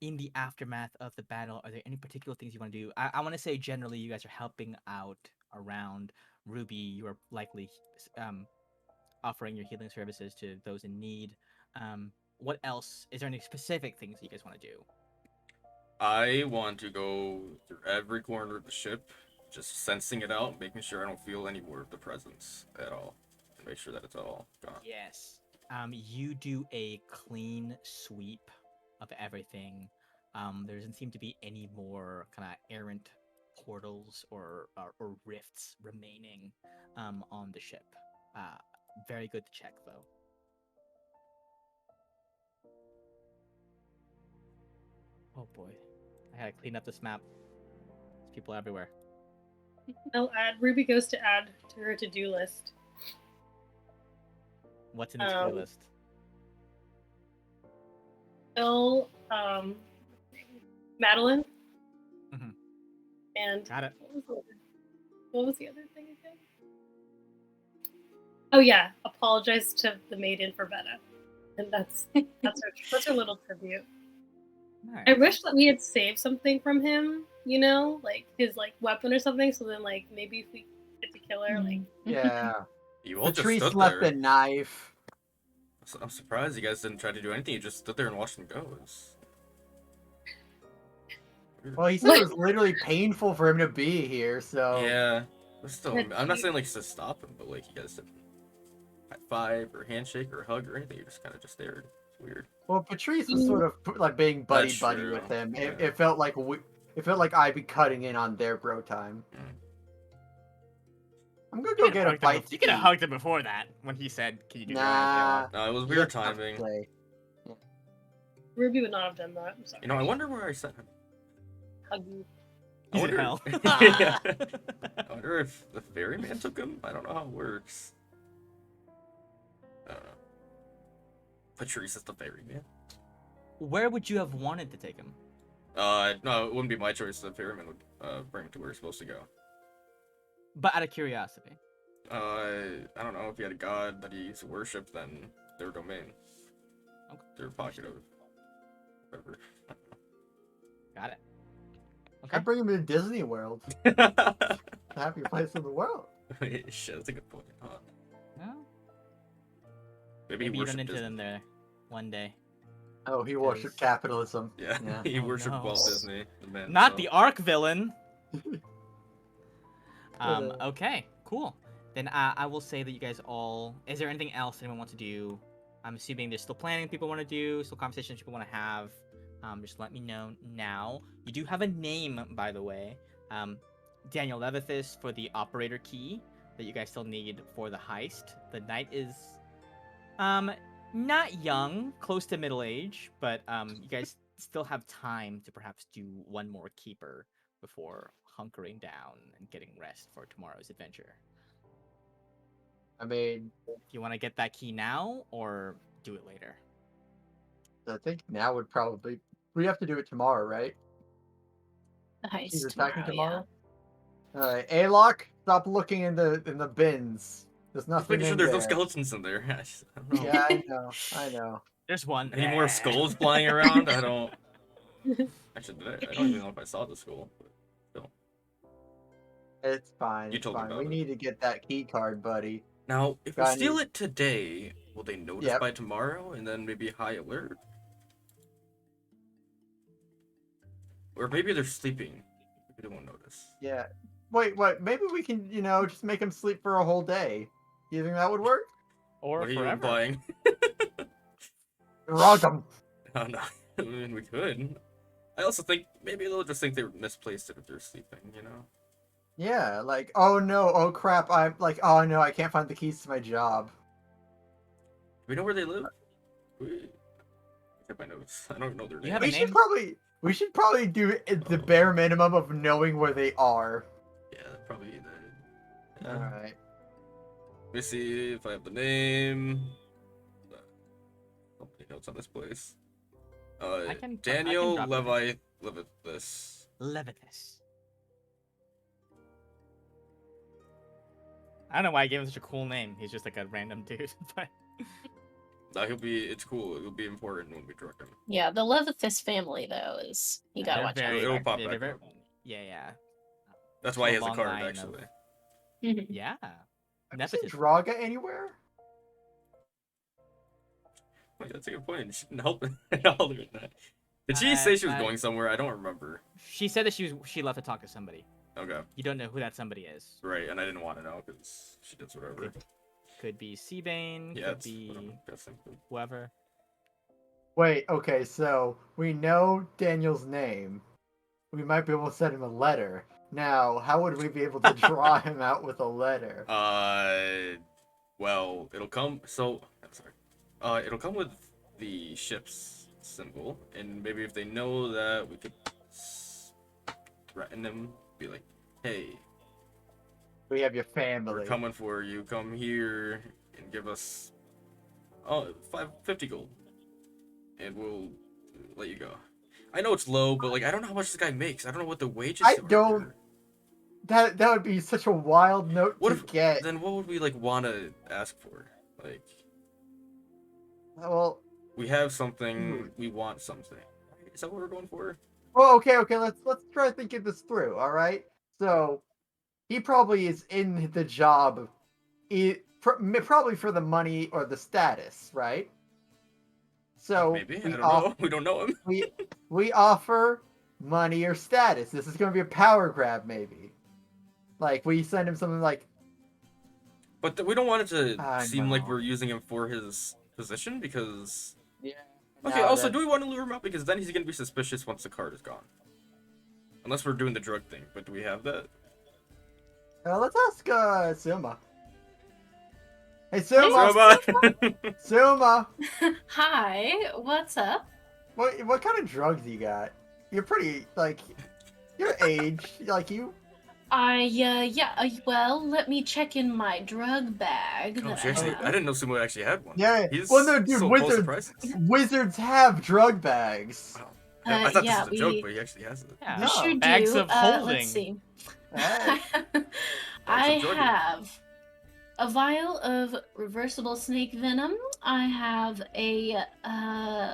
in the aftermath of the battle, are there any particular things you want to do? I want to say generally, you guys are helping out around Ruby. You are likely, offering your healing services to those in need. What else? Is there any specific things you guys want to do? I want to go through every corner of the ship, just sensing it out, making sure I don't feel any more of the presence at all, and make sure that it's all gone. Yes. You do a clean sweep of everything. There doesn't seem to be any more kind of errant portals or rifts remaining on the ship. Very good to check though. Oh boy, I gotta clean up this map. There's people everywhere. Ruby goes to add to her to-do list. What's in the to-do list? Kill Madeline. Mhm. And Got it. what was the other thing again? Oh yeah, apologize to the maiden for Beta. And that's her little tribute. Nice. I wish that we had saved something from him, like his weapon or something, so then maybe if we get to kill her, Yeah. You all The just tree stood left there. a knife. I'm surprised you guys didn't try to do anything. You just stood there and watched them go. Well, he said it was literally painful for him to be here, so... Yeah. But still, That's I'm not cute. saying to stop him, but you guys didn't high five or handshake or hug or anything. You just kind of just stared. It's weird. Well, Patrice was sort of being buddy That's buddy true. with him. Yeah. It felt like I'd be cutting in on their bro time. I'm gonna go get a bite. You could have hugged him before that when he said, "Can you do Nah. No, it was You weird have to timing. play. Ruby would not have done that. I'm sorry. I wonder where I sent him. Hug you. I He's in wonder, hell. Yeah. I wonder if the ferryman took him. I don't know how it works. I don't know. Patrice is the ferryman. Where would you have wanted to take him? No, it wouldn't be my choice. The ferryman would bring him to where he's supposed to go. But out of curiosity. I don't know if he had a god that he worshipped, then their domain. Okay. Their pocket of whatever. Got it. I'd Okay. bring him to Disney World. The happiest place in the world. Shit, that's a good point. Huh? Well, Maybe he maybe you run worshipped into Disney. them there one day. Oh, he worshipped 'Cause- capitalism. Yeah, Yeah. he Oh, worshipped no. Walt Disney, the man. Not the himself. Ark villain. Uh. Okay, cool. Then I will say that you guys all. Is there anything else anyone wants to do? I'm assuming there's still planning people want to do, still conversations people want to have. Just let me know now. You do have a name, by the way. Daniel Levithis for the operator key that you guys still need for the heist. The knight is, not young, close to middle age, but you guys still have time to perhaps do one more keeper before hunkering down and getting rest for tomorrow's adventure. I mean, Do you want to get that key now or do it later? I think now would probably. We have to do it tomorrow, right? The heist She's attacking tomorrow. tomorrow. All right, Alok, stop looking in the bins. There's Just nothing making sure in there's there. no skeletons in there. I don't know. Yeah, I know. I know. There's one. Any more skulls flying around? I don't. Actually, I don't even know if I saw the skull. But still. It's fine. You It's told me fine. about We it. need to get that key card, buddy. Now, if we Got steal any- it today, will they notice Yep. by tomorrow and then maybe high alert? Or maybe they're sleeping. Maybe they won't notice. Yeah. Wait. Maybe we can, just make him sleep for a whole day. You think that would work? Or What are you forever. implying? Rock him. Oh no, I mean we could. I also think maybe they'll just think they misplaced it if they're sleeping, you know? Yeah. Like, oh no, oh crap. I'm like, oh no, I can't find the keys to my job. We know where they live? We... Check my notes. I don't know their You name. have a We name? should probably do the bare minimum of knowing where they are. Yeah, probably the... All right. Let me see if I have the name. Company notes on this place. I can Daniel drop it. Levithis. Levithis. I don't know why I gave him such a cool name. He's just like a random dude, but It's cool. It'll be important when we direct him. Yeah, the Levithis family though is you gotta they're watch very, It'll pop they're back very- up. Yeah. That's why he has a long card, line of- actually. out. Yeah. Have you seen Nepotism. Draga anywhere? Wait, that's a good point. She didn't help at all with that. Did she say she was going somewhere? I don't remember. She said that she left to talk to somebody. Okay, You don't know who that somebody is. right, and I didn't want to know because she does whatever. Could be Seabane, Yeah, could it's what I'm be guessing. whoever. Wait, okay, so we know Daniel's name. We might be able to send him a letter. Now, how would we be able to draw him out with a letter? Well, it'll come. So, I'm sorry. It'll come with the ship's symbol, and maybe if they know that, we could threaten them. Be like, hey, We have your family. we're coming for you. Come here and give us 50 gold, and we'll let you go. I know it's low, but like I don't know how much this guy makes. I don't know what the wages. I are don't- here. That would be such a wild note What to if get. then? What would we like want to ask for? Like Well, we have something. We want something. Is that what we're going for? okay. Let's try thinking this through. All right. So, he probably is in the job, probably for the money or the status, right? So Maybe I we don't off- know. We don't know him. we offer money or status. This is going to be a power grab, maybe. Like we send him something like, But we don't want it to I seem like know. we're using him for his position because. yeah. Okay. Also, do we want to lure him out because then he's gonna be suspicious once the card is gone. Unless we're doing the drug thing, but do we have that? Let's ask Suma. Hey Suma, Robot. Suma, Hi, what's up? what kind of drugs you got? You're pretty like your age, like you. Well, let me check in my drug bag. Oh, that she actually, have. I didn't know Sumo actually had one. Yeah. He's Well, no, dude, so full of wizards. surprises. Wizards have drug bags. Wow. I thought yeah, this was a joke, we- but he actually has it. Yeah. We No. sure Bags do. of holding. Let's see. Hey. I drugging. have a vial of reversible snake venom. I have a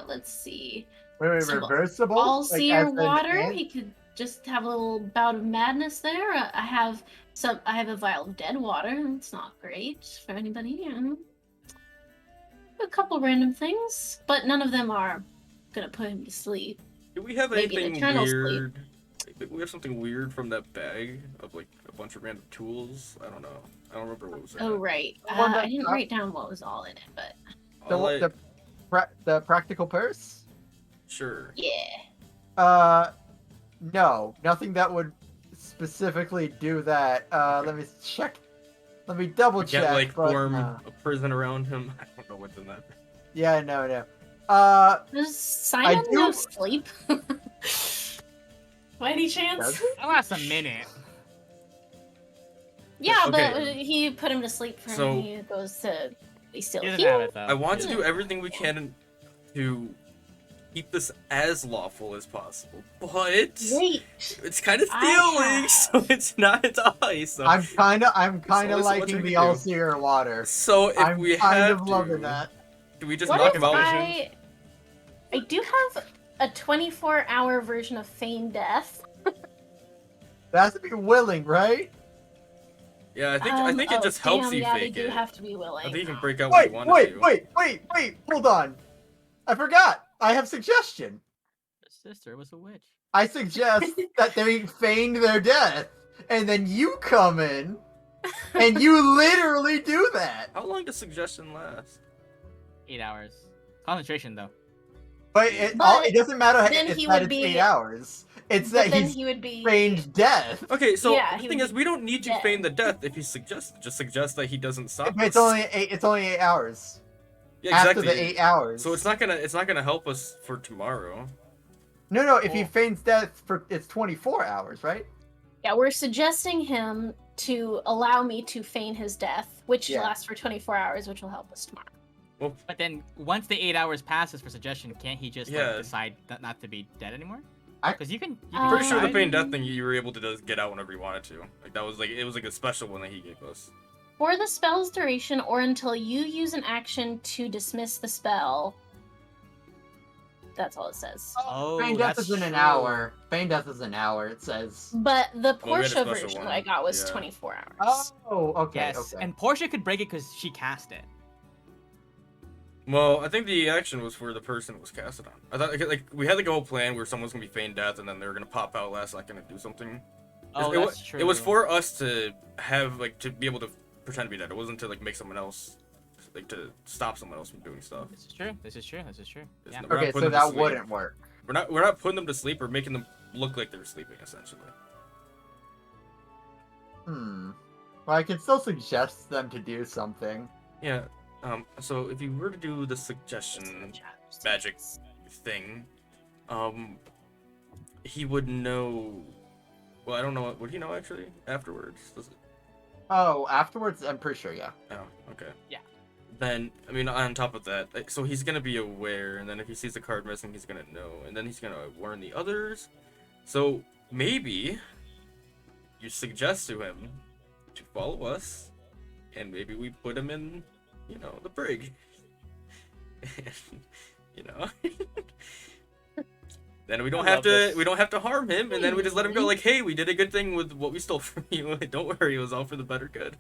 let's see, Wait, Some reversible? all Like, seer as in water. ant- He could just have a little bout of madness there. I have a vial of dead water. It's not great for anybody. A couple random things, but none of them are gonna put him to sleep. Do we have Maybe an anything eternal sleep. weird? We have something weird from that bag of like a bunch of random tools. I don't know. I don't remember what was in Oh it. right. The one I that- didn't write down what was all in it, but The practical purse? Sure. yeah. No, nothing that would specifically do that. Let me check. Let me double We check. can't like but, form no. a prison around him. I don't know what's in that. Yeah, no. Does Simon do- know sleep? By any chance? Does That lasts a minute. Yeah, but Okay. he put him to sleep for So- him. He goes to be still He doesn't here. have it though. I want to Yeah. do everything we can to keep this as lawful as possible, but Wait. it's kind of I stealing, so it's not ice. So, I'm kind of So what's what liking we the do? All-Seer water. so if I'm we kind have of to, loving that. do we just What knock if him out? I do have a 24-hour version of Feign Death. That has to be willing, right? Yeah, I think it just helps you yeah, fake they do it. have to be willing. I think you can break out what Wait, you wanted wait, hold on. I forgot. I have suggestion. Her sister was a witch. I suggest that they feigned their death, and then you come in, and you literally do that. How long does suggestion last? 8 hours. Concentration though. But But it doesn't matter then it's he that would it's be- 8 hours. It's But that then he's he would be feigned death. Okay, so Yeah, the he thing would is, we don't need to dead. feign the death if he just suggest that he doesn't stop It's us. only 8 hours. Yeah, After exactly. the 8 hours. So it's not gonna help us for tomorrow. No, if he Oh. feigns death it's 24 hours, right? Yeah, we're suggesting him to allow me to feign his death, which Yeah. lasts for 24 hours, which will help us tomorrow. But then once the 8 hours passes for suggestion, can't he just Yeah. like decide not to be dead anymore? I- Because you can. I'm Pretty sure the decide- feign death thing you were able to just get out whenever you wanted to. Like that was like it was like a special one that he gave us. For the spell's duration, or until you use an action to dismiss the spell. That's all it says. Oh, Feign death that's is in an true. hour. Feign death is an hour, it says. But the Well, we had a Portia special version one, that I got was yeah. 24 hours. Oh, okay, Yes, okay. and Portia could break it because she cast it. Well, I think the action was for the person it was casted on. I thought like we had like a whole plan where someone's gonna be feigned death and then they were gonna pop out last second and do something. Oh, it, that's wa- true. It was for us to have like to be able to pretend to be dead. It wasn't to like make someone else like to stop someone else from doing stuff. This is true. This is true. This is true. It's Yeah. not- we're not Okay, putting so them to that sleep. wouldn't work. We're not putting them to sleep. We're making them look like they're sleeping essentially. Well, I can still suggest them to do something. Yeah. So if you were to do the suggestion magic thing, he would know. Well, I don't know. Would he know actually afterwards? Does it? Oh, afterwards, I'm pretty sure, yeah. Oh, okay. Yeah. Then, I mean, on top of that, like, so he's gonna be aware, and then if he sees the card missing, he's gonna know, and then he's gonna warn the others. So maybe you suggest to him to follow us, and maybe we put him in, you know, the brig. You know. Then we don't I have love to this. we don't have to harm him, and then we just let him go like, hey, we did a good thing with what we stole from you. Don't worry, it was all for the better good.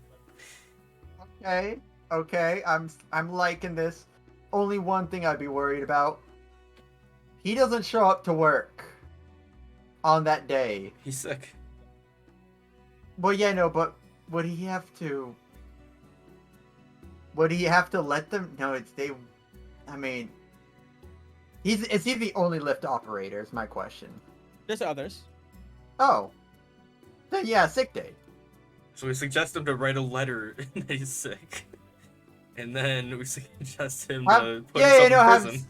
Okay, I'm liking this. Only one thing I'd be worried about. He doesn't show up to work on that day. He's sick. Well, yeah, no, but would he have to... Would he have to let them... No, it's they... I mean... Is he the only lift operator, is my question. There's others. Oh. Then yeah, sick day. So we suggest him to write a letter that he's sick. And then we suggest him to put himself in prison.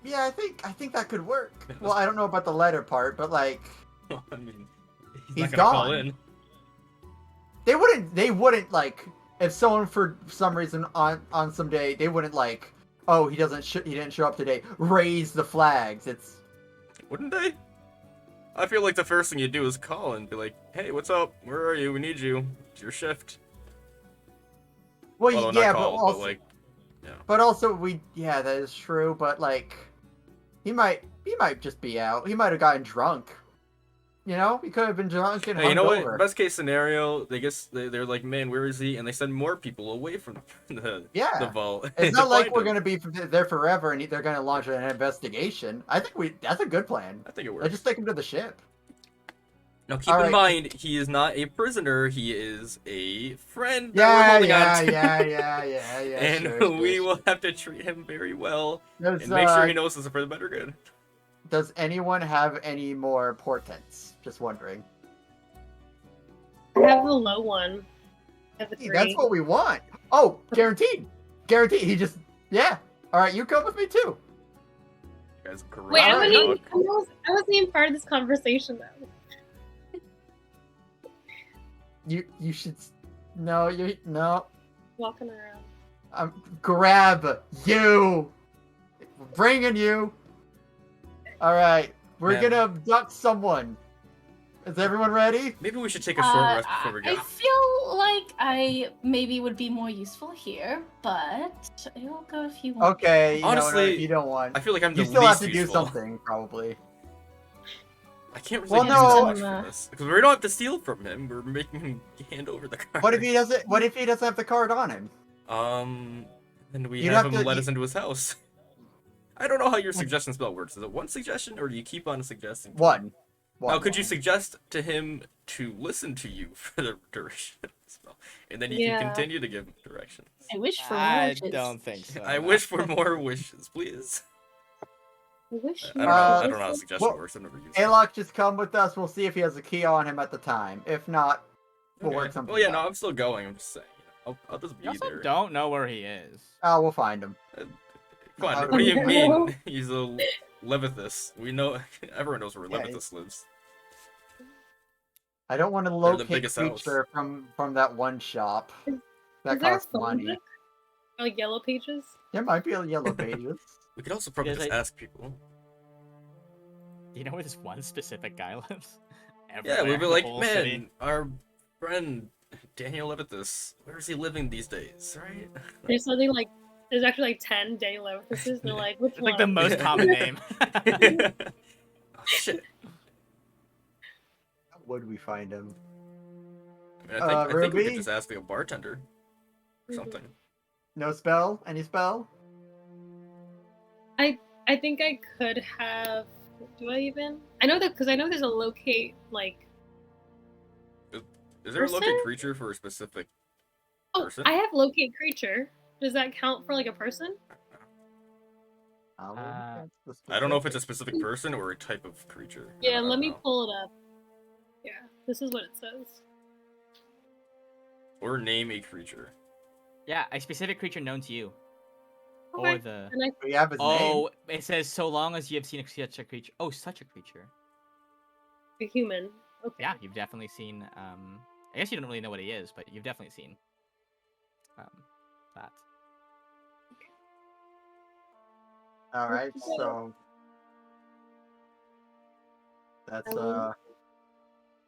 Yeah, I think that could work. Yeah, Well, I don't know about the letter part, but like... I mean, He's not gonna call gone. in. They wouldn't like if someone for some reason on some day they wouldn't like, oh, he didn't show up today, raise the flags. It's Wouldn't they? I feel like the first thing you do is call and be like, hey, what's up? Where are you? We need you. It's your shift. well, Although yeah, not call, but also like, that is true, but like he might he might just be out. He might have gotten drunk. You know, he could have been drunk and Hey, you know what? hungover. Best case scenario, they're like, man, where is he? And they send more people away from the Yeah. vault. It's to not like find we're him. gonna be there forever and they're gonna launch an investigation. I think that's a good plan. I think it Let's works. just take him to the ship. Now keep All in right. mind, he is not a prisoner. He is a friend that Yeah, we're holding yeah, on to. yeah. And sure, we sure. will have to treat him very well Does, and make sure he knows this is for the better good. does anyone have any more portents? Just wondering. I have a low one. I have a Hey, 3. that's what we want. Oh, guaranteed. Guaranteed. Yeah. All right, you come with me too. You guys are Wait, I Alright, wasn't even part of this conversation though. You should. No, no. Walking around. Grab you. Bringing you. All right, we're Man. gonna abduct someone. Is everyone ready? Maybe we should take a short rest before we I go. feel like I maybe would be more useful here, but I will go if you want. Okay. Honestly, if you don't want, I feel like I'm you the still have least to useful. do something probably. I can't Well, really do no. much for this because we don't have to steal from him. We're making him hand over the card. What if he doesn't? What if he doesn't have the card on him? Then we You'd have have him to- let us into his house. I don't know how your suggestion spell works. Is it one suggestion or do you keep on suggesting? One. Now, could you one. suggest to him to listen to you for the duration of the spell, and then you Yeah. can continue to give him directions? I wish for more I wishes. don't think so. I no. wish for more wishes, please. I wish I don't know. I don't know how more. suggestion well, works. I've never used it. Alok, just come with us. We'll see if he has a key on him at the time. If not, we'll Okay. work something Well, yeah, out. no, I'm still going. I'm just saying. I'll just be You also there. don't know where he is. Oh, we'll find him. Come on, Oh, what do you no. mean? He's a Levithus. We know. Everyone knows where Yeah, Levithus lives. I don't want to the locate biggest house. creature from that one shop. That Is there a costs phone money. book? Like Yellow Pages? There might be a yellow pages. We could also probably Because just I- ask people. Do you know where this one specific guy lives? Yeah, Everywhere we'd in be the like, whole man, city." our friend Daniel Levithus, where is he living these days, right? There's something like there's actually like 10 Daniel Levithuses. They're like, which It's one? like the most common name. Oh, shit. How would we find him? I mean, I think we Ruby? could just ask the bartender or something. No spell? Any spell? I think I could have. Do I even? I know that because I know there's a locate like. Is there a locate Person? creature for a specific Oh, person? I have locate creature. Does that count for like a person? I don't know if it's a specific person or a type of creature. I Yeah, don't let me know. pull it up. Yeah, this is what it says. Or name a creature. Yeah, a specific creature known to you. Okay. Or the. And I We have his name. Oh, it says so long as you have seen such a creature. Oh, such a creature. a human. Okay. Yeah, you've definitely seen. I guess you don't really know what he is, but you've definitely seen. That. All right, so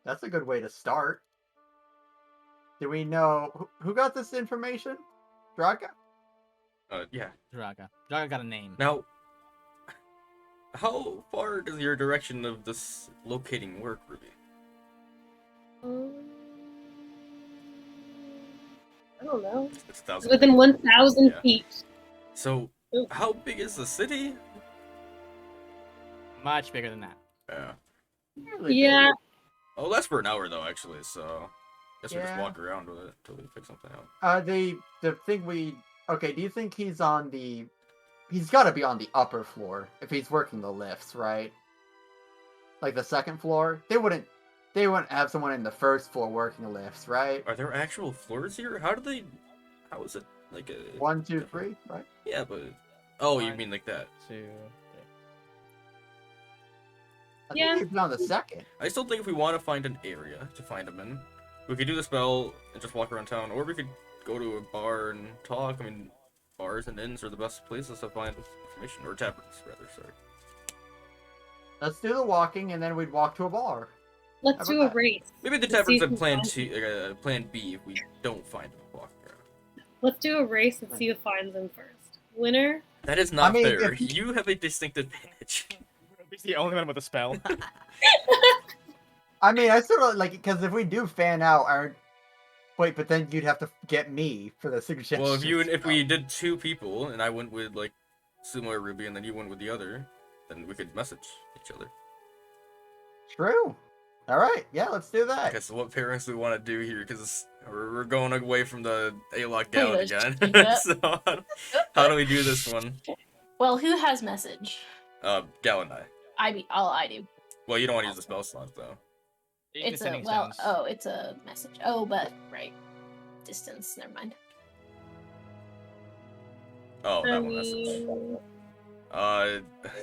that's a good way to start. Do we know who got this information? Draga? Yeah. Draga. Draga got a name. Now, how far does your direction of this locating work, Ruby? I don't know. It's 1,000. Within 1,000 Yeah. feet. So, Ooh. how big is the city? Much bigger than that. Yeah. Really Yeah. Oh, less per an hour though, actually. So, guess we just Yeah. walk around with it until we fix something out. big. The thing we okay. Do you think he's on the? He's got to be on the upper floor if he's working the lifts, right? Like the second floor. They wouldn't have someone in the first floor working the lifts, right? Are there actual floors here? How do they? How is it like a? 1, 2, 3, right? Yeah, but oh, you One. mean like that? 2, 3. I Yeah. think he'd be on the second. I still think if we want to find an area to find them in, we could do the spell and just walk around town, or we could go to a bar and talk. I mean, bars and inns are the best places to find information, or taverns, rather. Sorry. Let's do the walking, and then we'd walk to a bar. Let's How do about a race. Maybe the Let's see taverns who have plan finds- T, plan B if we don't find them walking around. Let's do a race and see who finds them first. Winner. That is not I mean, fair. if he- You have a distinct advantage. He's the only one with a spell. I mean, I sort of like because if we do fan out, aren't wait, but then you'd have to get me for the suggestion. Well, if we did 2 people and I went with like Sumo or Ruby and then you went with the other, then we could message each other. True. All right, yeah, let's do that. Okay, so what pairings do we want to do here? Because we're going away from the A-Lock Gallon Let's again. change it up. So how do we do this one? Well, who has message? Gallon and I. I do. Well, you don't want to use the spell slot though. It's a it's a message. Oh, but right, distance. Never mind. Oh, I that one message.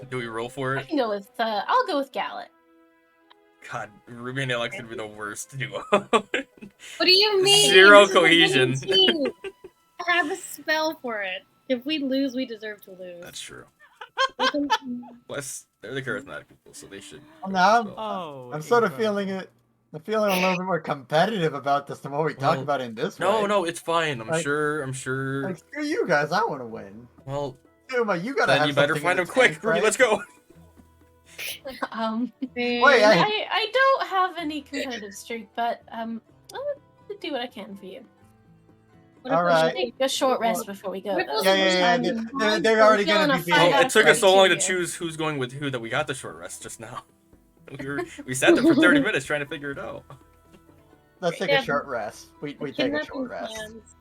Do we roll for I it? can go with. I'll go with Gallet. God, Ruby and Alex gonna be the worst duo. What do you mean? Zero This is a cohesion. winning team. I have a spell for it. If we lose, we deserve to lose. That's true. Let them- Plus, they're the charismatic people, so they should. Now Oh, I'm sort of incredible. feeling it. I'm feeling a little bit more competitive about this than what we talked Well, about in this No, way. no, it's fine. I'm Like- sure. Like, screw you guys, I want to win. Well, Duma, you gotta then have you better something find in him the quick. tank, Ruby, right? let's go. And Wait, I don't have any competitive streak, but I'll do what I can for you. what if All we right. Take a short rest before we go. What if though. Yeah, yeah. They're I'm already gonna feeling be a five feeling Well, out it of took us so 32 long to here. choose who's going with who that we got the short rest just now. We sat there for 30 minutes trying to figure it out. Let's take Yeah, a short rest. We take a kidnapping short rest. plans.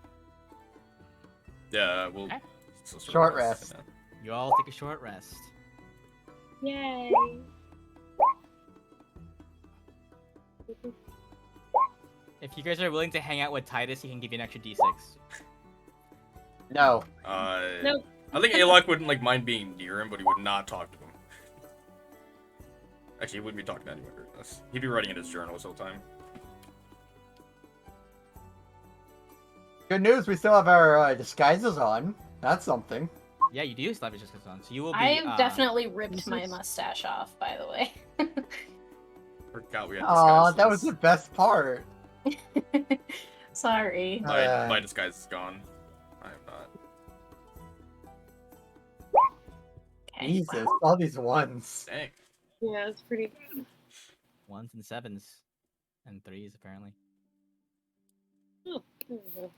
Yeah, we'll. Okay. so Short rest. yeah. You all take a short rest. Yay. If you guys are willing to hang out with Titus, he can give you an extra d6. No. Nope. I think Alok wouldn't like mind being near him, but he would not talk to him. Actually, he wouldn't be talking to anyone during this. He'd be writing in his journal this whole time. Good news, we still have our disguises on. That's something. Yeah, you do still have your discus on, so you will be. I have definitely ripped this my is- mustache off, by the way. Forgot we had Aw, disguises. that was the best part. Sorry. My disguise is gone. I am not. Okay. Jesus, all these ones. Dang. Yeah, it's pretty good. 1s and 7s. And 3s, apparently. Oh, there we go.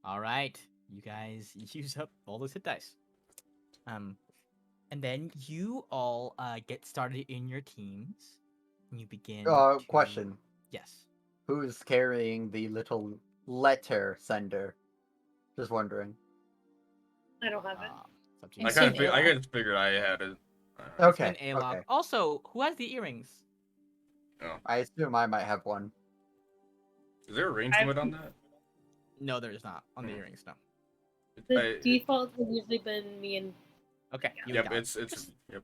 Alright. You guys use up all those hit dice. And then you all get started in your teams. And you begin. to- Question. Yes. Who's carrying the little letter sender? Just wondering. I don't have it. It's up to I you. It's kind in of I Alok. kind of figured I had it. Okay. And Alok. Okay. Also, who has the earrings? I assume I might have one. Is there a range I've- limit on that? No, there is not. On the earrings, no. The default has usually been me and Okay. You Yep, got it. it's yep.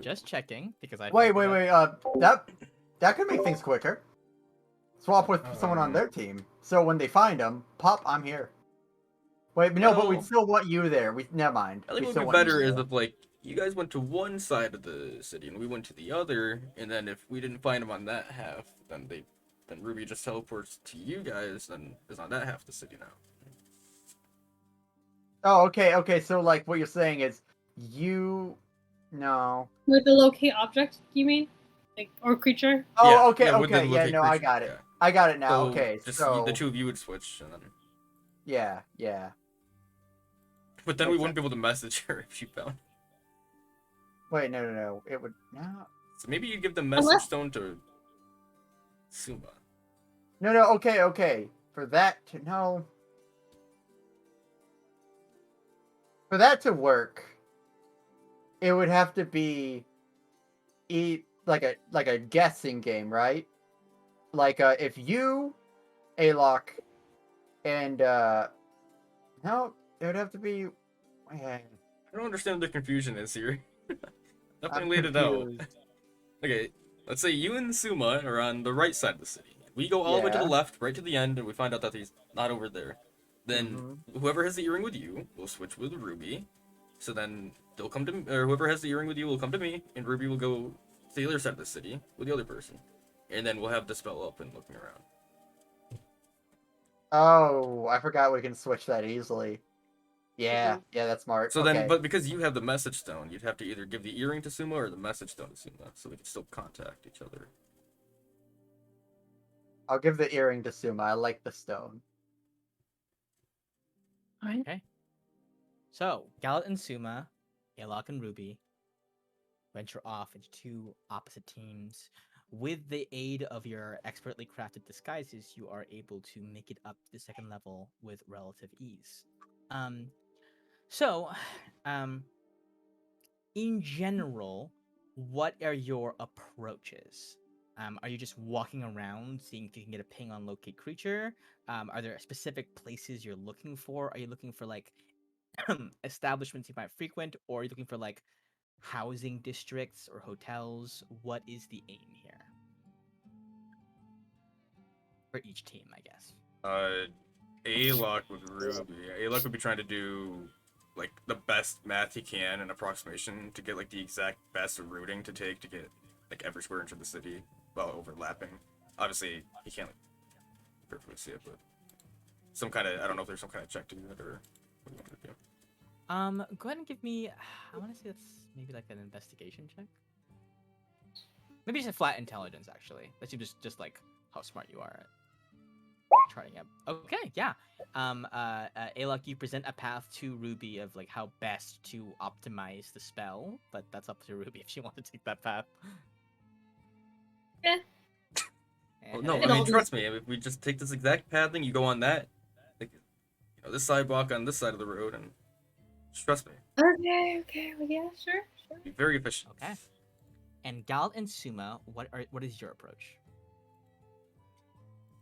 Just checking, because I. Wait. figured that- That could make things quicker. Swap with someone on their team. So when they find them, pop, I'm here. Wait, no, but we Well- still want you there. Never mind. I We think still what would be want you better is there. if like you guys went to one side of the city and we went to the other, and then if we didn't find them on that half, then Ruby just teleports to you guys, then is on that half of the city now. Oh, okay. So like what you're saying is you. No. with the locate object. You mean, like or creature? Oh, Yeah, okay. yeah, with the Okay. Yeah, locate no, I creature, got it. yeah. I got it now. So, Okay. just So the two of you would switch, and then. yeah. But then we Makes wouldn't be able to message her if she found. Wait, no. It would no. So maybe you give the message Unless- stone to Suma. No. Okay. For that to no. For that to work, it would have to be like a guessing game, right? Like if you, Alok, and no, it would have to be. Man, I don't understand what the confusion is here. I'm Definitely laid it out. confused. Okay, let's say you and Suma are on the right side of the city. We go all the way to the Yeah. left, right to the end, and we find out that he's not over there. Then Mm-hmm. whoever has the earring with you will switch with Ruby. So then they'll come to me, or whoever has the earring with you will come to me, and Ruby will go to the other side of the city with the other person. And then we'll have the spell up and looking around. Oh, I forgot we can switch that easily. Yeah, yeah, that's smart. So then, Okay, but because you have the message stone, you'd have to either give the earring to Suma or the message stone to Suma, so we can still contact each other. I'll give the earring to Suma. I like the stone. All right. Okay. So, Gallet and Suma, Alok and Ruby venture off into two opposite teams. With the aid of your expertly crafted disguises, you are able to make it up to the second level with relative ease. Um, so, um, in general, what are your approaches? Are you just walking around seeing if you can get a ping on locate creature? Are there specific places you're looking for? Are you looking for like establishments you might frequent, or are you looking for like housing districts or hotels? What is the aim here for each team, I guess? Alok with Ruby. Alok would be trying to do like the best math he can in approximation to get like the exact best routing to take to get like every square inch of the city while overlapping. Obviously, he can't like perfectly see it, but some kind of I don't know if there's some kind of check to do that or what you want to do. Go ahead and give me. I want to say that's maybe like an investigation check. Maybe just a flat intelligence, actually. That seems just like how smart you are at charting up. Okay, yeah. Alok, you present a path to Ruby of like how best to optimize the spell, but that's up to Ruby if she wants to take that path. Eh. Well, no, I It'll mean just- trust me. If we just take this exact pathing, you go on that, like, you know, this sidewalk on this side of the road, and just trust me, Okay, well, yeah, sure. be very efficient. Okay. And Gal and Suma, what is your approach?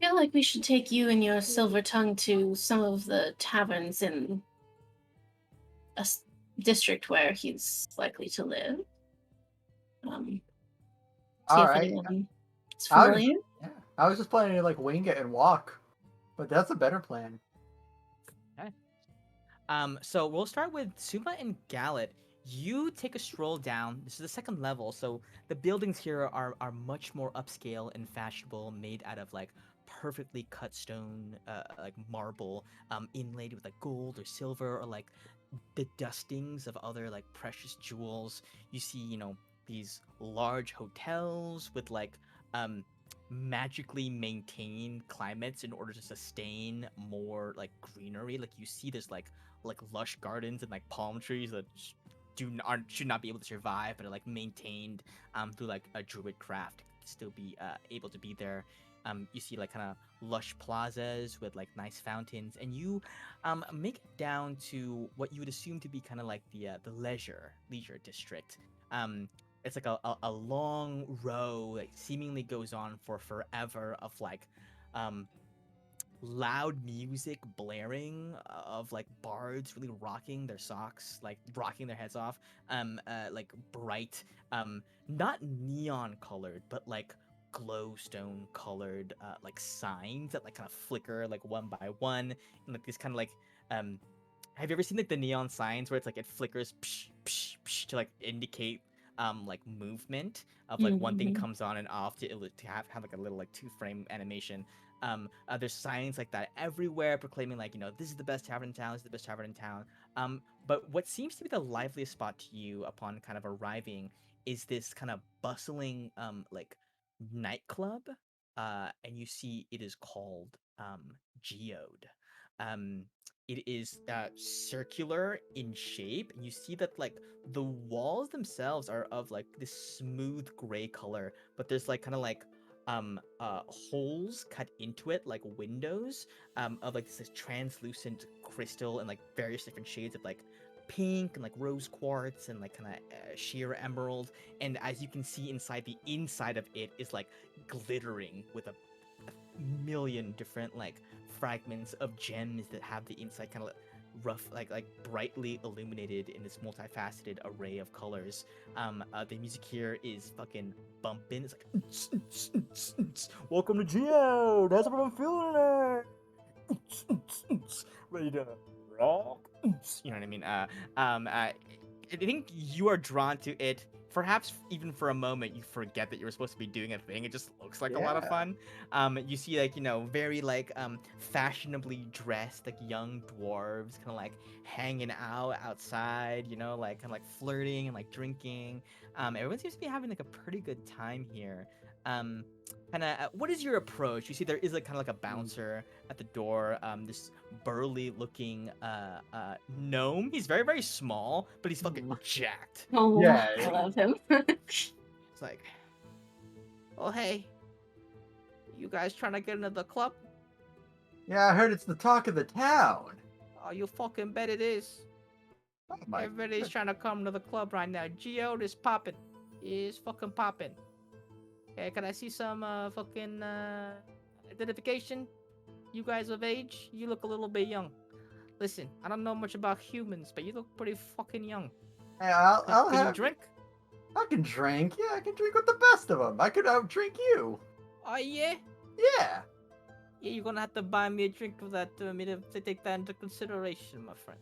I feel like we should take you and your silver tongue to some of the taverns in district where he's likely to live. See All if right. anyone is I was, familiar. yeah, I was just planning to like wing it and walk, but that's a better plan. So we'll start with Suma and Gallet. You take a stroll down. This is the second level, so the buildings here are much more upscale and fashionable, made out of like perfectly cut stone, like marble, inlaid with like gold or silver or like the dustings of other like precious jewels. You see, these large hotels with like magically maintained climates in order to sustain more like greenery. Like you see there's like lush gardens and like palm trees that should not be able to survive, but are like maintained through like a druid craft to still be able to be there. You see like kind of lush plazas with like nice fountains, and you make it down to what you would assume to be kind of like the leisure district. It's like a long row that seemingly goes on for forever of like loud music blaring of like bards really rocking their socks, like rocking their heads off, like bright, not neon colored, but like glowstone colored like signs that like kind of flicker like one by one, and like this kind of like have you ever seen like the neon signs where it's like it flickers psh, psh, psh, to like indicate like movement of like one thing Mhm. comes on and off to have like a little like 2-frame animation. There's signs like that everywhere proclaiming like, this is the best tavern in town, this is the best tavern in town. But what seems to be the liveliest spot to you upon kind of arriving is this kind of bustling like nightclub. And you see it is called Geode. Um, it is circular in shape, and you see that like the walls themselves are of like this smooth gray color, but there's like kind of like holes cut into it like windows of like this translucent crystal and like various different shades of like pink and like rose quartz and like kind of sheer emerald. And as you can see inside, the inside of it is like glittering with a million different like fragments of gems that have the inside kind of rough like brightly illuminated in this multifaceted array of colors. The music here is fucking bumping. It's like welcome to Geode. How's everyone feeling it? Ready to rock? You know what I mean? I think you are drawn to it perhaps even for a moment you forget that you were supposed to be doing a thing. It just looks like a lot of Yeah. fun. You see like very like fashionably dressed like young dwarves kind of like hanging out outside, like kind of like flirting and like drinking. Everyone seems to be having like a pretty good time here. Um, kind of what is your approach? You see there is like kind of like a bouncer at the door. This burly looking gnome. He's very very small, but he's fucking jacked. Oh, Yeah. I love him. It's like, oh hey, you guys trying to get into the club? Yeah, I heard it's the talk of the town. Oh, you fucking bet it is. Oh my Everybody's God. trying to come to the club right now. Geo is popping. Is fucking popping. Hey, can I see some fucking identification? You guys of age? You look a little bit young. Listen, I don't know much about humans, but you look pretty fucking young. Hey, I'll Can you have. drink? I can drink. Yeah, I can drink with the best of them. I could outdrink you. Oh yeah? Yeah. Yeah, you're gonna have to buy me a drink of that me to take that into consideration, my friend.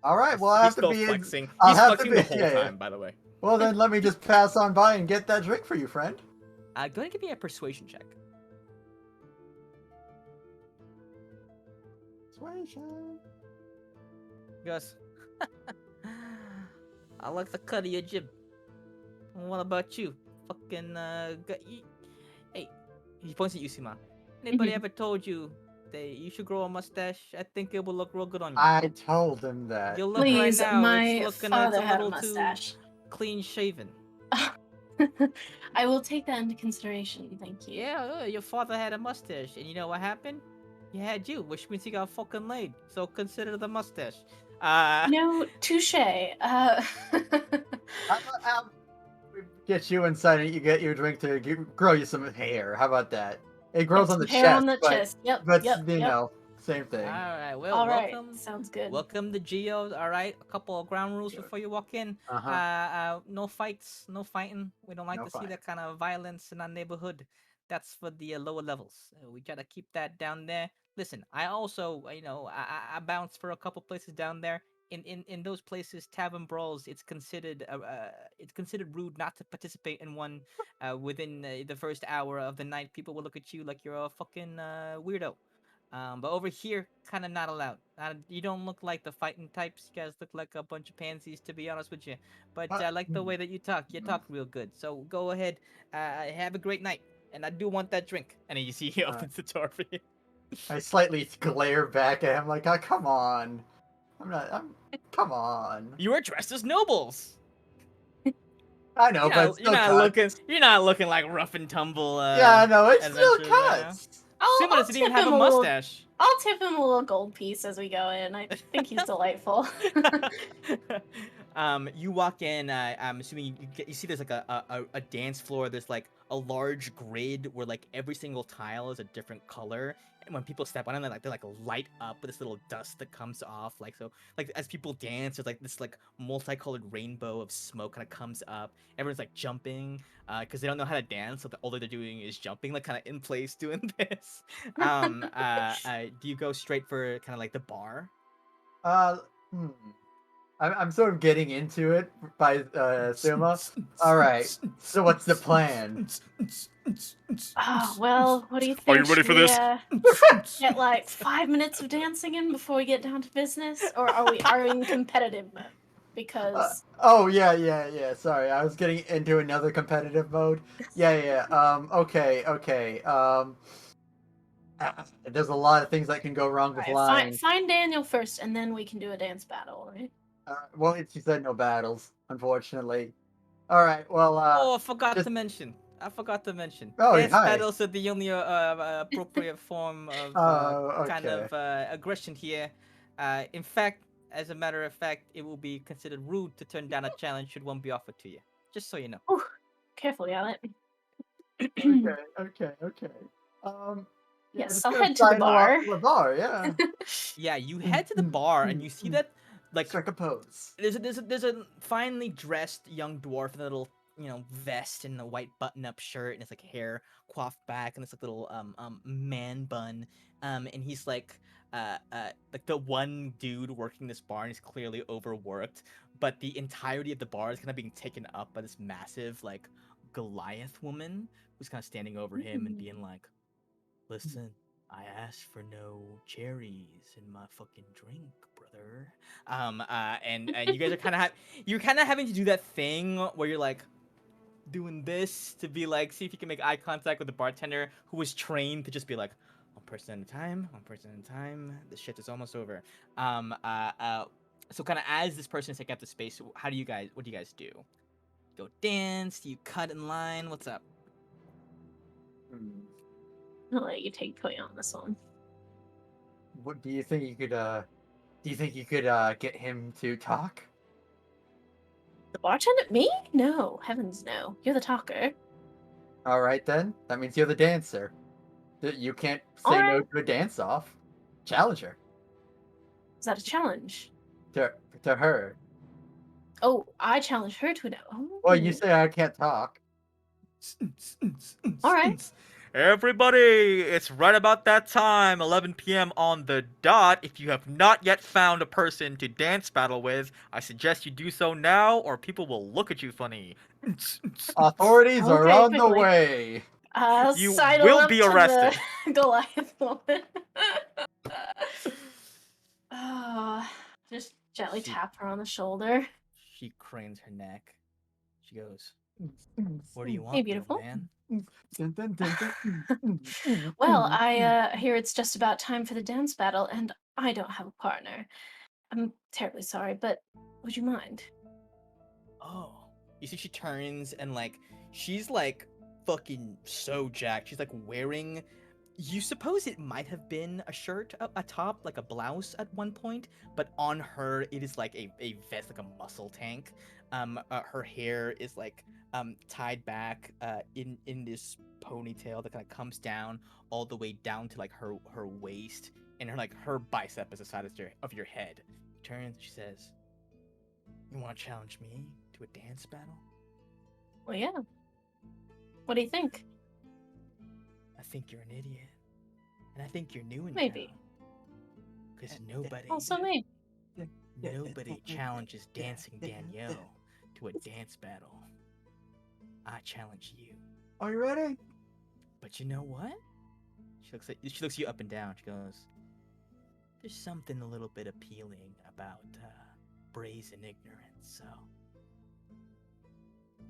All right. Well, I He's have to still be. flexing. I'll He's have to flexing be. the whole Yeah, yeah. time, by the way. Well, then let me just pass on by and get that drink for you, friend. Go ahead and give me a persuasion check. Persuasion. He goes, I like the cut of your jib. What about you? Fucking, hey, he points at Yusima. Anybody ever told you that you should grow a mustache? I think it will look real good on you. I told him that. You look right Please, now, my it's looking, it's father a had a little too mustache. clean shaven. I will take that into consideration. Thank you. Yeah, your father had a mustache, and you know what happened? He had you, which means he got fucking laid. So consider the mustache. No, touche. I'll get you inside and you get your drink to grow you some hair. How about that? It grows on the hair chest, on the but chest. Yep. but Yep. you Yep. know, same thing. All right, well, All right. welcome. Sounds good. Welcome to Geo. All right, a couple of ground rules Sure. before you walk in. Uh-huh. No fights, no fighting. We don't like No to see fight. that kind of violence in our neighborhood. That's for the lower levels. We try to keep that down there. Listen, I also, I bounce for a couple places down there. In those places, tavern brawls, it's considered rude not to participate in one within the first hour of the night. People will look at you like you're a fucking weirdo. But over here, kind of not allowed. You don't look like the fighting types. You guys look like a bunch of pansies, to be honest with you. But I like the way that you talk. You talk real good. So go ahead. Have a great night. And I do want that drink. And then you see he opens the door for you. I slightly glare back at him like, oh, come on. Come on. You are dressed as nobles. I know, but it's still cuts. You're not looking like rough and tumble. Yeah, I know, it's still adventurers right now. cuts. Sima I'll doesn't even tip have a him a little. mustache. I'll tip him a little gold piece as we go in. I think he's delightful. You walk in. I'm assuming you see there's like a dance floor. There's like a large grid where like every single tile is a different color, and when people step on it, they like light up with this little dust that comes off. Like so, like as people dance, there's like this like multicolored rainbow of smoke kind of comes up. Everyone's like jumping because they don't know how to dance, so all they're doing is jumping, like kind of in place doing this. Do you go straight for kind of like the bar? Hmm. I'm sort of getting into it by Suma. Alright, so what's the plan? Oh, well, what do you think? Are you ready for this? Get like 5 minutes of dancing in before we get down to business, or are we in competitive mode? Because Oh yeah. Sorry, I was getting into another competitive mode. Yeah. Okay. There's a lot of things that can go wrong with lying. find Daniel first, and then we can do a dance battle, right? Well, she said no battles, unfortunately. All right. Well. Oh, I forgot just- to mention. Oh, Dance hi. battles are the only appropriate form of kind okay. of aggression here. In fact, as a matter of fact, it will be considered rude to turn down a challenge should one be offered to you. Just so you know. Ooh, careful, Gallet. Okay. Yeah, Yes, just I'll gonna head to the sign along bar. to the bar, yeah. Yeah, you head to the bar and you see that like Strike a pose. there's a finely dressed young dwarf in a little vest and a white button up shirt and his like hair coiffed back and this like little man bun and he's like like the one dude working this barn is clearly overworked, but the entirety of the bar is kind of being taken up by this massive like Goliath woman who's kind of standing over him and being like, "Listen, I asked for no cherries in my fucking drink, brother." And you guys are kind of you're kind of having to do that thing where you're like doing this to be like, see if you can make eye contact with the bartender who was trained to just be like, one person at a time, one person at a time. This shit is almost over. So kind of as this person is taking up the space, what do you guys do? Go dance? Do you cut in line? What's up? I'll let you take point on this one. What do you think you could get him to talk? The bartender? Me? No, heavens no. You're the talker. All right then. That means you're the dancer. You can't say no Alright. to a dance off. Challenge her. Is that a challenge? To her. Oh, I challenge her to no. Well, you say I can't talk. Alright. Everybody, it's right about that time, 11 p.m. on the dot. If you have not yet found a person to dance battle with, I suggest you do so now, or people will look at you funny. Authorities are Okay, on the quickly. way. You Sidle will up be to arrested. the Goliath woman. Just gently She- tap her on the shoulder. She cranes her neck. She goes, "What do you want, Hey, little beautiful. man?" Well, I hear it's just about time for the dance battle, and I don't have a partner. I'm terribly sorry, but would you mind? Oh. You see she turns and like she's like fucking so jacked. She's like wearing, you suppose it might have been a shirt, a top, like a blouse at one point, but on her it is like a vest, like a muscle tank. Her hair is like tied back in this ponytail that kind of comes down all the way down to like her waist, and her bicep is the size of your head. She turns, she says, "You want to challenge me to a dance battle?" Well, yeah. What do you think? I think you're an idiot, and I think you're new in Maybe. because Also, maybe. nobody challenges Dancing Danielle to a dance battle. I challenge you. Are you ready? But you know what? She looks you up and down. She goes, "There's something a little bit appealing about brazen ignorance." So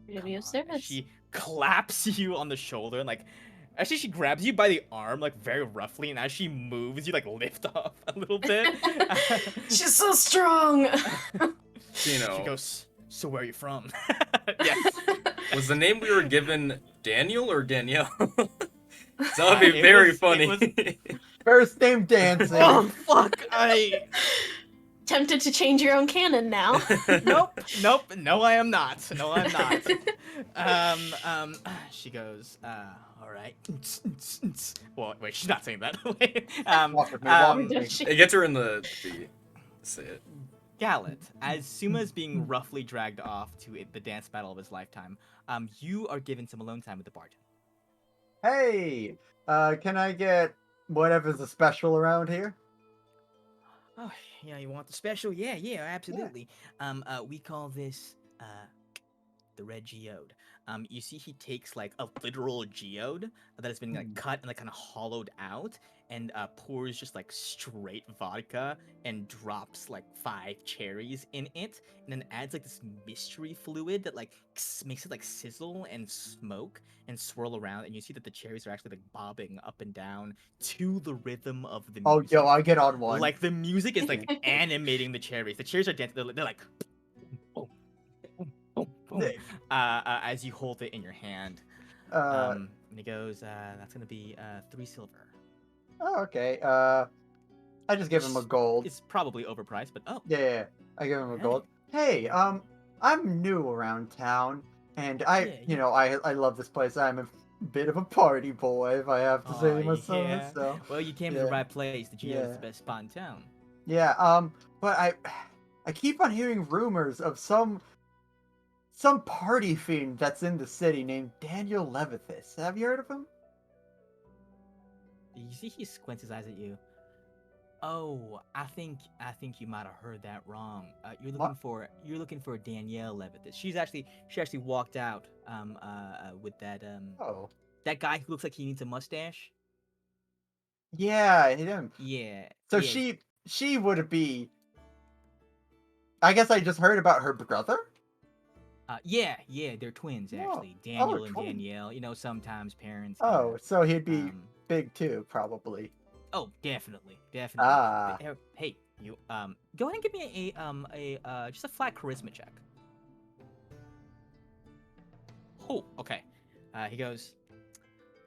You're come being on. serious. She claps you on the shoulder and like, actually she grabs you by the arm like very roughly, and as she moves, you like lift off a little bit. She's so strong. She goes, "So where are you from?" Yes. Was the name we were given Daniel or Danielle? That would be very funny. First name dancing. Oh fuck! Tempted to change your own canon now. Nope. No, I am not. No, I'm not. She goes, "All right." Well, wait, she's not saying that. Wait. Walk with me, walk with me. Does she? It gets her in the say it. Gallet, as Suma is being roughly dragged off to the dance battle of his lifetime, you are given some alone time with the bard. Hey, can I get whatever's a special around here? Oh, yeah, you want the special? Yeah, absolutely. We call this the red geode. You see he takes like a literal geode that has been like cut and like kind of hollowed out, and pours just like straight vodka and drops like 5 cherries in it, and then adds like this mystery fluid that like makes it like sizzle and smoke and swirl around, and you see that the cherries are actually like bobbing up and down to the rhythm of the Oh, music. yo, I get on one. Like the music is like animating the cherries. The cherries are dancing. They're like as you hold it in your hand. And he goes, "That's gonna be 3 silver." Oh, okay. I just give him a gold. It's probably overpriced, but oh. Yeah, I give him a Hey. gold. Hey, I'm new around town, and Yeah. I love this place. I'm a bit of a party boy, if I have to say myself. Yeah. So Well, you came to the right place. The Geo's the best spot in town. yeah. But I keep on hearing rumors of some party fiend that's in the city named Daniel Levithis. Have you heard of him? You see he squints his eyes at you. Oh, I think you might have heard that wrong. What? You're looking for Danielle Levitas. She actually walked out with Oh. that guy who looks like he needs a mustache. Yeah, him. Yeah, So yeah. she would be. I guess I just heard about her brother. Yeah, they're twins Oh, actually. oh, Daniel and twin. Danielle. Sometimes parents kind Oh, of so he'd be um big too, probably. oh, definitely. But Ah. hey, you go ahead and give me a just a flat charisma check. Oh, okay. He goes,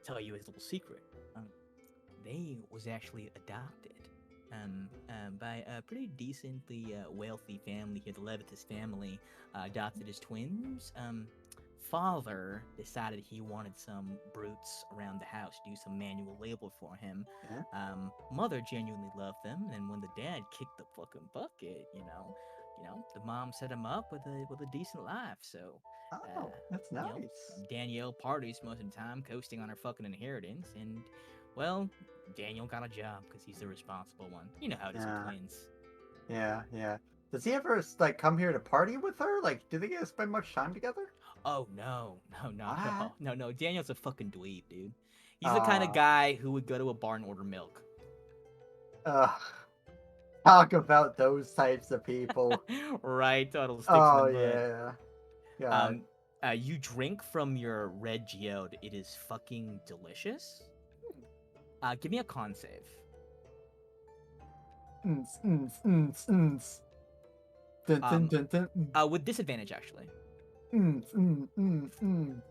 tell you his little secret. They was actually adopted by a pretty decently wealthy family here. The Levitas family adopted his twins. Father decided he wanted some brutes around the house to do some manual labor for him. Yeah. Mother genuinely loved them, and when the dad kicked the fucking bucket, the mom set him up with a decent life. So, Oh, uh, that's you know, nice. Danielle parties most of the time, coasting on her fucking inheritance, and well, Daniel got a job because he's the responsible one. You know how it is with Yeah, twins. yeah. Does he ever like come here to party with her? Like, do they get to spend much time together? Oh no, not at What? all. No. Daniel's a fucking dweeb, dude. He's the kind of Uh, guy who would go to a bar and order milk. uh, talk about those types of people. Right, total sticks in the Oh mud. yeah, God. Um, you drink from your red geode. It is fucking delicious. Give me a con save. Ns, ns, ns, ns. Dun, dun, Um, dun, dun, with disadvantage actually. ns, ns, ns, ns.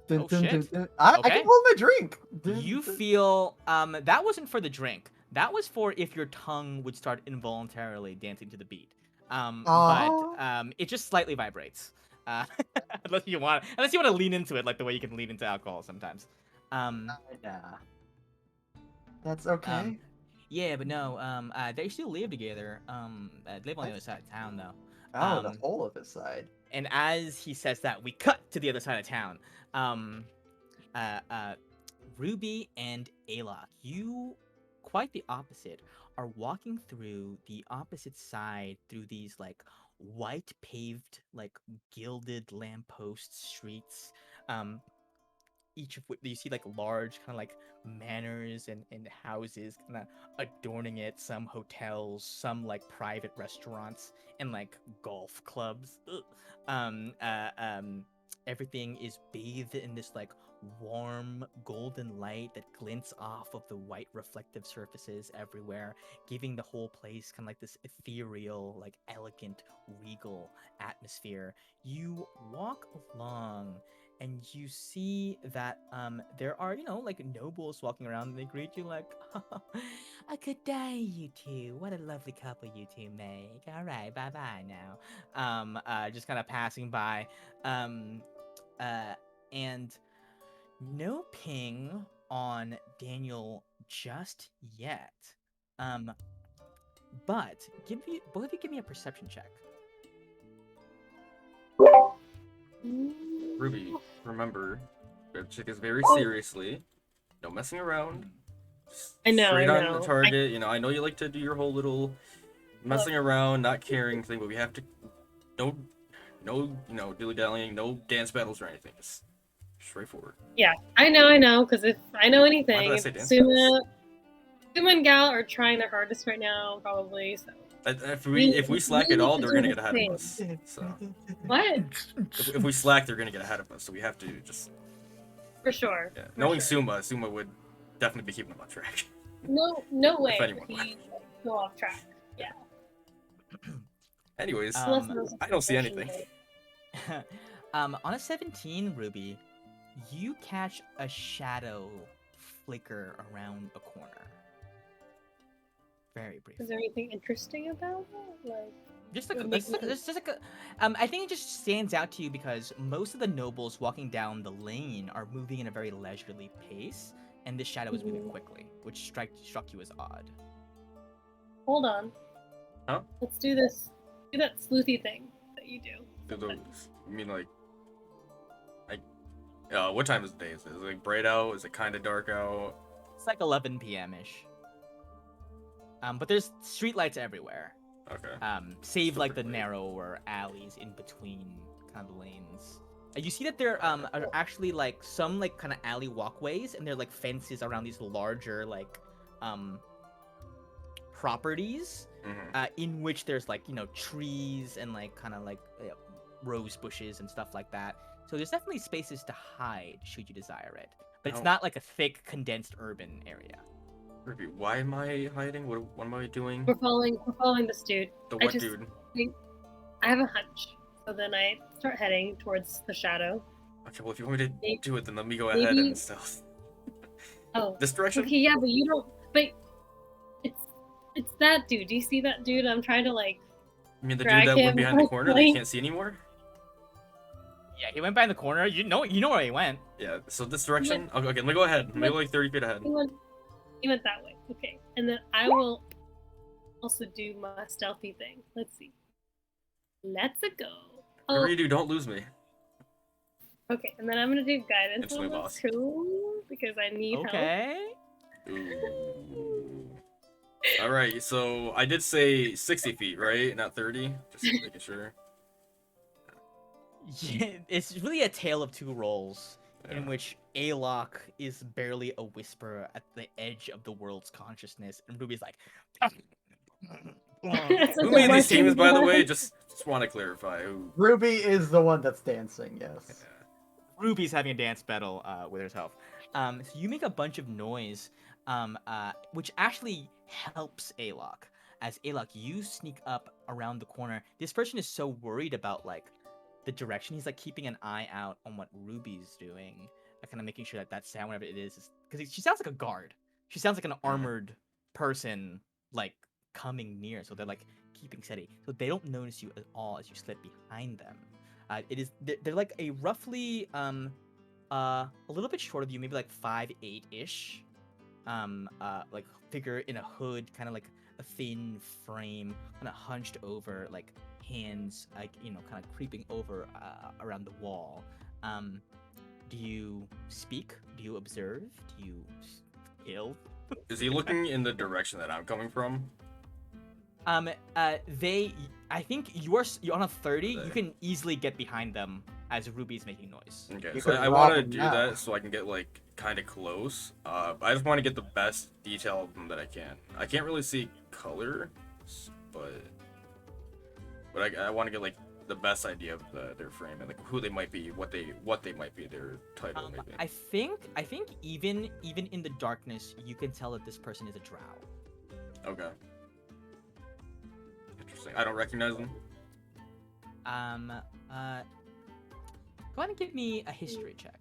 Dun, Oh dun, dun, shit. dun. I can Okay. hold my drink. Dun, You dun. feel that wasn't for the drink. That was for if your tongue would start involuntarily dancing to the beat. But Aw. it just slightly vibrates. Uh, unless you want to lean into it like the way you can lean into alcohol sometimes. Um, Yeah, that's um, okay. yeah, but no. They still live together. They live on the other That's side of town though. oh, the Um, whole of his side. and as he says that, we cut to the other side of town. Um, uh, uh, Ruby and Alok, you, quite the opposite, are walking through the opposite side through these like white paved, like gilded lamppost streets. Um, each of which you see like large kind of like manors and houses kind of adorning it, some hotels, some like private restaurants, and like golf clubs. Ugh. um uh um Everything is bathed in this like warm golden light that glints off of the white reflective surfaces everywhere, giving the whole place kind of like this ethereal, like elegant, regal atmosphere. You walk along and you see that there are like nobles walking around, and they greet you like, oh, a good day, you two, what a lovely couple you two make. All right, bye bye now. Just kind of passing by. um and no ping on Daniel just yet. um but both of you give me a perception check. Ruby, remember, we have to take this very Oh, seriously. No messing around. Just I know, I straight on the know. target. I know you like to do your whole little messing Look, around, not caring thing, but we have to. No, no, dilly dallying, no dance battles or anything. Just straightforward. yeah, I know, because if I know Why did I anything, say dance battles? Suma and Gal are trying their hardest right now, probably. So If we slack at need all, to they're do gonna the get ahead of same. us. So What? if we slack, they're gonna get ahead of us. So we have to just For sure. yeah. For Knowing sure. Suma would definitely be keeping them on track. No way If would anyone he would. like, go off track. Yeah. Anyways, Unless um there's a I don't see promotion anything. day. on a 17, Ruby, you catch a shadow flicker around a corner. Very briefly. Is there anything interesting about it? Like, Just like it would this, make me. this just like a, I think it just stands out to you because most of the nobles walking down the lane are moving in a very leisurely pace, and this shadow is moving Mhm. quickly, which struck you as odd. Hold on. Huh? Let's do this. Do that sleuthy thing that you do. Do sometimes. those? I mean, like, what time is the day? Is it like bright out? Is it kind of dark out? It's like 11 p.m. ish. But there's streetlights everywhere. Okay. Save like the Perfectly. narrower alleys in between kind of the lanes. You see that there are actually like some like kind of alley walkways, and they're like fences around these larger like properties, in which there's like trees and like kind of like rose bushes and stuff like that. So there's definitely spaces to hide should you desire it, but it's Oh. not like a thick condensed urban area. Ruby, why am I hiding? What am I doing? We're following this dude. The I what just dude? I have a hunch. So then I start heading towards the shadow. Okay, well if you want me to Maybe- do it, then let me go ahead and stealth. Oh, This direction? okay, yeah, but you don't. But it's that dude. Do you see that dude? I'm trying to like. You mean the drag dude that went him behind the corner that you like- can't see anymore? Yeah, he went behind the corner. You know where he went. Yeah, so this direction? Okay, let me go ahead. Let me go like 30 feet ahead. He went that way. Okay, and then I will also do my stealthy thing. Let's see. Let's go. Whatever Oh, you do, don't lose me. okay, and then I'm gonna do guidance Instantly on this lost. too because I need help. Okay. Ooh. Alright, so I did say 60 feet, right? Not 30? Just making sure. Yeah, it's really a tale of two roles, Yeah. in which Alok is barely a whisper at the edge of the world's consciousness, and Ruby's like. It's Who like made a these teams, by the Russian way? guy. Just want to clarify. Who? Ruby is the one that's dancing. Yes. Ruby's having a dance battle with herself. So you make a bunch of noise, which actually helps Alok. As Alok, you sneak up around the corner. This person is so worried about like the direction. He's like keeping an eye out on what Ruby's doing, kind of making sure that sound, whatever it is, because she sounds like a guard. She sounds like an armored person, like coming near. So they're like keeping steady, so they don't notice you at all as you slip behind them. They're like a roughly a little bit short of you, maybe like 5'8" ish, like figure in a hood, kind of like a thin frame, kind of hunched over, like hands like kind of creeping over around the wall. Do you speak? Do you observe? Do you kill? Is he looking in the direction that I'm coming from? I think you're on a 30. You They. can easily get behind them as Ruby's making noise. Okay, You so could I rob want to him do now. that so I can get like kind of close. I just want to get the best detail of them that I can. I can't really see color, but I want to get like the best idea of their frame and like who they might be, what they might be, their title maybe. I think even in the darkness, you can tell that this person is a drow. Okay. Interesting. I don't recognize them. Go ahead and give me a history check.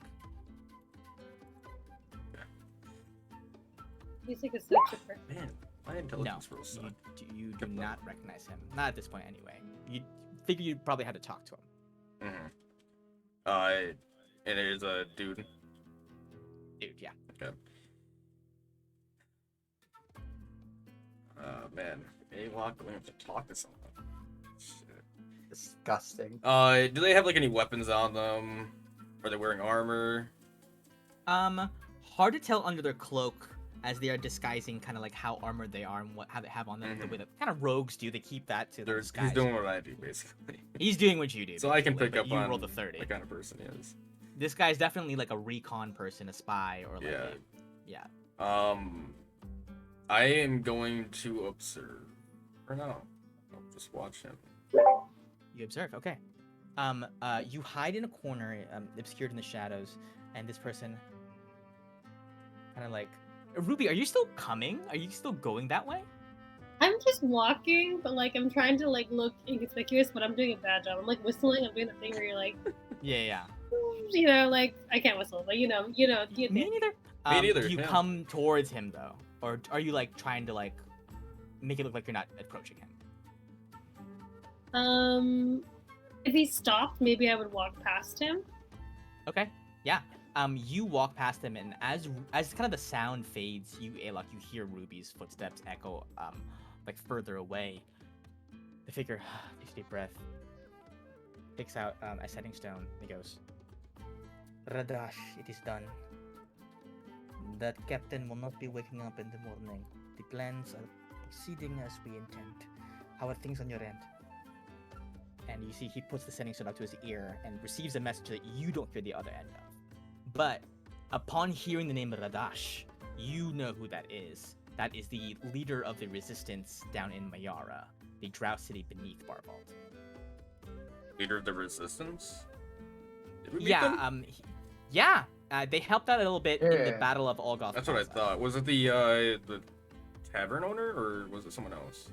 He's like a search for. Man, my No, intelligence rolls suck. you do not recognize him. Not at this point, anyway. You figure you probably had to talk to him. And there's a dude. Dude, yeah. Okay. Man, Awok going to have to talk to someone. Shit. Disgusting. Do they have like any weapons on them? Are they wearing armor? Hard to tell under their cloak, as they are disguising kind of like how armored they are and how they have on them. The way that kind of rogues do, they keep that to their disguise. He's doing what I do, basically. He's doing what you do. So I can basically, pick but up you on rolled a 30. what kind of person he is. This guy's definitely like a recon person, a spy, or like Yeah. yeah. I am going to observe. Or no. I'll just watch him. You observe, okay. You hide in a corner, obscured in the shadows, and this person kind of like, Ruby, are you still coming? Are you still going that way? I'm just walking, but like I'm trying to like look inconspicuous, but I'm doing a bad job. I'm like whistling. I'm doing the thing where you're like, Yeah. you know, like I can't whistle, but you know. Me neither. Me neither, Do you yeah. come towards him though, or are you like trying to like make it look like you're not approaching him? If he stopped, maybe I would walk past him. Okay. Yeah. You walk past him, and as kind of the sound fades, you you hear Ruby's footsteps echo, like further away. The figure takes a deep breath, picks out a setting stone. He goes, "Radash, it is done. That captain will not be waking up in the morning. The plans are proceeding as we intend. How are things on your end? And you see he puts the sending stone up to his ear and receives a message that you don't hear the other end of. But upon hearing the name Radash, you know who that is. That is the leader of the resistance down in Mayara, the Drought City beneath Barvault. Leader of the resistance? Did we meet them? They helped out a little bit in the Yeah. Battle of Olgoth. That's what I thought. Was it the tavern owner, or was it someone else?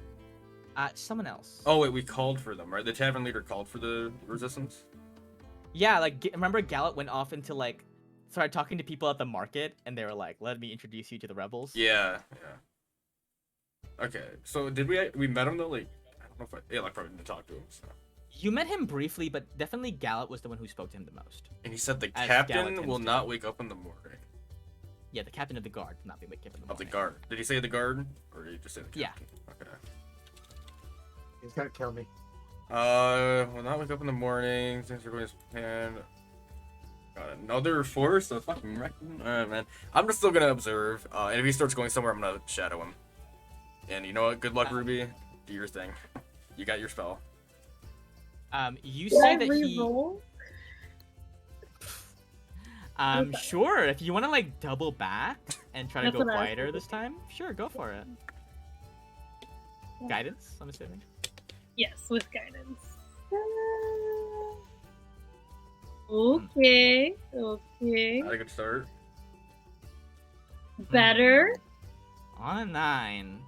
Someone else. Oh wait, we called for them, right? The tavern leader called for the resistance. Yeah, like remember Gallet went off into like started talking to people at the market, and they were like, "Let me introduce you to the rebels." Yeah, yeah. Okay, so did we met him though? Like, I don't know if I probably didn't talk to him. So. You met him briefly, but definitely Gallet was the one who spoke to him the most. And he said the As captain Gallatin's will do. not wake up in the morning. Yeah, the captain of the guard will not be waking up in the Of the morning. guard. Did he say the guard, or did he just say the Yeah. captain? Okay. He's gonna kill me. Will not wake up in the morning. Things are going as planned. Got another force? A fucking reckon? Alright, man. I'm just still gonna observe. And if he starts going somewhere, I'm gonna shadow him. And you know what? Good luck, Ruby. Do your thing. You got your spell. You Did see I that he. reroll? Sure. If you want to like double back and try to That's go what I was quieter thinking. this time, sure, go for it. Guidance, I'm assuming. Yes, with guidance. Okay. Okay. Not a good start. Better. On a 9,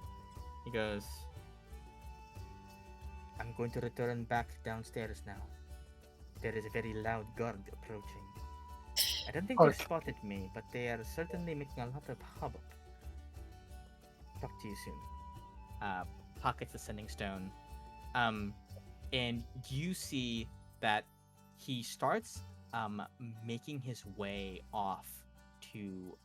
he goes, I'm going to return back downstairs now. There is a very loud guard approaching. I don't think Oh, they spotted me, but they are certainly making a lot of hubbub. Talk to you soon. Pockets the sending stone. And you see that he starts making his way off to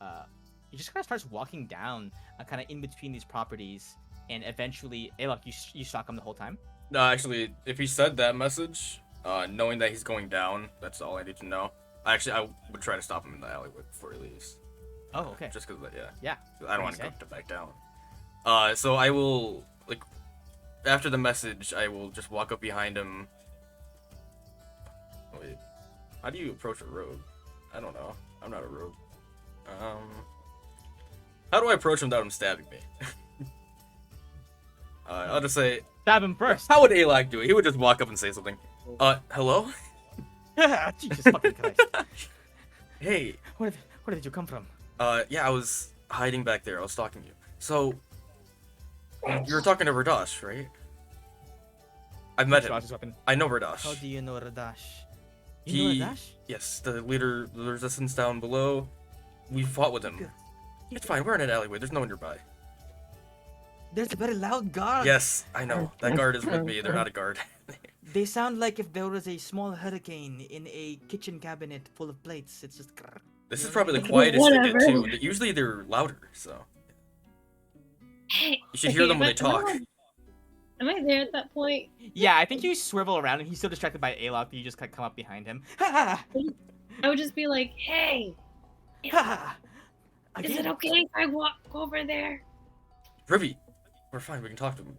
he just kind of starts walking down kind of in between these properties, and eventually look, you stalk him the whole time. No, actually, if he said that message, knowing that he's going down, that's all I need to know. Actually, I would try to stop him in the alleyway before he leaves. Oh, okay. Just because, Yeah. I don't What want do you to back down. So I will, like, after the message, I will just walk up behind him. Wait, how do you approach a rogue? I don't know. I'm not a rogue. How do I approach him without him stabbing me? I'll just say, Stab him first. how would Alak do it? He would just walk up and say something. Hello? Jesus fucking Christ. Hey. Where did you come from? Yeah, I was hiding back there. I was stalking you. So, you were talking to Radash, right? I've met him. Radash is weapon. I know Radash. How do you know Radash? You He- know Radash? Yes, the leader of the resistance down below. We fought with him. Good. It's fine. We're in an alleyway. There's no one nearby. There's a very loud guard. Yes, I know. That guard is with me. They're not a guard. They sound like if there was a small hurricane in a kitchen cabinet full of plates. It's just. This is probably the quietest they get Whatever. too. Usually they're louder, so Hey. you should hear them when they but talk. Am I there at that point? Yeah, I think you swivel around and he's still distracted by Alok. You just kind of come up behind him. Ha I would just be like, hey, ha! is it Again? okay if I walk over there? Rivy, we're fine. We can talk to him.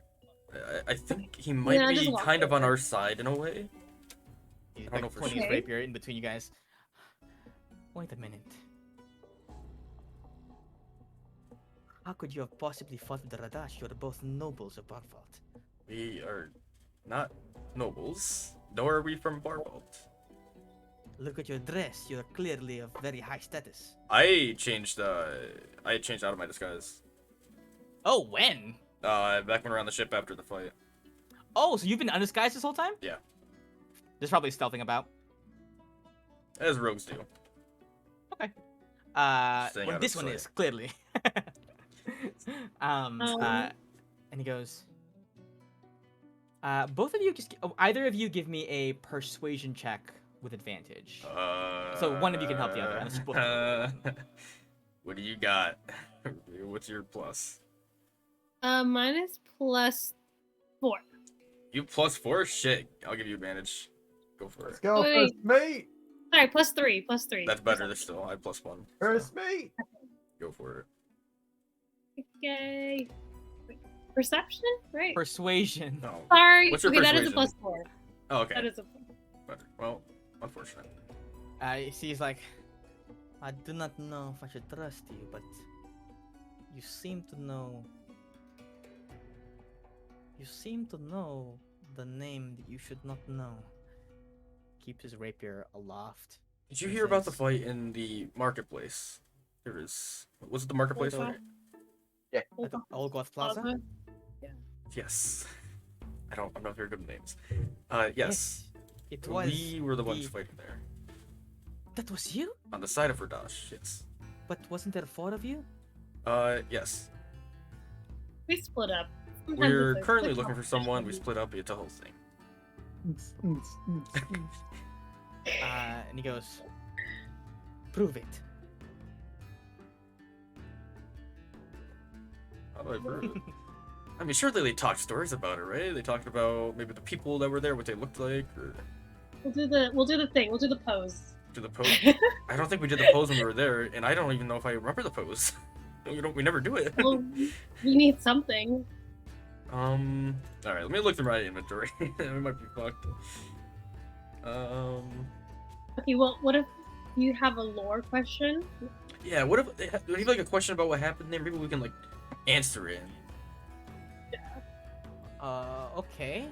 I think he might Yeah, just be walk kind of on over. our side in a way. He's I don't like know for pointing his sure. rapier in between you guys. Wait a minute. How could you have possibly fought with the Radash? You're both nobles of Barvault. We are not nobles, nor are we from Barvault. Look at your dress. You're clearly of very high status. I changed out of my disguise. Oh, when? Back when we were on the ship after the fight. Oh, so you've been undisguised this whole time? Yeah. There's probably stealthing about. As rogues do. Staying Well, out this of one sight. is clearly. And he goes. Both of you either of you give me a persuasion check with advantage. So one of you can help the other, and it's split. What do you got? What's your plus? Mine is +4. You +4? Shit, I'll give you advantage. Go for Let's it. go, Wait. first mate. Sorry, +3. +3. That's better than still. I have +1. First mate. Go for it. Okay. Perception, right? Persuasion. No. Sorry. What's your Okay, that is a persuasion? +4. Oh, okay. That is a. Well, unfortunate. He's like, I do not know if I should trust you, but you seem to know. You seem to know the name that you should not know. Keeps his rapier aloft. Did you He hear about the says- fight in the marketplace? Was it the marketplace? Old Okay. At the Old Goth Plaza? Yes. I'm not very good with names. Yes. It was. We were the ones fighting there. That was you? On the side of Verdash, yes. But wasn't there 4 of you? Yes. We split up. Sometimes We're it's like currently quick looking for someone. We split up. It's a whole thing. And he goes, prove it. How do I prove it? I mean, surely they talked stories about it, right? They talked about maybe the people that were there, what they looked like, or We'll do the thing. We'll do the pose. do the pose. I don't think we did the pose when we were there, and I don't even know if I remember the pose. We never do it. Well, we need something. All right, let me look through my inventory. We might be fucked. Okay, well, what if you have a lore question? Yeah. What if do you have like a question about what happened there? Maybe we can like answer it. Okay.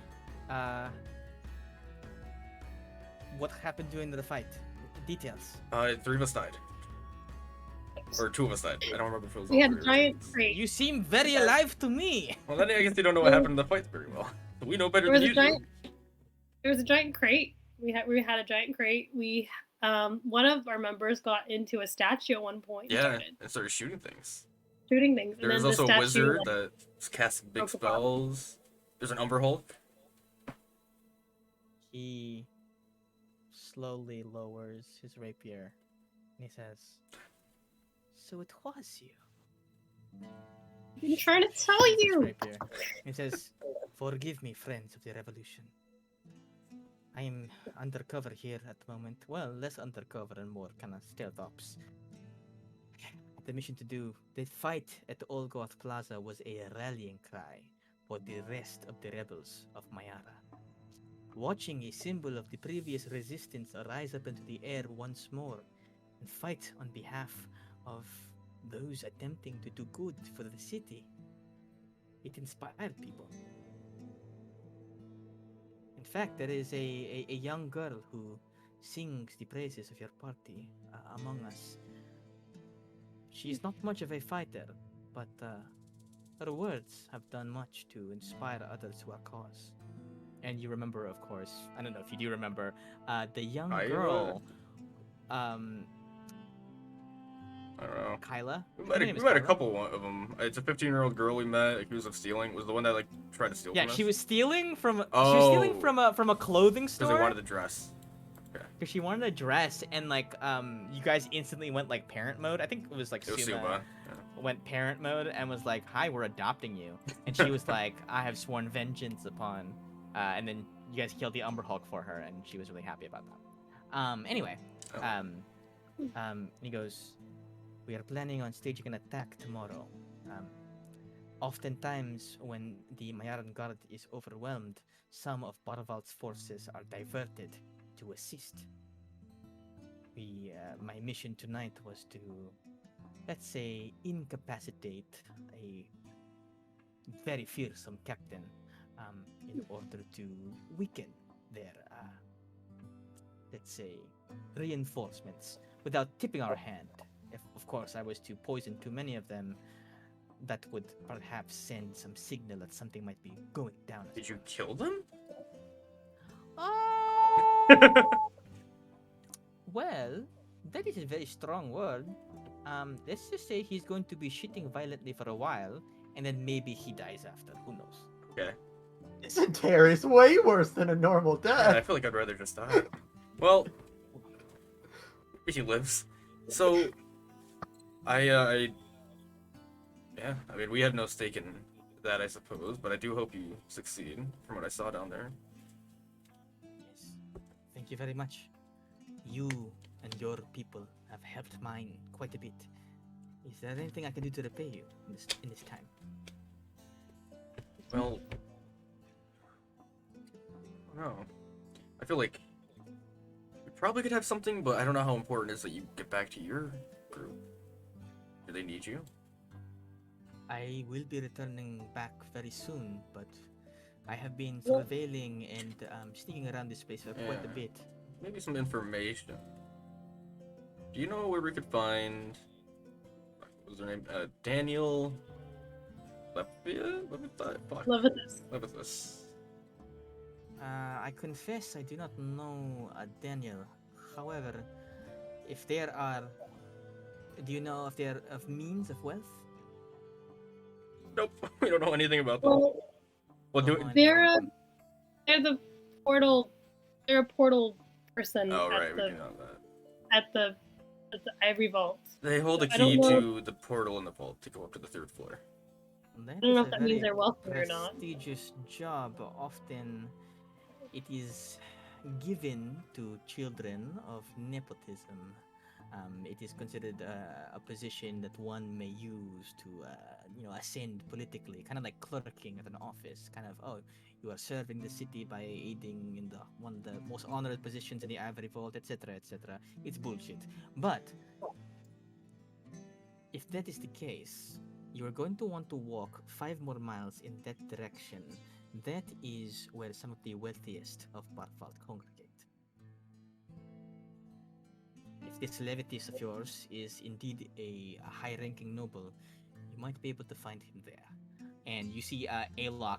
What happened during the fight? Details. 3 of us died, or 2 of us died. I don't remember if it was. We all had 3 a or giant 2. crate. You seem very alive to me. Well, then I guess you don't know what happened in the fight very well. We know better There was than a you giant. do. There was a giant crate. We had a giant crate. One of our members got into a statue at one point. And Yeah, started and started shooting things. shooting things. There's and then also the a statue, wizard that casts big broke apart. spells. There's an Umber Hulk. He slowly lowers his rapier and he says, so it was you. I'm trying to tell His you. rapier. He says, forgive me, friends of the revolution. I am undercover here at the moment. Well, less undercover and more kind of stealth ops. The mission to do the fight at the Old Goth Plaza was a rallying cry for the rest of the rebels of Mayara. Watching a symbol of the previous resistance rise up into the air once more and fight on behalf of those attempting to do good for the city, it inspired people. In fact, there is a young girl who sings the praises of your party among us. She's not much of a fighter, but her words have done much to inspire others to our cause. And you remember, of course, I don't know if you do remember, the young girl, I don't know. Kyla. We Her name met is a Kyla. couple of them. It's a 15-year-old girl we met accused of stealing. Was the one that like tried to steal Yeah, from us? she was stealing from. She Oh. was stealing from a clothing Because they store. wanted the dress. Because she wanted a dress, and like you guys instantly went like parent mode. I think it was like It was Suma Suma. went parent mode and was like, "Hi, we're adopting you," and she was like, "I have sworn vengeance upon," and then you guys killed the Umber Hulk for her, and she was really happy about that. Anyway, Oh. he goes, "We are planning on staging an attack tomorrow. Oftentimes, when the Mayaran Guard is overwhelmed, some of Barval's forces are diverted to assist. My mission tonight was to, let's say, incapacitate a very fearsome captain in order to weaken their, let's say, reinforcements without tipping our hand. If, of course, I was to poison too many of them, that would perhaps send some signal that something might be going down. Did you kill them? Well, that is a very strong word. Let's just say he's going to be shitting violently for a while, and then maybe he dies after. Who knows? Okay. Dysentery is way worse than a normal Yeah, I death. feel like I'd rather just die. Well, he lives. So, yeah, I mean, we have no stake in that, I suppose, but I do hope you succeed, from what I saw down there. Yes. Thank you very much. You and your people have helped mine quite a bit. Is there anything I can do to repay you in this time? Well, no. I feel like we probably could have something, but I don't know how important it is that you get back to your group. Do they need you? I will be returning back very soon, but I have been Well- surveilling and sneaking around this place for quite a Yeah. bit. Maybe some information. Do you know where we could find... What was her name? Daniel... Levitus. Levitus. I confess I do not know Daniel. However, if there are... Do you know if there are of means of wealth? Nope, we don't know anything about them. Well, Well, do Don't know they're anything they're the portal. They're a portal person Oh, at, right, we the, do know that. at the at the Ivory Vault. They hold a I don't key know- to the portal in the vault to go up to the 3rd floor. That I don't know is if a that means very they're wealthy or not. prestigious job. Often it is given to children of nepotism. It is considered a position that one may use to, ascend politically, kind of like clerking at an office. Kind of, oh, you are serving the city by aiding in one of the most honored positions in the Ivory Vault, etc., etc. It's bullshit. But if that is the case, you are going to want to walk 5 more miles in that direction. That is where some of the wealthiest of Barfalt congregate. If this Levitus of yours is indeed a high-ranking noble, you might be able to find him there. And you see Alok.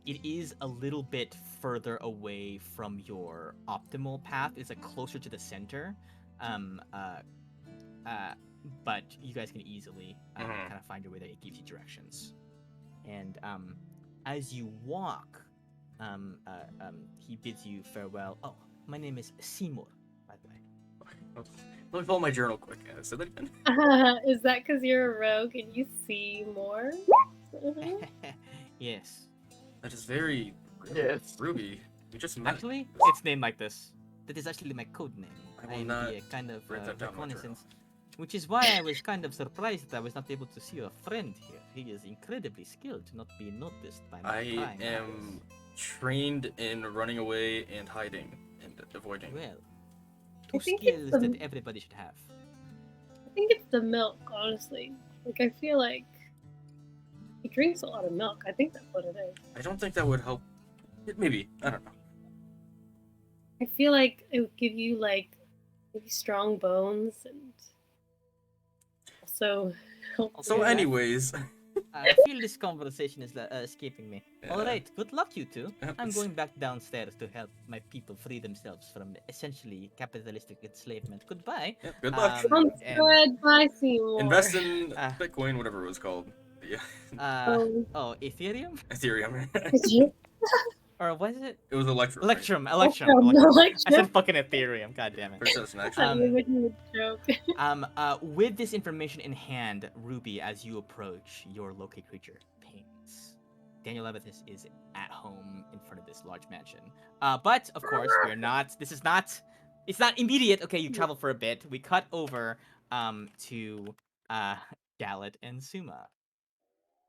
It is a little bit further away from your optimal path. It's like closer to the center. But you guys can easily kind of find your way there. It gives you directions. And as you walk, he bids you farewell. Oh, my name is Seymour, by the way. Let me pull out my journal quick. Say that again. Is that because you're a rogue and you see more? Yes. That is very Yes. Ruby. We just met. Actually, it's named like this. That is actually my code name. I will am not the kind of write that down in my reconnaissance. Which is why I was kind of surprised that I was not able to see a friend here. He is incredibly skilled to not be noticed by my I prying am trained in running away and hiding and avoiding. eyes. Well, I two think it's skills the- that everybody should have. I think it's the milk, honestly. Like, I feel like he drinks a lot of milk. I think that's what it is. I don't think that would help. Maybe. I don't know. I feel like it would give you, like, maybe strong bones and also help So, you- anyways, I feel this conversation is escaping me. Yeah. Alright, good luck, you two. Yeah, I'm it's- going back downstairs to help my people free themselves from essentially capitalistic enslavement. Goodbye. yeah, good luck. Sounds and- good. Bye, Seymour. Invest in Ah. Bitcoin, whatever it was called. Yeah, Oh, Ethereum? Ethereum. did you? Or was it? It was Electrum. Electrum. Oh, Electrum. I said fucking Ethereum. God damn it. Pretty sure it's an I actual. thought you were making a joke. With this information in hand, Ruby, as you approach your locate creature, pings. Daniel Levitus is at home in front of this large mansion. But of course, we're not. This is not. It's not immediate. Okay, you travel for a bit. We cut over to Galet and Suma.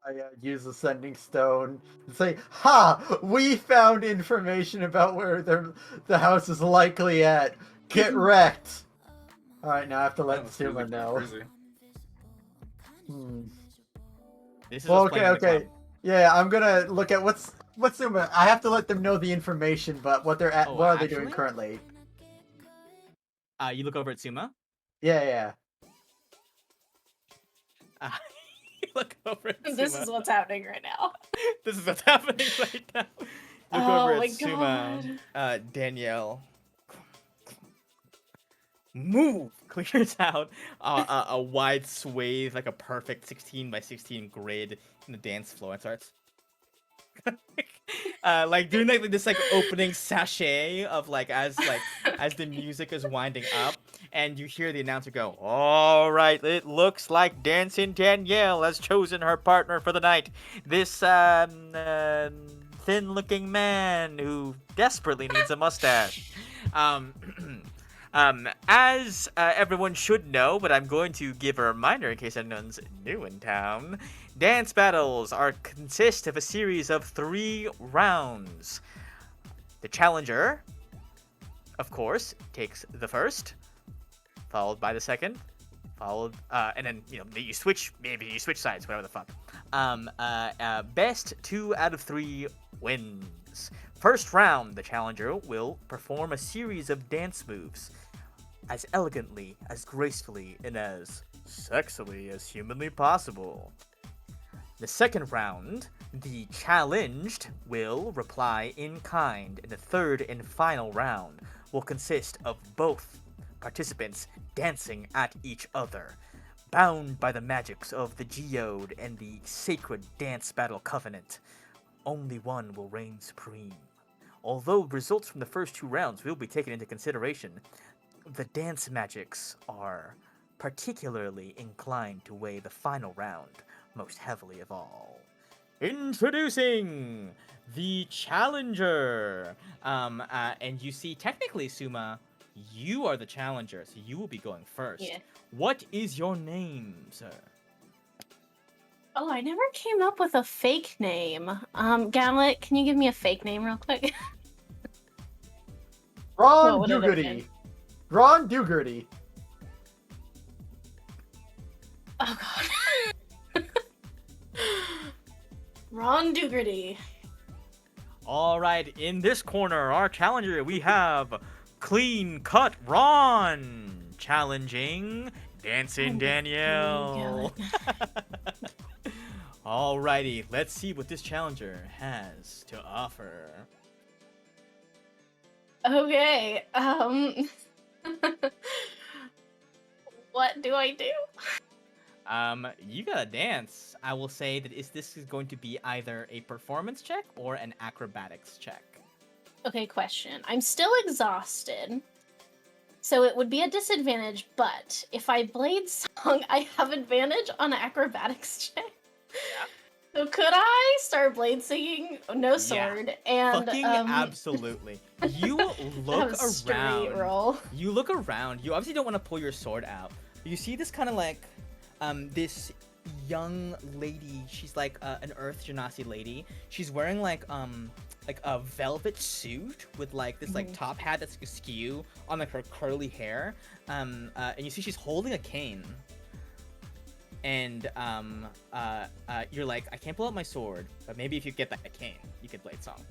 I use a sending stone and say, "Ha! We found information about where the house is likely at. Get wrecked." All right, now I have to let Suma know. Crazy. This is Well, what's playing in the okay. club. Yeah, I'm gonna look at what's Suma. I have to let them know the information, but what they're at. Oh, what are they doing actually? currently? You look over at Suma. Yeah. You look over at This Suma. is what's happening right now. This is what's happening right now. Look Oh over my at Suma. Danielle. Move! Clears out a wide swathe, like a perfect 16 by 16 grid in the dance floor and starts like doing like this like opening sachet of like as the music is winding up, and you hear the announcer go, "All right, it looks like Dancing Danielle has chosen her partner for the night. This thin-looking man who desperately needs a mustache." As everyone should know, but I'm going to give a reminder in case anyone's new in town. Dance battles consist of a series of 3 rounds. The challenger, of course, takes the first, followed by the second, and then maybe you switch sides, whatever the fuck. Best 2 out of 3 wins. First round, the challenger will perform a series of dance moves as elegantly, as gracefully, and as sexily as humanly possible. The second round, the challenged will reply in kind, and the third and final round will consist of both participants dancing at each other, bound by the magics of the geode and the sacred dance battle covenant. Only one will reign supreme. Although results from the first 2 rounds will be taken into consideration, the dance magics are particularly inclined to weigh the final round most heavily of all. Introducing the challenger. And you see, technically, Suma, you are the challenger, so you will be going first. Yeah. What is your name, sir? Oh, I never came up with a fake name. Gallet, can you give me a fake name real quick? Ron What would it have Dougherty. been? Ron Dougherty. Oh god. Ron Dougherty. All right, in this corner, our challenger, we have Clean Cut Ron challenging Dancing Danielle. Alrighty, let's see what this challenger has to offer. Okay, what do I do? You gotta dance. I will say that this is going to be either a performance check or an acrobatics check. Okay, question. I'm still exhausted, so it would be a disadvantage, but if I blade song, I have advantage on acrobatics check. Yeah. So could I start blade singing? No sword, and Fucking absolutely. You look have a straight around. roll. You look around. You obviously don't want to pull your sword out. You see this kind of like, this young lady. She's like an Earth Genasi lady. She's wearing like a velvet suit with like this like top hat that's askew on like her curly hair. And you see she's holding a cane. And you're like, I can't pull out my sword, but maybe if you get that cane, you could blade song.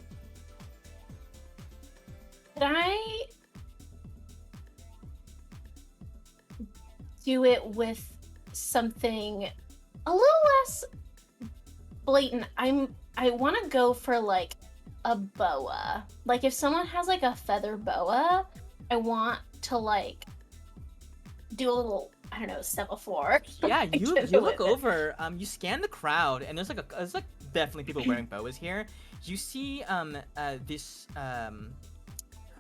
Could I do it with something a little less blatant? I want to go for like a boa. Like if someone has like a feather boa, I want to like do a little, I don't know, semaphore. Yeah, you look over, you scan the crowd, and there's like definitely people wearing boas here. You see this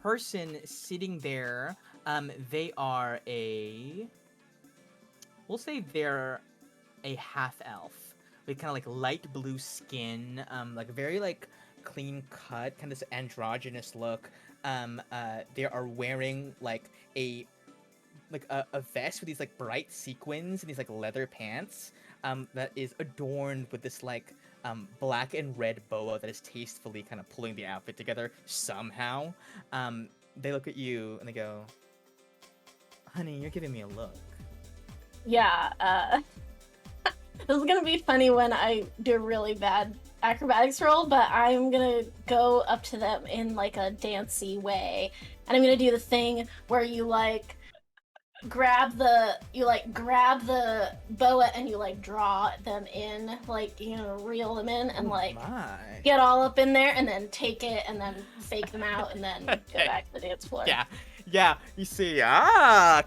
person sitting there. They are we'll say they're a half elf with kind of like light blue skin, like very like clean cut, kind of this androgynous look. They are wearing like a vest with these like bright sequins and these like leather pants that is adorned with this like black and red boa that is tastefully kind of pulling the outfit together somehow. They look at you and they go, honey, you're giving me a look. Yeah, this is gonna be funny when I do a really bad acrobatics roll, but I'm gonna go up to them in like a dancey way, and I'm gonna do the thing where you like grab the boa and you like draw them in, like, you know, reel them in and like get all up in there and then take it and then fake them out and then go back to the dance floor. Yeah, you see,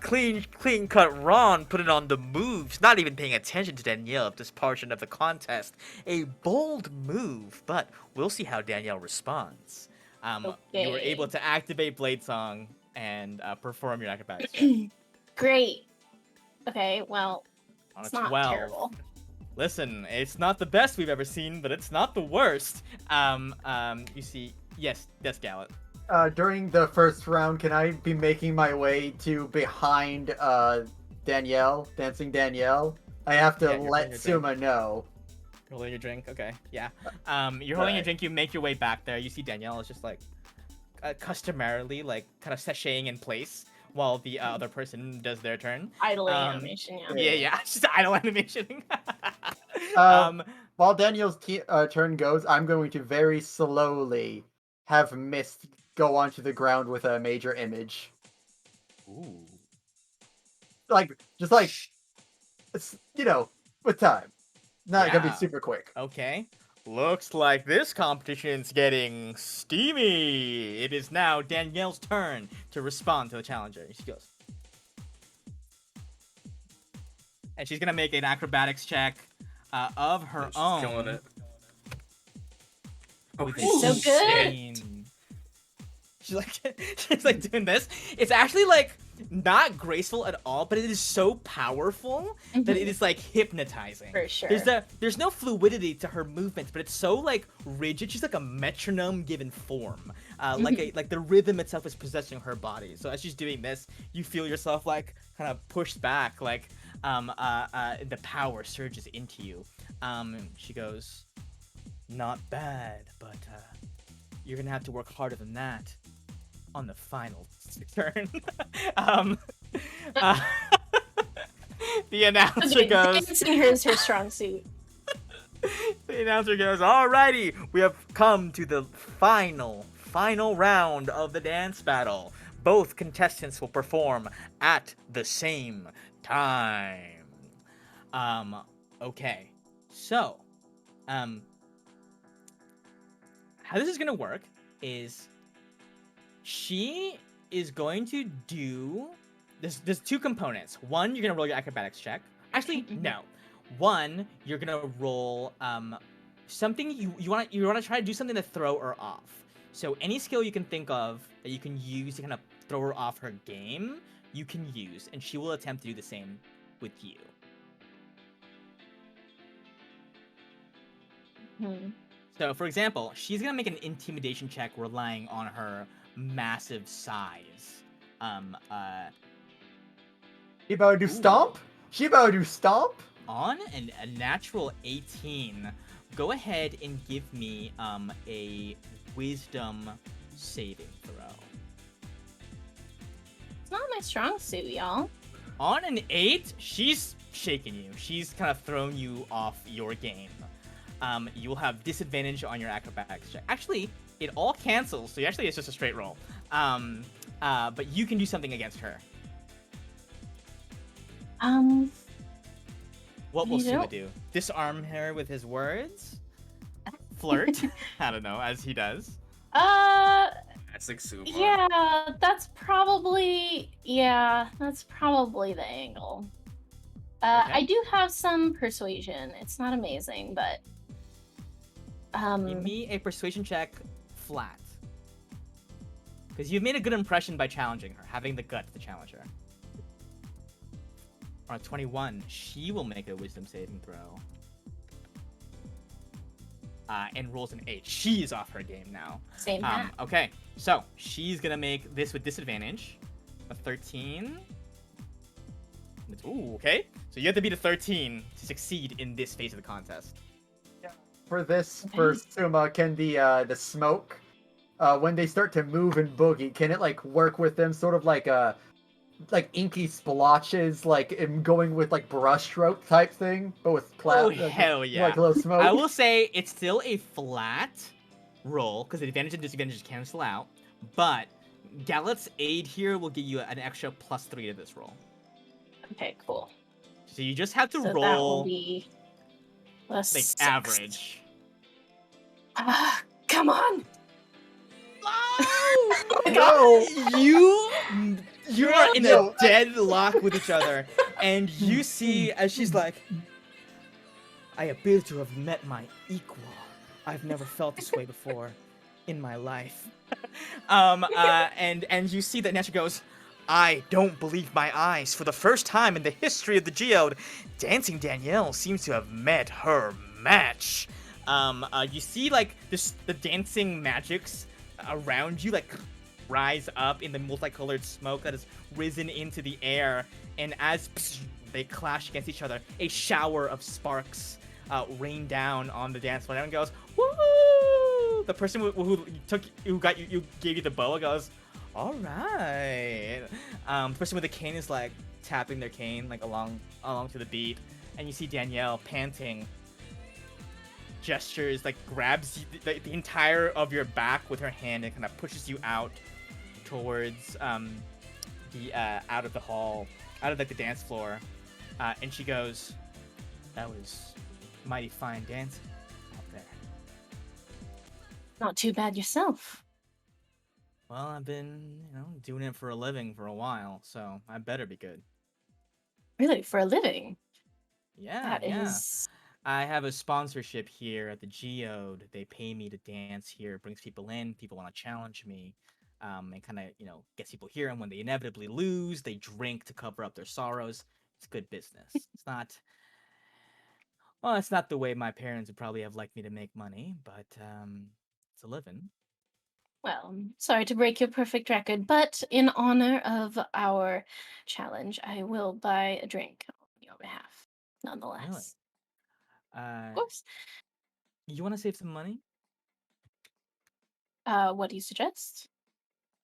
clean cut Ron put it on the moves, not even paying attention to Danielle at this portion of the contest. A bold move, but we'll see how Danielle responds. You were able to activate Blade Song and perform your acrobatics. Great. Okay, well, On it's a not 12. terrible. Listen, it's not the best we've ever seen, but it's not the worst. You see, yes, Gallet. during the first round, can I be making my way to behind Danielle, dancing Danielle? I have to Yeah, you're let holding your drink. Suma know. You're holding your drink. Okay, yeah. You're holding your Right. drink. You make your way back there. You see Danielle is just like, customarily like kind of sashaying in place while the other person does their turn. Idling Um, animation, yeah. Yeah, it's just idle animation. Uh, While Danielle's turn goes, I'm going to very slowly have Mist go onto the ground with a major image. Ooh. Just like, it's, with time. Not gonna be Yeah. super quick. Okay. Looks like this competition's getting steamy. It is now Danielle's turn to respond to the challenger. She goes. And she's gonna make an acrobatics check of her She's own. killing it. with a Ooh, so good. 16. She's like doing this. It's actually like not graceful at all, but it is so powerful that it is like hypnotizing. For sure. There's no fluidity to her movements, but it's so like rigid. She's like a metronome given form. Like the rhythm itself is possessing her body. So as she's doing this, you feel yourself like kind of pushed back, like the power surges into you. She goes, "Not bad, but you're gonna have to work harder than that on the final turn." The announcer goes. Dancing her is her strong suit. The announcer goes, "Alrighty, we have come to the final round of the dance battle. Both contestants will perform at the same time." Okay. So, how this is gonna work is she is going to do there's two components. One, you're gonna roll your acrobatics check. Actually, no. One, you're gonna roll something you wanna try to do something to throw her off. So any skill you can think of that you can use to kind of throw her off her game, you can use, and she will attempt to do the same with you. So, for example, she's gonna make an intimidation check relying on her massive size. She about to do stomp? She about to do stomp? On a natural 18, go ahead and give me a wisdom saving throw. It's not my strong suit, y'all. On an 8, she's shaking you. She's kind of thrown you off your game. You will have disadvantage on your acrobatics check. Actually, it all cancels, so actually it's just a straight roll. But you can do something against her. What will Suma do? Disarm her with his words? Flirt? I don't know, as he does. That's like super. Yeah, that's probably the angle. Okay. I do have some persuasion. It's not amazing, but Give me a persuasion check flat. Because you've made a good impression by challenging her, having the guts to challenge her. On a 21, she will make a wisdom saving throw. And rolls an 8. She is off her game now. same hat. Okay, so she's gonna make this with disadvantage. A 13. Ooh, okay. So you have to beat a 13 to succeed in this phase of the contest. For this, for Suma, can the smoke, when they start to move and boogie, can it like work with them, sort of like inky splotches, like going with like brushstroke type thing, but with cloud? Oh, hell yeah. Like a little smoke. I will say it's still a flat roll because the advantage and disadvantage cancel out, but Gallet's aid here will give you an extra +3 to this roll. Okay, cool. So you just have to So that will roll be like +6. average. Come on! No! You are in a deadlock with each other, and you see as she's like, "I appear to have met my equal. I've never felt this way before in my life." And you see that Nestor goes, "I don't believe my eyes. For the first time in the history of the Geode, Dancing Danielle seems to have met her match." You see like the dancing magics around you like rise up in the multicolored smoke that has risen into the air, and as they clash against each other, a shower of sparks rain down on the dance floor. And everyone goes, "Woo!" The person who gave you the boa goes, "All right." The person with the cane is like tapping their cane like along to the beat, and you see Danielle panting. Gestures, like grabs the entire of your back with her hand and kind of pushes you out towards the out of the hall, out of like the dance floor, and she goes, "That was mighty fine dancing out there." Not too bad yourself. Well, I've been, doing it for a living for a while, so I better be good. Really, for a living? Yeah, That yeah. is... I have a sponsorship here at the Geode. They pay me to dance here. It brings people in. People want to challenge me, and kind of, gets people here. And when they inevitably lose, they drink to cover up their sorrows. It's good business. It's not. Well, it's not the way my parents would probably have liked me to make money, but it's a living. Well, I'm sorry to break your perfect record, but in honor of our challenge, I will buy a drink on your behalf, nonetheless. Really? Of course. You want to save some money? What do you suggest?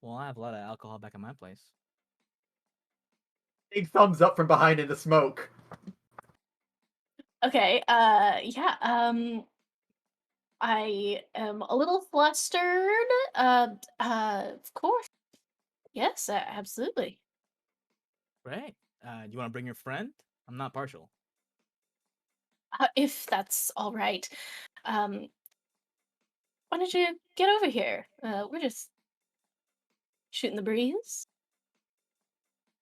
Well, I have a lot of alcohol back at my place. Big thumbs up from behind in the smoke. Okay, yeah, I am a little flustered. Of course. Yes, absolutely. Great. Do you want to bring your friend? I'm not partial. If that's all right. Why don't you get over here? We're just shooting the breeze.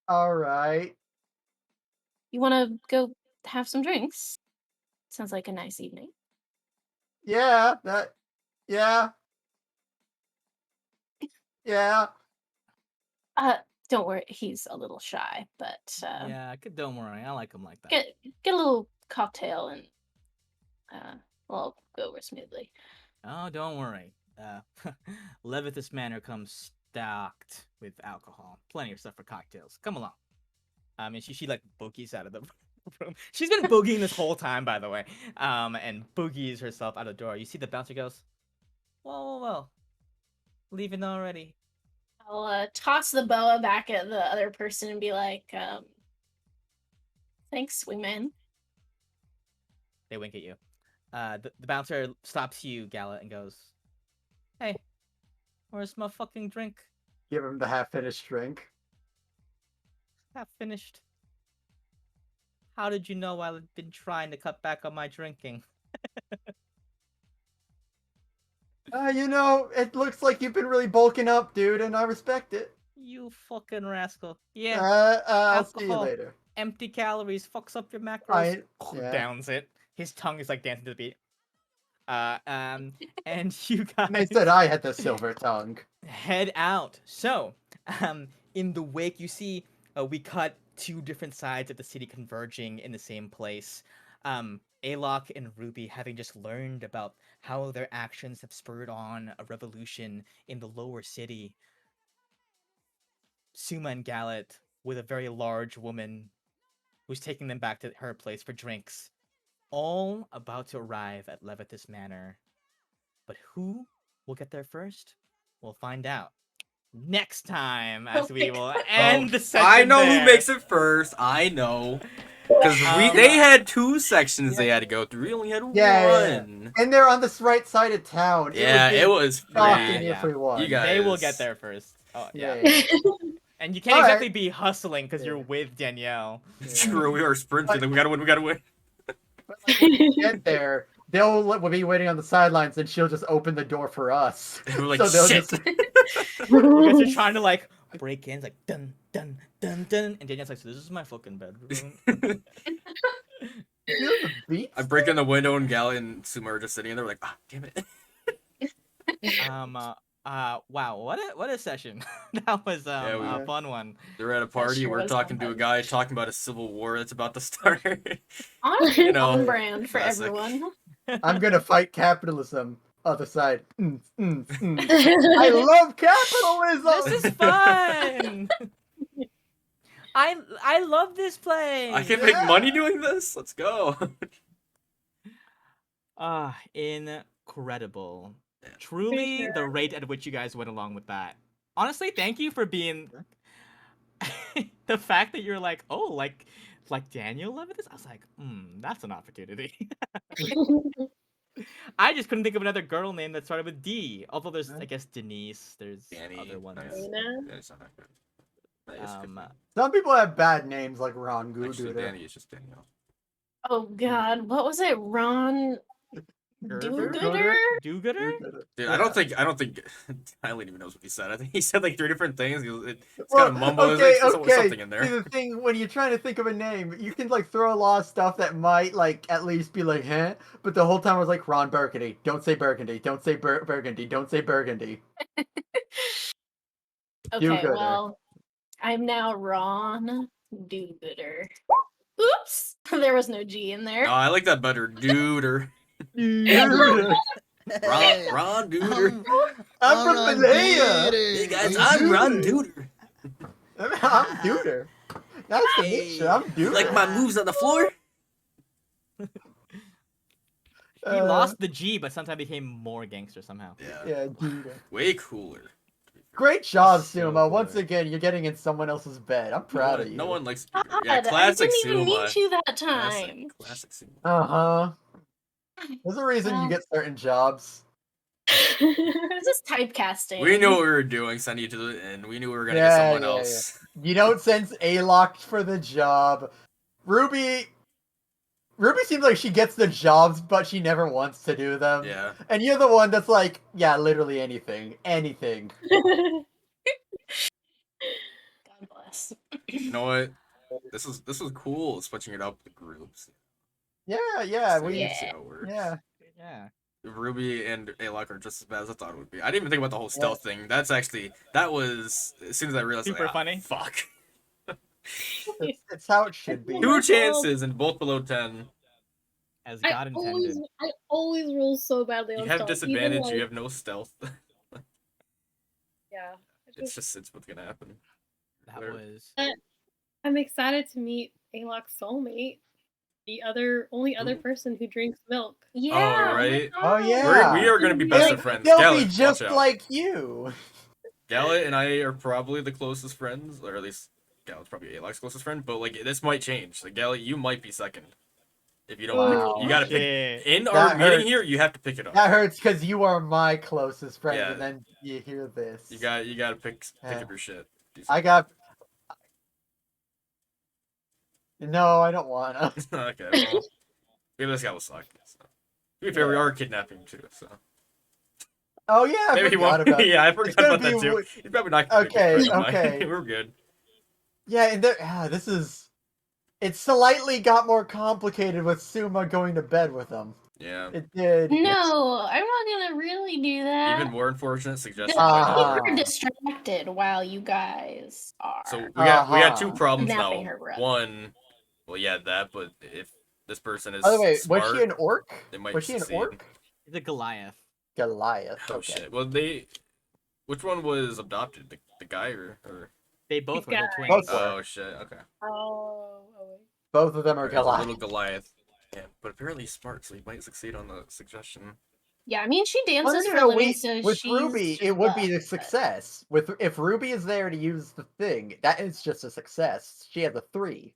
All right. You want to go have some drinks? Sounds like a nice evening. Yeah, yeah. Yeah. Don't worry, he's a little shy, but Yeah, don't worry. I like him like that. get a little cocktail and well, go over smoothly. Oh, don't worry. Levitus Manor comes stocked with alcohol. Plenty of stuff for cocktails. Come along. And she like boogies out of the room. She's been boogieing this whole time, by the way. And boogies herself out of the door. You see the bouncer goes, well. Leaving already. I'll toss the boa back at the other person and be like, thanks, wingman. They wink at you. The bouncer stops you, Gallet, and goes, "Hey, where's my fucking drink?" Give him the half-finished drink. Half finished. How did you know I've been trying to cut back on my drinking? It looks like you've been really bulking up, dude, and I respect it. You fucking rascal. Yeah. I'll see you alcohol. later. Empty calories fucks up your macros. Yeah. Downs it. His tongue is like dancing to the beat. And you guys And they said I had the silver tongue. head out. So, in the wake, you see we cut two different sides of the city converging in the same place. Alok and Ruby having just learned about how their actions have spurred on a revolution in the lower city. Suma and Gallet with a very large woman who's taking them back to her place for drinks. All about to arrive at Levitus Manor. But who will get there first? We'll find out next time as we will end the section. I know there. who makes it first. I know. Because they had 2 sections they had to go through. We only had one. Yeah. And they're on this right side of town. It was shocking yeah. if we won. You guys. They will get there first. Oh, yeah. And you can't exactly be hustling because you're with Danielle. True, we are sprinting. Like, we gotta win. But like, when we get there, they'll be waiting on the sidelines, and she'll just open the door for us. We're like, so they'll shit. just. You guys are trying to like break in, it's like dun dun dun dun, and Danielle's like, "So this is my fucking bedroom." I break in the window and Gally and Suma are just sitting in there like, damn it. Wow, what a session. That was a fun one. They're at a party, sure we're was talking to a fun. guy talking about a civil war that's about to start. Honestly, You know, on brand for classic. everyone. I'm gonna fight capitalism. Other side. I love capitalism. This is fun. I love this place. I can make money doing this. Let's go. Incredible. Truly, sure. the rate at which you guys went along with that. Honestly, thank you for being. The fact that you're like, oh, like Daniel loved this. I was like, that's an opportunity. I just couldn't think of another girl name that started with D. Although there's, I guess, Denise. There's Danny, other ones. nice. Dana? Yeah, it's not that good. That is good. Some people have bad names like Ron Actually, Gooduder. Danny is just Danielle. Oh God, what was it? Ron Do-gooder? Do-gooder? Dude, Yeah. I don't think Tyler even knows what he said. I think he said like 3 different things. It's Well, got a mumble. okay, There's okay. something in See, there. the thing when you're trying to think of a name, you can like throw a lot of stuff that might like at least be like, huh? But the whole time I was like, Ron Burgundy. Don't say Burgundy. Don't say Burgundy. Don't say Burgundy. Okay, Do-gooder. well, I'm now Ron Do-gooder. Oops, there was no G in there. Oh, I like that better. Duder. Duder. Ron Duder. I'm from Malaya. Hey guys, I'm Ron Duder. I'm Duder. Nice to meet you. I'm Duder. Like my moves on the floor? He lost the G, but somehow became more gangster somehow. Yeah, Duder. Way cooler. Great job, So Suma. Once good. again, you're getting in someone else's bed. I'm proud of you. No one likes God, Yeah, classic I didn't even Suma. meet you that time. Classic Suma. Uh-huh. There's a reason you Well. get certain jobs. This is typecasting. We knew what we were doing, sending you to the end. We knew we were gonna Yeah, get someone yeah, else. You don't sense A-locked for the job. Ruby seems like she gets the jobs, but she never wants to do them. Yeah. And you're the one that's like, yeah, literally anything. Anything. God bless. You know what? This was cool, switching it up with groups. Yeah, Yeah. See how it works. yeah. Yeah. Ruby and Alok are just as bad as I thought it would be. I didn't even think about the whole stealth thing. That was as soon as I realized Super like, funny. Fuck. It's how it should be. 2 chances and both below 10. As I God intended. always roll so badly on You have stealth, even, disadvantage, like, you have no stealth. yeah. It's what's gonna happen. That Where- was. I'm excited to meet Alok's soulmate, the only other person who drinks milk. Yeah. right. Oh, yeah. We are gonna be best They'll, of friends. they'll Gallet, be just watch out. like you. Gallet and I are probably the closest friends, or at least Gallet's probably Alok's closest friend. But like this might change. Like Gallet, you might be second. If you don't Wow. pick, you gotta pick. Shit. In That our meeting hurts. here, you have to pick it up. That hurts because you are my closest friend, Yeah. and then you hear this. You gotta pick Yeah. up your shit. Do I got. No, I don't wanna. something. Okay, well, maybe this guy will suck. So. To be fair, we are kidnapping too, so Oh yeah, I maybe he forgot won't. about. Yeah, I It's forgot gonna about that be too. wi- He's probably not. gonna be a Okay, good friend of mine. okay. We're good. Yeah, and this is. It slightly got more complicated with Suma going to bed with him. Yeah. It did. No, I'm not gonna really do that. Even more unfortunate suggestion. Just Uh-huh. keep her distracted while you guys are. So we got two Uh-huh. problems now. Napping her breath. One, well, yeah, that. But if this person is By the way, smart, was she an orc? they might Was she an succeed. orc? The Goliath. Goliath. Oh Okay. shit. Well, which one was adopted? The guy or? They both were Guy. her twins. Both were. Oh shit. Okay. Oh, Both of them are Alright, there's a Goliath. little Goliath. Yeah, but apparently he's smart, so he might succeed on the suggestion. Yeah, I mean she Well, dances for a living, so with she's Ruby, just it would be a left, but- success. If Ruby is there to use the thing, that is just a success. She has a 3.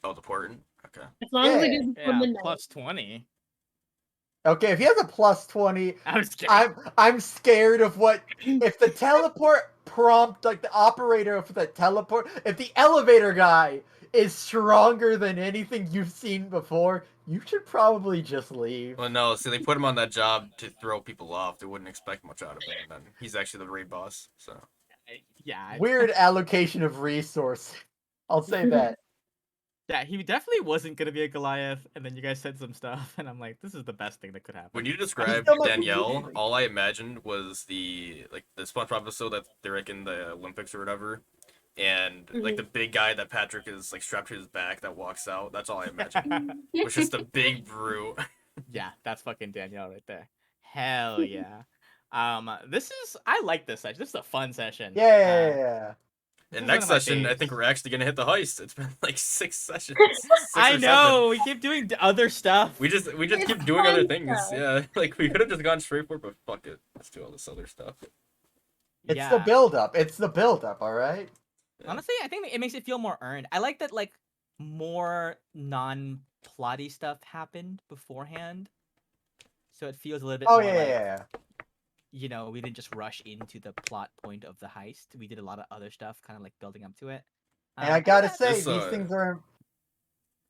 Oh, the portent. Okay. as long as we Yeah. do before Yeah, midnight. plus 20. Okay, if he has a plus 20, I'm just kidding. I'm scared of what if the teleport prompt, like the operator of the teleport, if the elevator guy is stronger than anything you've seen before, you should probably just leave. Well, no. See, they put him on that job to throw people off. They wouldn't expect much out of him. And then he's actually the raid boss. So. Yeah. Weird allocation of resource. I'll say that. Yeah, he definitely wasn't gonna be a Goliath, and then you guys said some stuff, and I'm like, this is the best thing that could happen. When you described still might be Danielle, losing. all I imagined was the SpongeBob episode that they're like in the Olympics or whatever, and like the big guy that Patrick is like strapped to his back that walks out. That's all I imagined. Was just a big brute. Yeah, that's fucking Danielle right there. Hell yeah. I like this session. This is a fun session. Yeah. This And is one next of my session, I faves. think we're actually gonna hit the heist. It's been like 6 sessions, 6 I or 7. know. We keep doing other stuff. We just It's keep doing other fun things. stuff. Yeah, like we could have just gone straight for it, but fuck it, let's do all this other stuff. It's the Yeah. build-up. It's the build-up, alright? Yeah. Honestly, I think it makes it feel more earned. I like that like more non-plotty stuff happened beforehand, so it feels a little bit Oh, more yeah, like yeah. you know we didn't just rush into the plot point of the heist. We did a lot of other stuff, kind of like building up to it. And I think gotta that- say, This, these things are...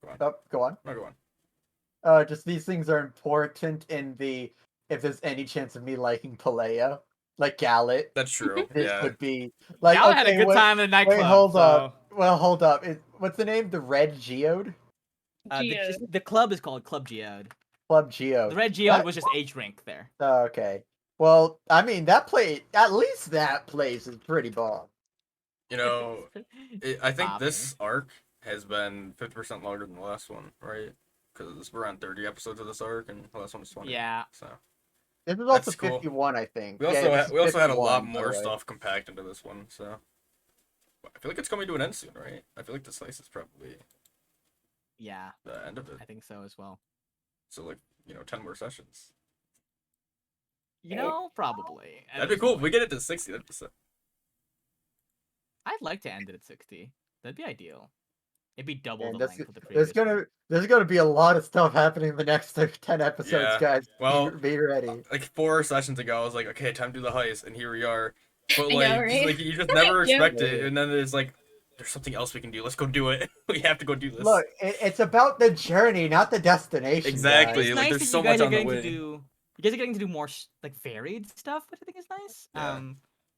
Go on. Oh, go on. No, go on. Just these things are important in the... If there's any chance of me liking Palea, like Gallet, That's true. this Yeah. would be... Like, Y'all had a good wait, time in the wait, nightclub. hold so... up. Well, hold up. What's the name? The Red Geode? Geode. The club is called Club Geode. Club Geode. The Red Geode That- was just H rank there. Oh, okay. Well, I mean, at least that place is pretty bomb. You know, I think Bopping. this arc has been 50% longer than the last one, right? Because we're on 30 episodes of this arc, and the last one was 20. Yeah. So This is also That's cool. 51, I think. we Yeah, also this is we also had a 51, lot by the more way. stuff compact into this one. So I feel like it's coming to an end soon, right? I feel like the slice is probably Yeah, the end of it. I think so as well. So like 10 more sessions. You know, probably. That'd be cool if we get it to 60. That'd be sick. I'd like to end it at 60. That'd be ideal. It'd be double And the that's- length of the previous. there's gonna be a lot of stuff happening in the next 10 episodes, Yeah, guys. well, be ready. Like 4 sessions ago, I was like, okay, time to do the heist, and here we are. But I know, like, right? like you just never Yeah. expect it, and then there's like, there's something else we can do. Let's go do it. We have to go do this. Look, it's about the journey, not the destination. Exactly. guys. It's like, nice there's that so you guys much are on the getting to way. do. You guys are getting to do more like varied stuff, which I think is nice. Yeah.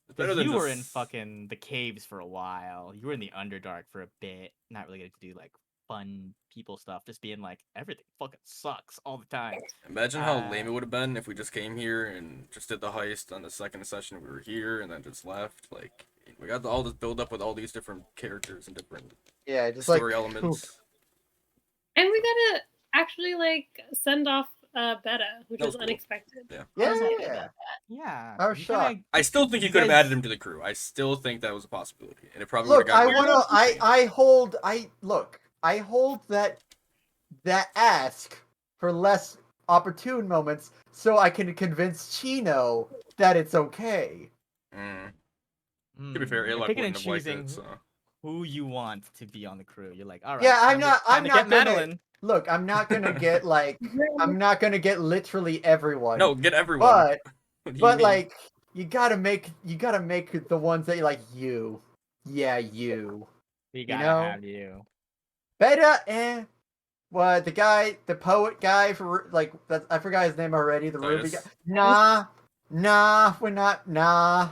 It's better than You were in just- fucking the caves for a while. You were in the Underdark for a bit. Not really getting to do like fun people stuff. Just being like everything fucking sucks all the time. Imagine how lame it would have been if we just came here and just did the heist on the second session. We were here and then just left. Like, we got all this build up with all these different characters and different Yeah, just story like elements. And we gotta actually like send off Beta, which That was was cool. unexpected. Yeah. I was happy Yeah. about Yeah. I was you kinda- shocked. I still think you You could have guys- added him to the crew. I still think that was a possibility, and it probably would Look, have I gotten. wanna. I hold that ask for less opportune moments, so I can convince Chino that it's okay. To be fair, You're Alok picking and wouldn't have liked choosing it. So. who you want to be on the crew. You're like, all right. Yeah, time to I'm get not gonna. Madeline. Look, I'm not gonna get like. I'm not gonna get literally everyone. No, get everyone. but What do you but mean? like you gotta make the ones that you like. You, yeah, you. We gotta know? have you. Beta, what the poet guy for like that? I forgot his name already. The Ruby guy. Titus. Nah, we're not. Nah.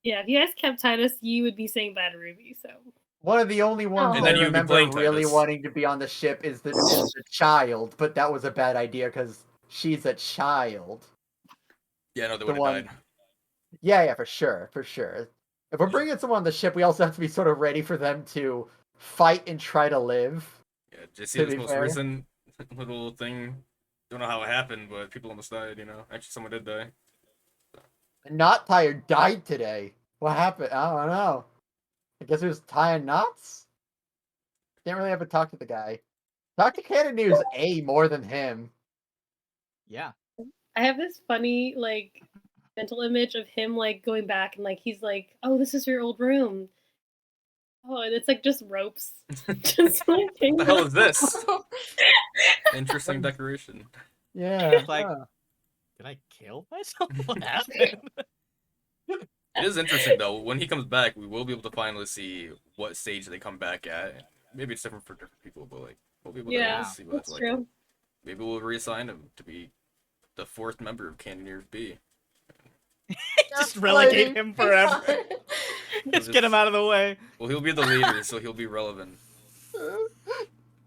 Yeah, if you guys kept Titus, you would be saying bye to Ruby. So One of the only ones And I then you'd be remember playing really Titus. wanting to be on the ship is the child, but that was a bad idea because she's a child. Yeah, no, they the would have one- died. Yeah, for sure. If we're bringing someone on the ship, we also have to be sort of ready for them to fight and try to live. Yeah, did you see To this be most fair. recent little thing? Don't know how it happened, but people almost died. Actually, someone did die. Not Tired died today. What happened? I don't know. I guess it was tying knots? Didn't really ever talk to the guy. Talk to Cannon News A more than him. Yeah. I have this funny like mental image of him like going back and like he's like, "Oh, this is your old room." Oh, and it's like just ropes. Just like What the hell is this? Interesting decoration. Yeah. It's like- huh. Did I kill myself? What happened? It is interesting though. When he comes back, we will be able to finally see what stage they come back at. Maybe it's different for different people, but like we'll be able Yeah, to see what it's that's like. true. Maybe we'll reassign him to be the 4th member of Cannoneers B. Just relegate him forever. We'll Just get him out of the way. Well, he'll be the leader, so he'll be relevant.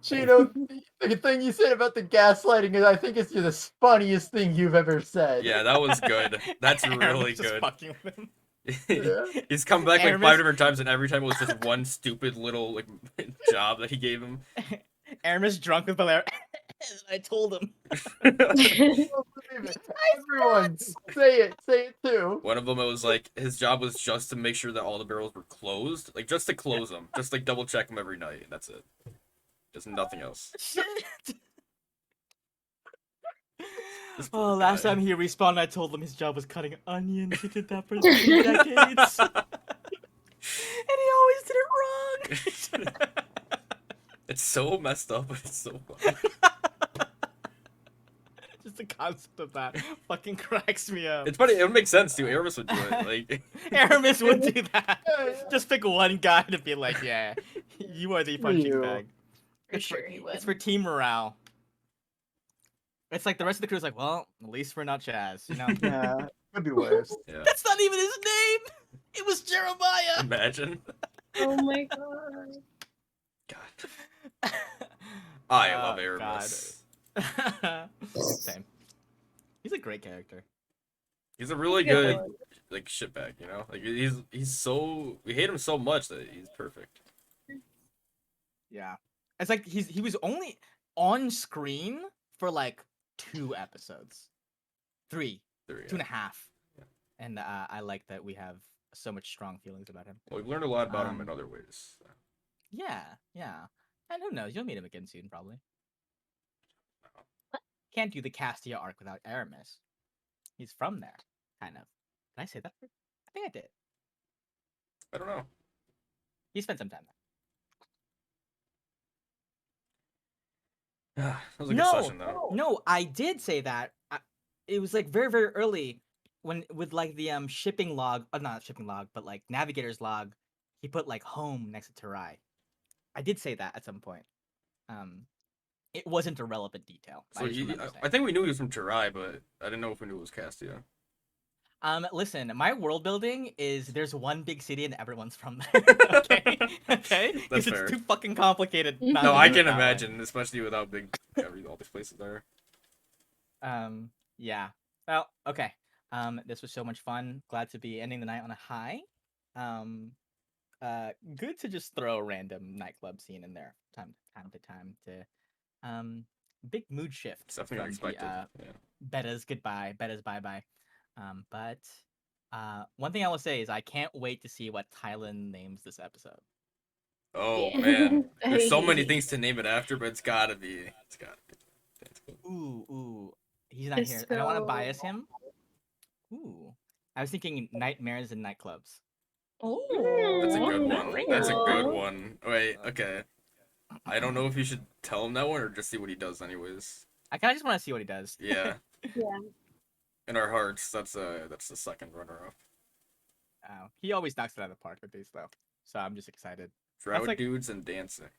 Chino, the thing you said about the gaslighting is, I think it's the funniest thing you've ever said. Yeah, that was good. That's really Aramis just good. fucking with him. Yeah. He's come back like Aramis- 5 different times, and every time it was just one stupid little like job that he gave him. Aramis drunk with Valera. I told him. The Everyone, say it. Say it too. One of them, it was like his job was just to make sure that all the barrels were closed, like just to close them, just like double check them every night. That's it. Just nothing else. Shit. This Oh, poor last guy. time he respawned, I told him his job was cutting onions. He did that for 2 decades. And he always did it wrong. It's so messed up, but it's so fun. Just the concept of that fucking cracks me up. It's funny. It would make sense too. Aramis would do it. Like Aramis would do that. Just pick one guy to be like, yeah, you are the punching You. bag. For sure he would. It's for team morale. It's like the rest of the crew's like, well, at least we're not Chaz, you know? Yeah, could be worse. yeah. That's not even his name! It was Jeremiah! Imagine. Oh my god. God. I love Oh, Aramis. Same. He's a great character. He's a really Good good one. like shitbag, you know? Like he's so we hate him so much that he's perfect. Yeah. It's like he was only on screen for like 2 episodes. 3. There, 2.5. Yeah. And I like that we have so much strong feelings about him. Well, we've learned a lot about him Um, in other ways. Yeah, yeah. And who knows, you'll meet him again soon, probably. Can't do the Castia arc without Aramis. He's from there, kind of. Did I say that? I think I did. I don't know. He spent some time That was a there. good session though. No, I did say that. It was like very, very early when with like the shipping log, not shipping log, but like navigator's log. He put like home next to Tarai. I did say that at some point. It wasn't a relevant detail. So I, just remember I saying. think we knew he was from Tarai, but I didn't know if we knew it was Castia. Listen, my world building is there's one big city and everyone's from there. Okay, okay, That's because fair. it's too fucking complicated. not No, to I do it can that way. imagine, especially without big all these places there. Yeah. Well, okay. This was so much fun. Glad to be ending the night on a high. Good to just throw a random nightclub scene in there time to time to big mood shift It's definitely from unexpected. the Yeah. Betta's goodbye, Betta's bye bye. But one thing I will say is I can't wait to see what Tylen names this episode. Oh Yeah. man, there's so many things to name it after, but it's gotta be. Ooh, he's not here. I don't want to bias him. Ooh, I was thinking nightmares and nightclubs. That's a good one. Ooh. That's a good one. Wait, okay. I don't know if you should tell him that one or just see what he does, anyways. I kind of just want to see what he does. Yeah. Yeah. In our hearts, that's the second runner-up. He always knocks it out of the park with these though, so I'm just excited. Drought like- dudes and dancing.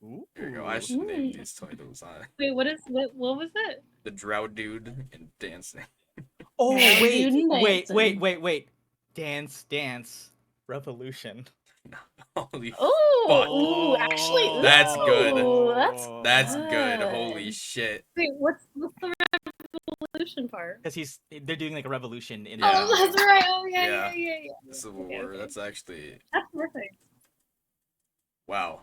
Ooh. Here you go. I should name these titles on Wait, what was it? the Drought dude and dancing. Oh Yeah, wait, dude, wait. Dance, revolution. Holy Oh, fuck. actually, That's good. ooh, That's good. good. Holy shit. Wait, what's the revolution part? Because they're doing like a revolution in. Yeah. Oh, that's right. Oh Yeah. yeah. Civil Okay, War. okay. That's actually That's perfect. wow.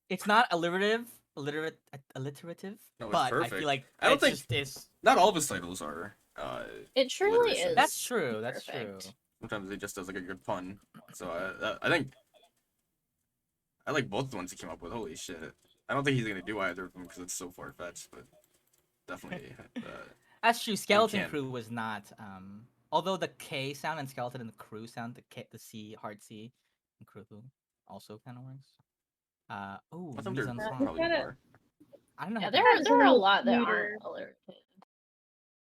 It's not alliterative, No, it's but I perfect. feel like I don't it's think- just it's. Not all of his titles are. It truly Alliteration. is. That's true. That's perfect. true. Sometimes he just does like a good pun. So I think I like both the ones he came up with. Holy shit! I don't think he's gonna do either of them because it's so far fetched. But definitely. That's true. Skeleton can't. Crew was not. Although the K sound and skeleton and the crew sound, the C, hard C, and crew also kind of works. I Oh, think mise there's en Yeah, scène. probably gotta- more. I don't know. Yeah, how there to- are a lot that Meter. aren't alliterative.